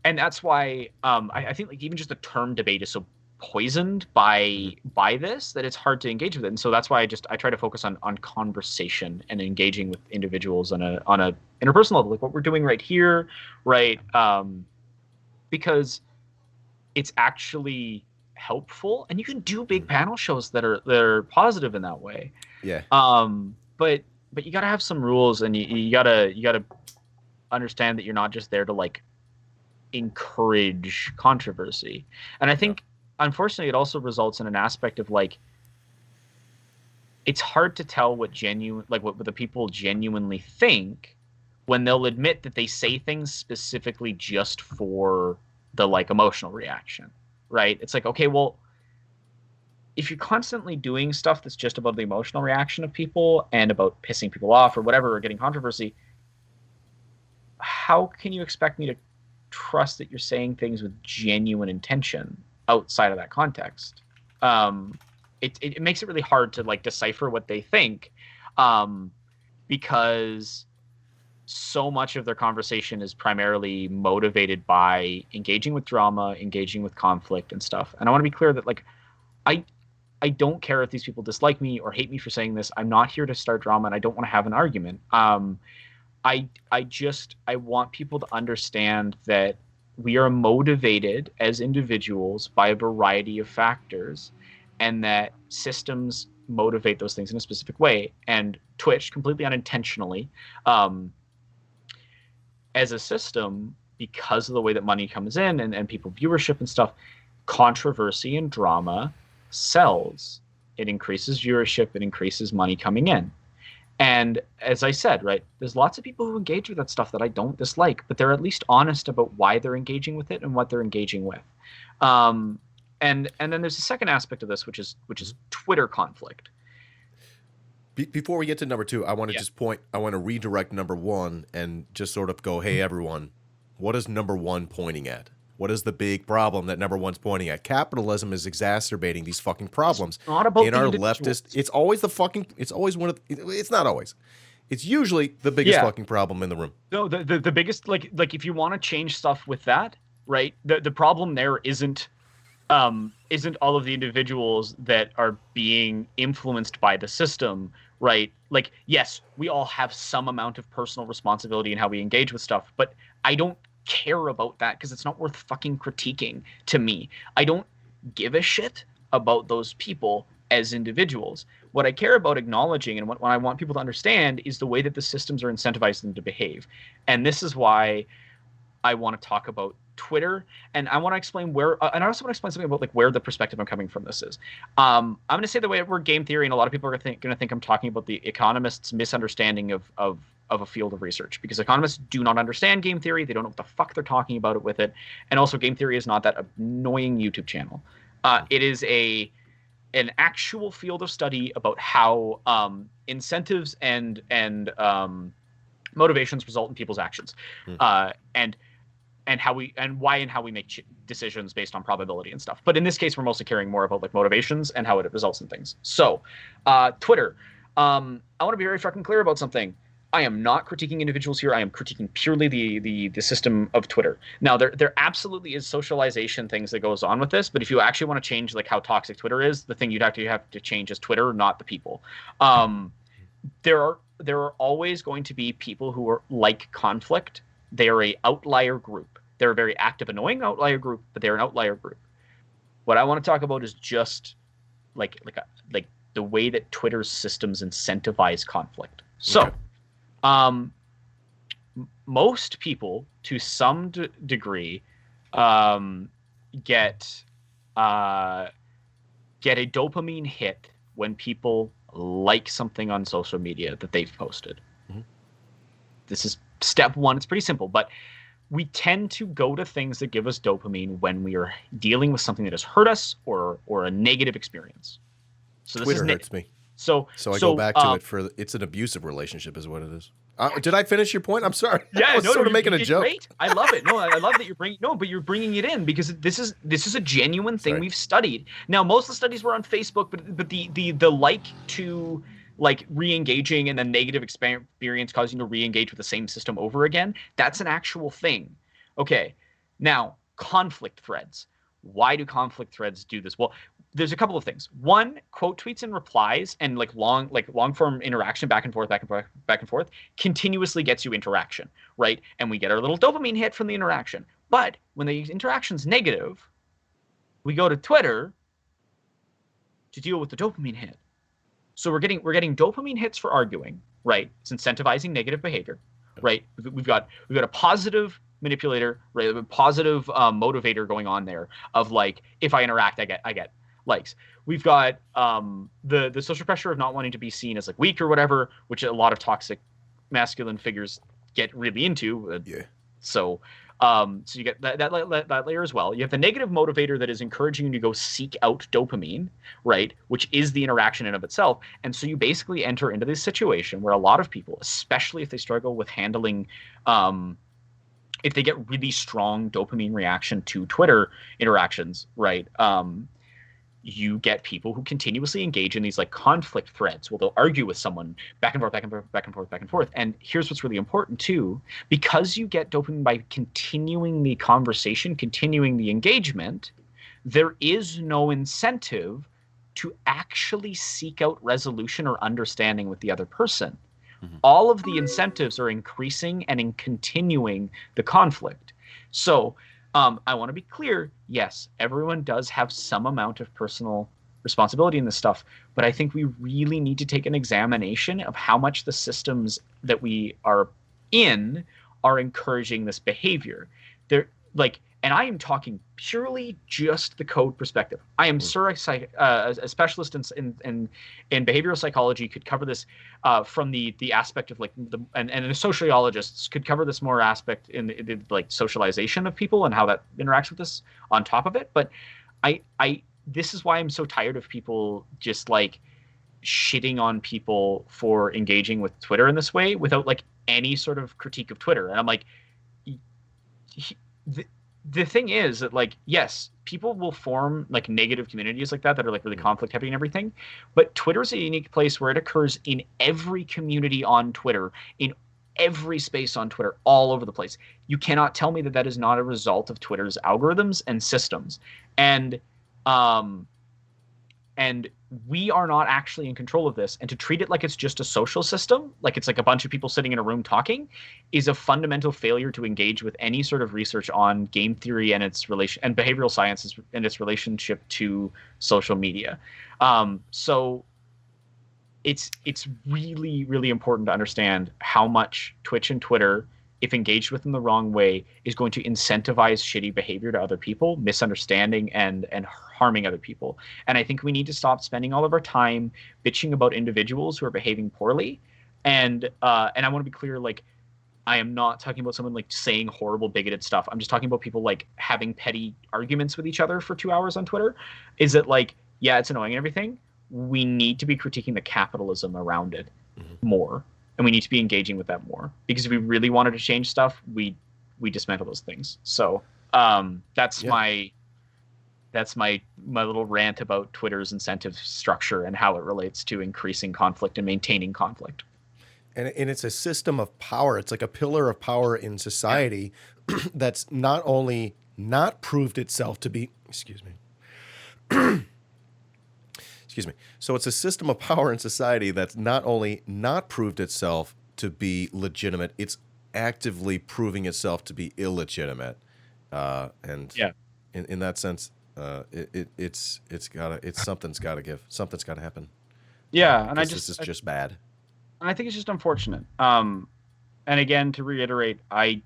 S2: and that's why I think like even just the term debate is so poisoned by this that it's hard to engage with it. And so that's why I try to focus on conversation and engaging with individuals on a interpersonal level, like what we're doing right here, right? Because it's actually helpful, and you can do big panel shows that are positive in that way. But you got to have some rules, and you gotta understand that you're not just there to like encourage controversy. And I think unfortunately it also results in an aspect of like, it's hard to tell what the people genuinely think when they'll admit that they say things specifically just for the like emotional reaction, right? It's like, okay, well, if you're constantly doing stuff that's just about the emotional reaction of people and about pissing people off or whatever, or getting controversy, how can you expect me to trust that you're saying things with genuine intention outside of that context? It makes it really hard to like decipher what they think, because so much of their conversation is primarily motivated by engaging with drama, engaging with conflict and stuff. And I want to be clear that like, I don't care if these people dislike me or hate me for saying this. I'm not here to start drama, and I don't want to have an argument. I want people to understand that we are motivated as individuals by a variety of factors, and that systems motivate those things in a specific way. And Twitch, completely unintentionally, as a system, because of the way that money comes in and people viewership and stuff, controversy and drama sells. It increases viewership, it increases money coming in. And as I said, right, there's lots of people who engage with that stuff that I don't dislike, but they're at least honest about why they're engaging with it and what they're engaging with. And then there's a second aspect of this, which is Twitter conflict.
S1: Before we get to number two, I want to I want to redirect number one and just sort of go, hey, everyone, what is number one pointing at? What is the big problem that number one's pointing at? Capitalism is exacerbating these fucking problems.
S2: It's not about
S1: in our leftist. It's always it's not always. It's usually the biggest fucking problem in the room.
S2: No, the biggest, like if you want to change stuff with that, right? The problem there isn't all of the individuals that are being influenced by the system, right? Like, yes, we all have some amount of personal responsibility in how we engage with stuff, but I don't care about that because it's not worth fucking critiquing to me. I don't give a shit about those people as individuals. What I care about acknowledging and what I want people to understand is the way that the systems are incentivizing them to behave. And this is why I want to talk about Twitter, and I want to explain where, and I also want to explain something about like where the perspective I'm coming from this is. I'm going to say the word game theory, and a lot of people are going to think I'm talking about the economists' misunderstanding of a field of research, because economists do not understand game theory. They don't know what the fuck they're talking about it with it, and also game theory is not that annoying YouTube channel. It is an actual field of study about how incentives and motivations result in people's actions, and how we make decisions based on probability and stuff. But in this case, we're mostly caring more about like motivations and how it results in things. So, Twitter. I want to be very fucking clear about something. I am not critiquing individuals here. I am critiquing purely the system of Twitter. Now, there absolutely is socialization things that goes on with this, but if you actually want to change like how toxic Twitter is, the thing you'd have to change is Twitter, not the people. There are always going to be people who are like conflict. They are a outlier group. They're a very active, annoying outlier group, but they're an outlier group. What I want to talk about is just like the way that Twitter's systems incentivize conflict. So, most people, to some degree, get a dopamine hit when people like something on social media that they've posted. Mm-hmm. This is step one. It's pretty simple, but we tend to go to things that give us dopamine when we are dealing with something that has hurt us or a negative experience. So this
S1: Twitter hurts me.
S2: So
S1: I go back to it for it's an abusive relationship, is what it is. Did I finish your point? I'm sorry.
S2: Yeah,
S1: I was sort of making a joke.
S2: Great. I love it. No, I love that you're bringing it in because this is a genuine thing we've studied. Now, most of the studies were on Facebook, but the like to like re-engaging and then negative experience causing you to re-engage with the same system over again, that's an actual thing. Okay, now conflict threads. Why do conflict threads do this? Well, there's a couple of things. One, quote tweets and replies and long form interaction back and forth continuously gets you interaction, right? And we get our little dopamine hit from the interaction. But when the interaction's negative, we go to Twitter to deal with the dopamine hit. So we're getting dopamine hits for arguing, right? It's incentivizing negative behavior, right? We've got a positive manipulator, right? A positive motivator going on there of like, if I interact, I get likes. We've got the social pressure of not wanting to be seen as like weak or whatever, which a lot of toxic masculine figures get really into. So you get that layer as well. You have the negative motivator that is encouraging you to go seek out dopamine, right? Which is the interaction in of itself. And so you basically enter into this situation where a lot of people, especially if they struggle with handling, if they get really strong dopamine reaction to Twitter interactions, right? You get people who continuously engage in these like conflict threads. Well, they'll argue with someone back and forth. And here's what's really important too, because you get dopamine by continuing the conversation, continuing the engagement, there is no incentive to actually seek out resolution or understanding with the other person. Mm-hmm. All of the incentives are increasing and in continuing the conflict. So, I want to be clear. Yes, everyone does have some amount of personal responsibility in this stuff, but I think we really need to take an examination of how much the systems that we are in are encouraging this behavior. And I am talking purely just the code perspective. I am sure a specialist in behavioral psychology could cover this from the aspect of and the sociologists could cover this more aspect in the like socialization of people and how that interacts with this on top of it. But this is why I'm so tired of people just like shitting on people for engaging with Twitter in this way without like any sort of critique of Twitter. And I'm like, the thing is that, like, yes, people will form like negative communities like that are like really conflict heavy and everything, but Twitter is a unique place where it occurs in every community on Twitter, in every space on Twitter, all over the place. You cannot tell me that that is not a result of Twitter's algorithms and systems. And And we are not actually in control of this. And to treat it like it's just a social system, like it's like a bunch of people sitting in a room talking, is a fundamental failure to engage with any sort of research on game theory and its relation and behavioral sciences and its relationship to social media. So it's really, really important to understand how much Twitch and Twitter, if engaged with in the wrong way, is going to incentivize shitty behavior to other people, misunderstanding and harming other people. And I think we need to stop spending all of our time bitching about individuals who are behaving poorly. And I want to be clear, like, I am not talking about someone like saying horrible, bigoted stuff. I'm just talking about people like having petty arguments with each other for 2 hours on Twitter. Is it like, yeah, it's annoying and everything. We need to be critiquing the capitalism around it more. And we need to be engaging with that more, because if we really wanted to change stuff, we dismantle those things. So that's my little rant about Twitter's incentive structure and how it relates to increasing conflict and maintaining conflict.
S1: And it's a system of power. It's like a pillar of power in society that's not only not proved itself to be, excuse me. So it's a system of power in society that's not only not proved itself to be legitimate, it's actively proving itself to be illegitimate. And in that sense, something's got to give. Something's got to happen.
S2: Yeah, and
S1: this is just bad.
S2: And I think it's just unfortunate. And again, to reiterate, I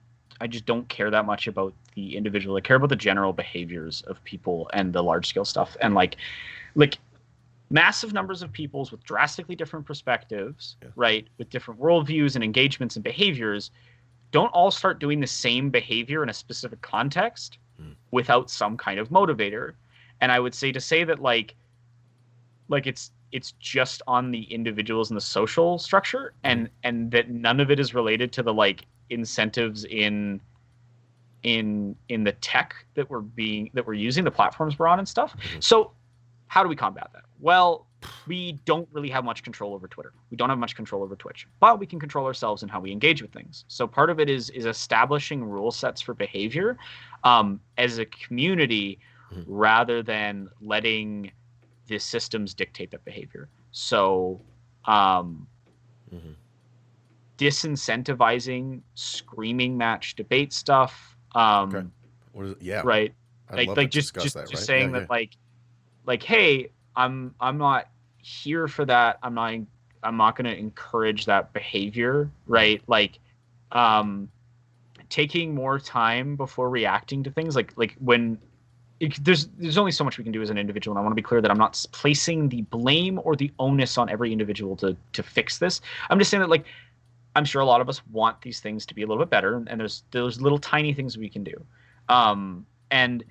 S2: just don't care that much about the individual. I care about the general behaviors of people and the large scale stuff. And like massive numbers of peoples with drastically different perspectives, right, with different worldviews and engagements and behaviors, don't all start doing the same behavior in a specific context without some kind of motivator. And I would say that like it's just on the individuals and the social structure, and that none of it is related to the like incentives in the tech that we're using, the platforms we're on and stuff. So how do we combat that? Well, we don't really have much control over Twitter. We don't have much control over Twitch, but we can control ourselves in how we engage with things. So part of it is establishing rule sets for behavior as a community, rather than letting the systems dictate that behavior. So disincentivizing screaming match debate stuff.
S1: Okay. What is it? Yeah.
S2: Right.
S1: I'd love to discuss that, right?
S2: saying that like, hey, I'm not here for that. I'm not going to encourage that behavior, right? Like, taking more time before reacting to things, like when there's only so much we can do as an individual, and I want to be clear that I'm not placing the blame or the onus on every individual to fix this. I'm just saying that, like, I'm sure a lot of us want these things to be a little bit better, and there's little tiny things we can do. And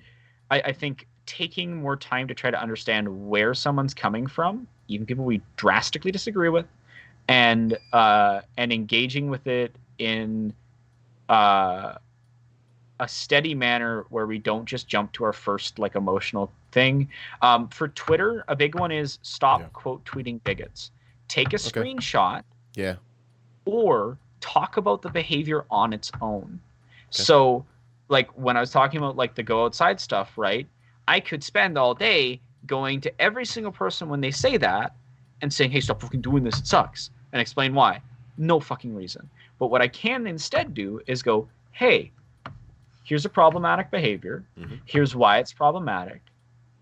S2: I think taking more time to try to understand where someone's coming from, even people we drastically disagree with, and engaging with it in a steady manner where we don't just jump to our first like emotional thing. For Twitter, a big one is stop quote tweeting bigots. Take a screenshot.
S1: Yeah.
S2: Or talk about the behavior on its own. Okay. So like when I was talking about like the go outside stuff, right? I could spend all day going to every single person when they say that and saying, hey, stop fucking doing this, it sucks, and explain why. No fucking reason. But what I can instead do is go, hey, here's a problematic behavior. Here's why it's problematic,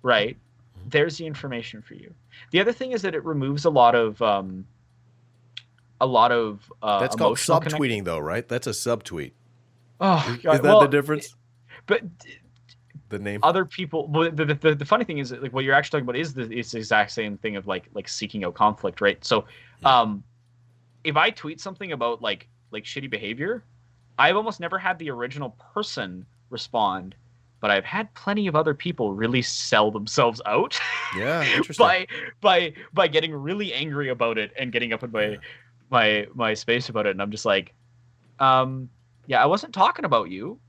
S2: right? There's the information for you. The other thing is that it removes a lot of
S1: that's called subtweeting, though, right? That's a subtweet.
S2: Oh,
S1: is that the difference?
S2: But
S1: the name.
S2: Other people. Well, the funny thing is that, like, what you're actually talking about is it's the exact same thing of like seeking out conflict, right? So, if I tweet something about like shitty behavior, I've almost never had the original person respond, but I've had plenty of other people really sell themselves out.
S1: Yeah, interesting.
S2: by getting really angry about it and getting up in my space about it, and I'm just like, yeah, I wasn't talking about you.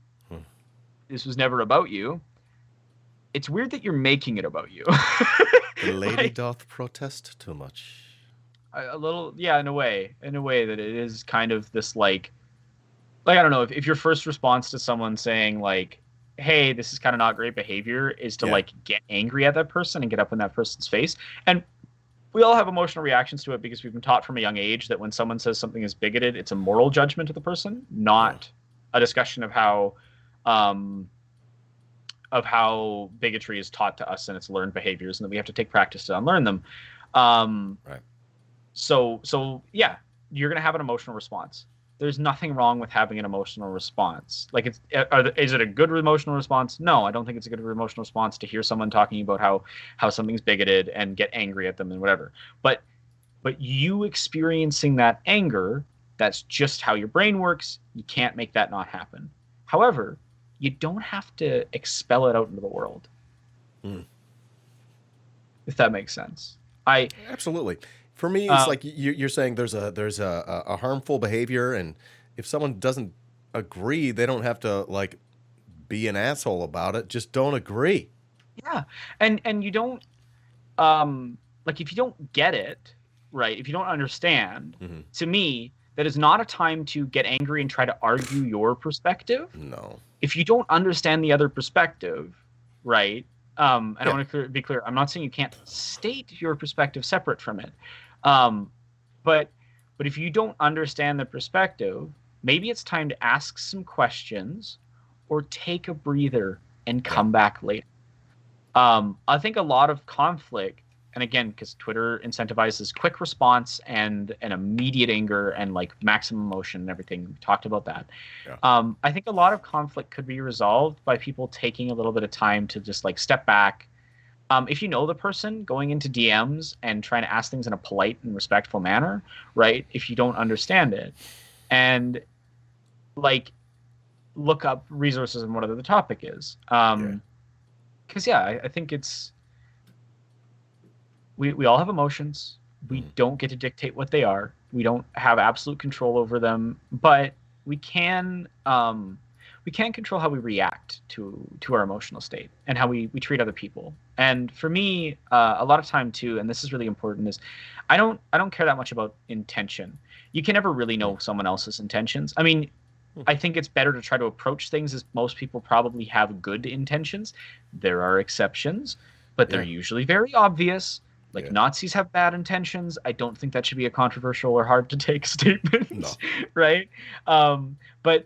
S2: This was never about you. It's weird that you're making it about you.
S1: The lady doth protest too much.
S2: A little, yeah, in a way that it is kind of this like I don't know, if your first response to someone saying like hey, this is kind of not great behavior, is to like get angry at that person and get up in that person's face. And we all have emotional reactions to it because we've been taught from a young age that when someone says something is bigoted, it's a moral judgment of the person, not a discussion of how bigotry is taught to us and its learned behaviors, and that we have to take practice to unlearn them.
S1: Right.
S2: So yeah, you're going to have an emotional response. There's nothing wrong with having an emotional response. Like, is it a good emotional response? No, I don't think it's a good emotional response to hear someone talking about how something's bigoted and get angry at them and whatever. But you experiencing that anger, that's just how your brain works. You can't make that not happen. However, you don't have to expel it out into the world. If that makes sense.
S1: Absolutely. For me, it's like you're saying there's a harmful behavior, and if someone doesn't agree, they don't have to like be an asshole about it. Just don't agree.
S2: Yeah, and you don't like, if you don't get it, right? If you don't understand, to me, that is not a time to get angry and try to argue your perspective.
S1: No. If
S2: you don't understand the other perspective, right? And I want to be clear. I'm not saying you can't state your perspective separate from it. But if you don't understand the perspective, maybe it's time to ask some questions or take a breather and come back later. I think a lot of conflict, and again, because Twitter incentivizes quick response and immediate anger and like maximum emotion and everything. We talked about that. Yeah. I think a lot of conflict could be resolved by people taking a little bit of time to just like step back. If you know the person, going into DMs and trying to ask things in a polite and respectful manner, right? If you don't understand it, and like look up resources and whatever the topic is. Because I think it's, we all have emotions. We don't get to dictate what they are. We don't have absolute control over them, but we can control how we react to our emotional state and how we treat other people. And for me, a lot of time too, and this is really important, is I don't care that much about intention. You can never really know someone else's intentions. I mean, I think it's better to try to approach things as most people probably have good intentions. There are exceptions, but they're usually very obvious. Like Nazis have bad intentions. I don't think that should be a controversial or hard to take statement, right? But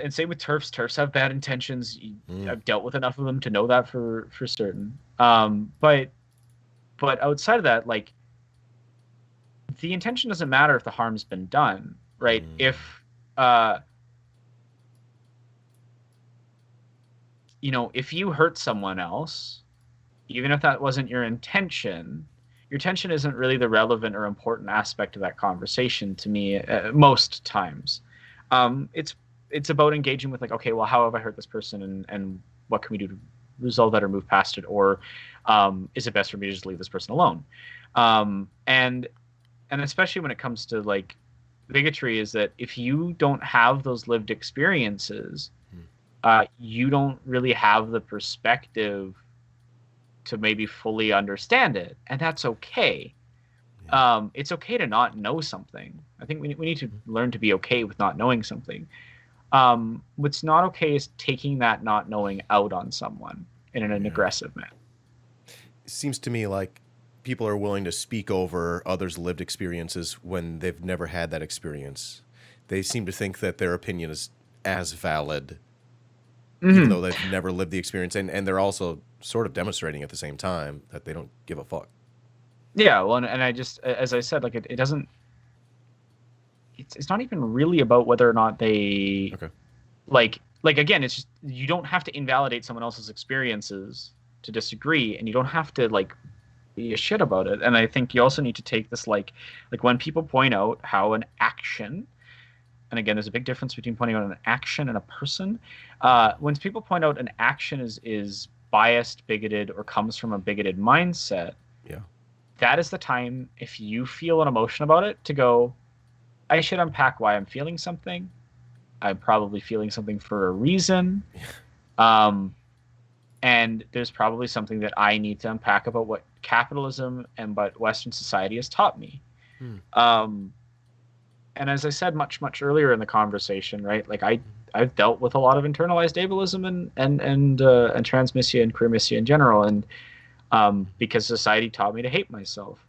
S2: same with TERFs. TERFs have bad intentions. I've dealt with enough of them to know that for certain. But outside of that, like, the intention doesn't matter if the harm's been done, right? If if you hurt someone else, even if that wasn't your intention isn't really the relevant or important aspect of that conversation to me most times. It's about engaging with like, okay, well, how have I hurt this person, and what can we do to resolve that or move past it, or is it best for me to just leave this person alone? And especially when it comes to like bigotry, is that if you don't have those lived experiences, you don't really have the perspective to maybe fully understand it, and that's okay. It's okay to not know something. I think we need to learn to be okay with not knowing something. What's not okay is taking that not knowing out on someone in an aggressive manner.
S1: It seems to me like people are willing to speak over others' lived experiences when they've never had that experience. They seem to think that their opinion is as valid, even though they've never lived the experience, and they're also sort of demonstrating at the same time that they don't give a fuck.
S2: Yeah, well, and I just, as I said, like it doesn't. It's not even really about whether or not they, like again, it's just, you don't have to invalidate someone else's experiences to disagree, and you don't have to like be a shit about it. And I think you also need to take this like when people point out how an action, and again, there's a big difference between pointing out an action and a person. When people point out an action is biased, bigoted, or comes from a bigoted mindset, that is the time, if you feel an emotion about it, to go, I should unpack why I'm feeling something. I'm probably feeling something for a reason. And there's probably something that I need to unpack about what capitalism and what Western society has taught me. And as I said much earlier in the conversation, right? Like I've dealt with a lot of internalized ableism and transmissia and queermissia in general, and because society taught me to hate myself.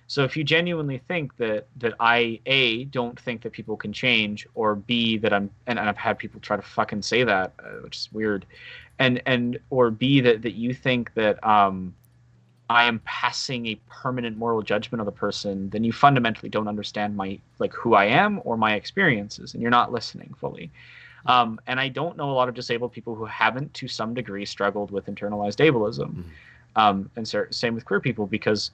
S2: So if you genuinely think that I A, don't think that people can change, or B, that and I've had people try to fucking say that, which is weird, and or B, that you think that I am passing a permanent moral judgment on the person, then you fundamentally don't understand who I am or my experiences, and you're not listening fully. And I don't know a lot of disabled people who haven't, to some degree, struggled with internalized ableism. And same with queer people, because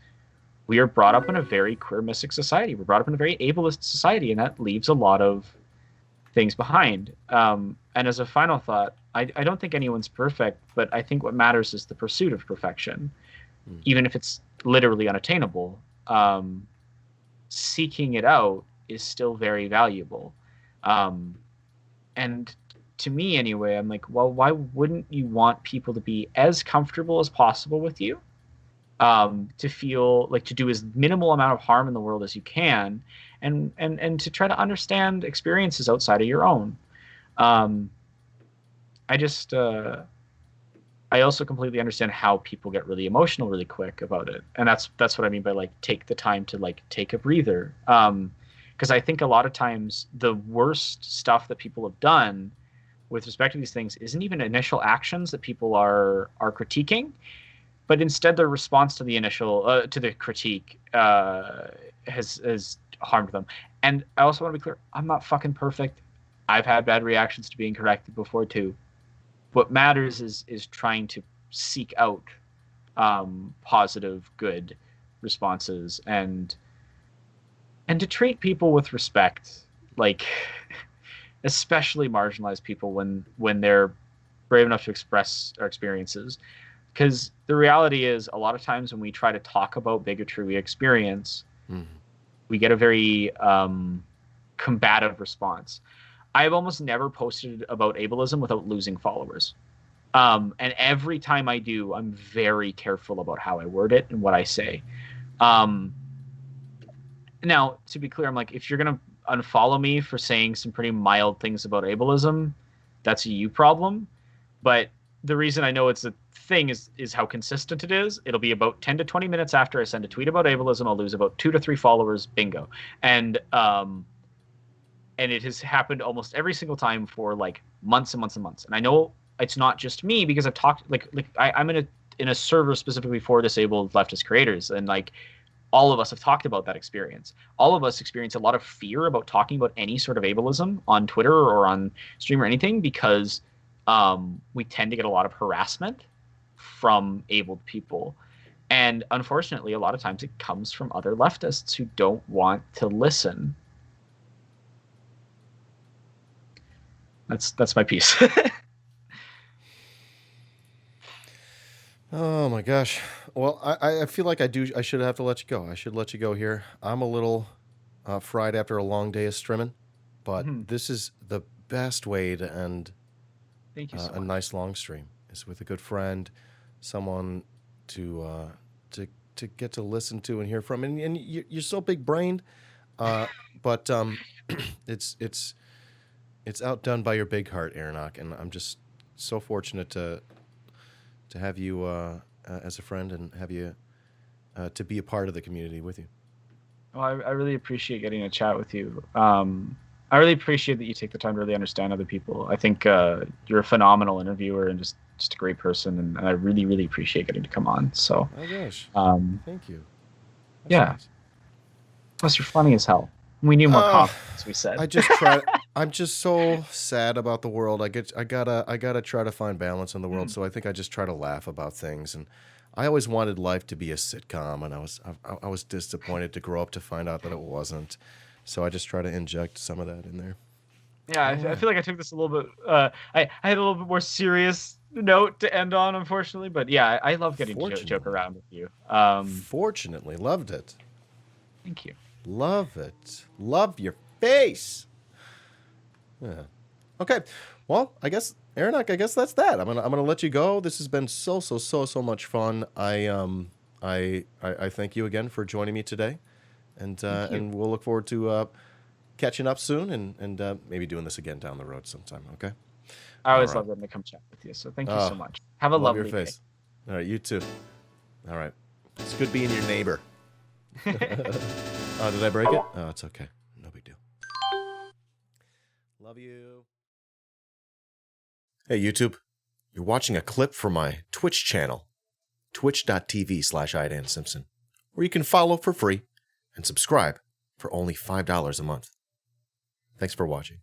S2: we are brought up in a very queer-mistic society. We're brought up in a very ableist society, and that leaves a lot of things behind. And as a final thought, I don't think anyone's perfect, but I think what matters is the pursuit of perfection, even if it's literally unattainable. Seeking it out is still very valuable. And to me, anyway, I'm like, well, why wouldn't you want people to be as comfortable as possible with you? To feel like to do as minimal amount of harm in the world as you can, and to try to understand experiences outside of your own. I also completely understand how people get really emotional really quick about it, and that's what I mean by take the time to take a breather. Because I think a lot of times the worst stuff that people have done with respect to these things isn't even initial actions that people are critiquing, but instead their response to the initial to the critique has harmed them. And I also want to be clear, I'm not fucking perfect. I've had bad reactions to being corrected before too. What matters is trying to seek out positive, good responses, and to treat people with respect, especially marginalized people when they're brave enough to express our experiences. Because the reality is, a lot of times when we try to talk about bigotry we experience, we get a very combative response. I've almost never posted about ableism without losing followers. And every time I do, I'm very careful about how I word it and what I say. Now, to be clear, I'm like, if you're going to unfollow me for saying some pretty mild things about ableism, that's a you problem. But the reason I know it's a thing is how consistent it is. It'll be about 10 to 20 minutes after I send a tweet about ableism, I'll lose about 2 to 3 followers. Bingo. And it has happened almost every single time for months and months and months. And I know it's not just me, because I've talked I'm in a server specifically for disabled leftist creators, and all of us have talked about that experience. All of us experience a lot of fear about talking about any sort of ableism on Twitter or on stream or anything, because we tend to get a lot of harassment from abled people. And unfortunately, a lot of times it comes from other leftists who don't want to listen. That's my piece.
S1: Oh my gosh. Well, I feel like I should have to let you go. I should let you go here. I'm a little fried after a long day of streaming, but this is the best way to end
S2: Thank you so
S1: a
S2: much.
S1: nice long stream, is with a good friend, someone to get to listen to and hear from. And you're so big brained, but it's outdone by your big heart, Aranock, and I'm just so fortunate to have you as a friend, and have you to be a part of the community with you.
S2: Well, I really appreciate getting to chat with you. I really appreciate that you take the time to really understand other people. I think you're a phenomenal interviewer and just a great person, and I really, really appreciate getting to come on. So,
S1: oh gosh, thank you. That's
S2: yeah.
S1: nice.
S2: Plus, you're funny as hell. We need more confidence, we said.
S1: I'm just so sad about the world. I gotta try to find balance in the world. So I think I just try to laugh about things. And I always wanted life to be a sitcom, and I was disappointed to grow up to find out that it wasn't. So I just try to inject some of that in there.
S2: Yeah, I feel like I took this a little bit. I had a little bit more serious note to end on, unfortunately. But yeah, I love getting to joke around with you.
S1: Fortunately, loved it.
S2: Thank you.
S1: Love it. Love your face. Yeah. Okay. Well, I guess Aranock, that's that. I'm gonna let you go. This has been so much fun. I thank you again for joining me today, and we'll look forward to catching up soon and maybe doing this again down the road sometime, okay?
S2: I always
S1: All
S2: love
S1: right.
S2: getting to come chat with you. So thank you so much. Have a
S1: Love
S2: lovely
S1: your face. All right, you too. All right. It's good being your neighbor. Oh, did I break it? Oh, it's okay. No big deal. Love you. Hey, YouTube. You're watching a clip from my Twitch channel, twitch.tv/iDanSimpson, where you can follow for free and subscribe for only $5 a month. Thanks for watching.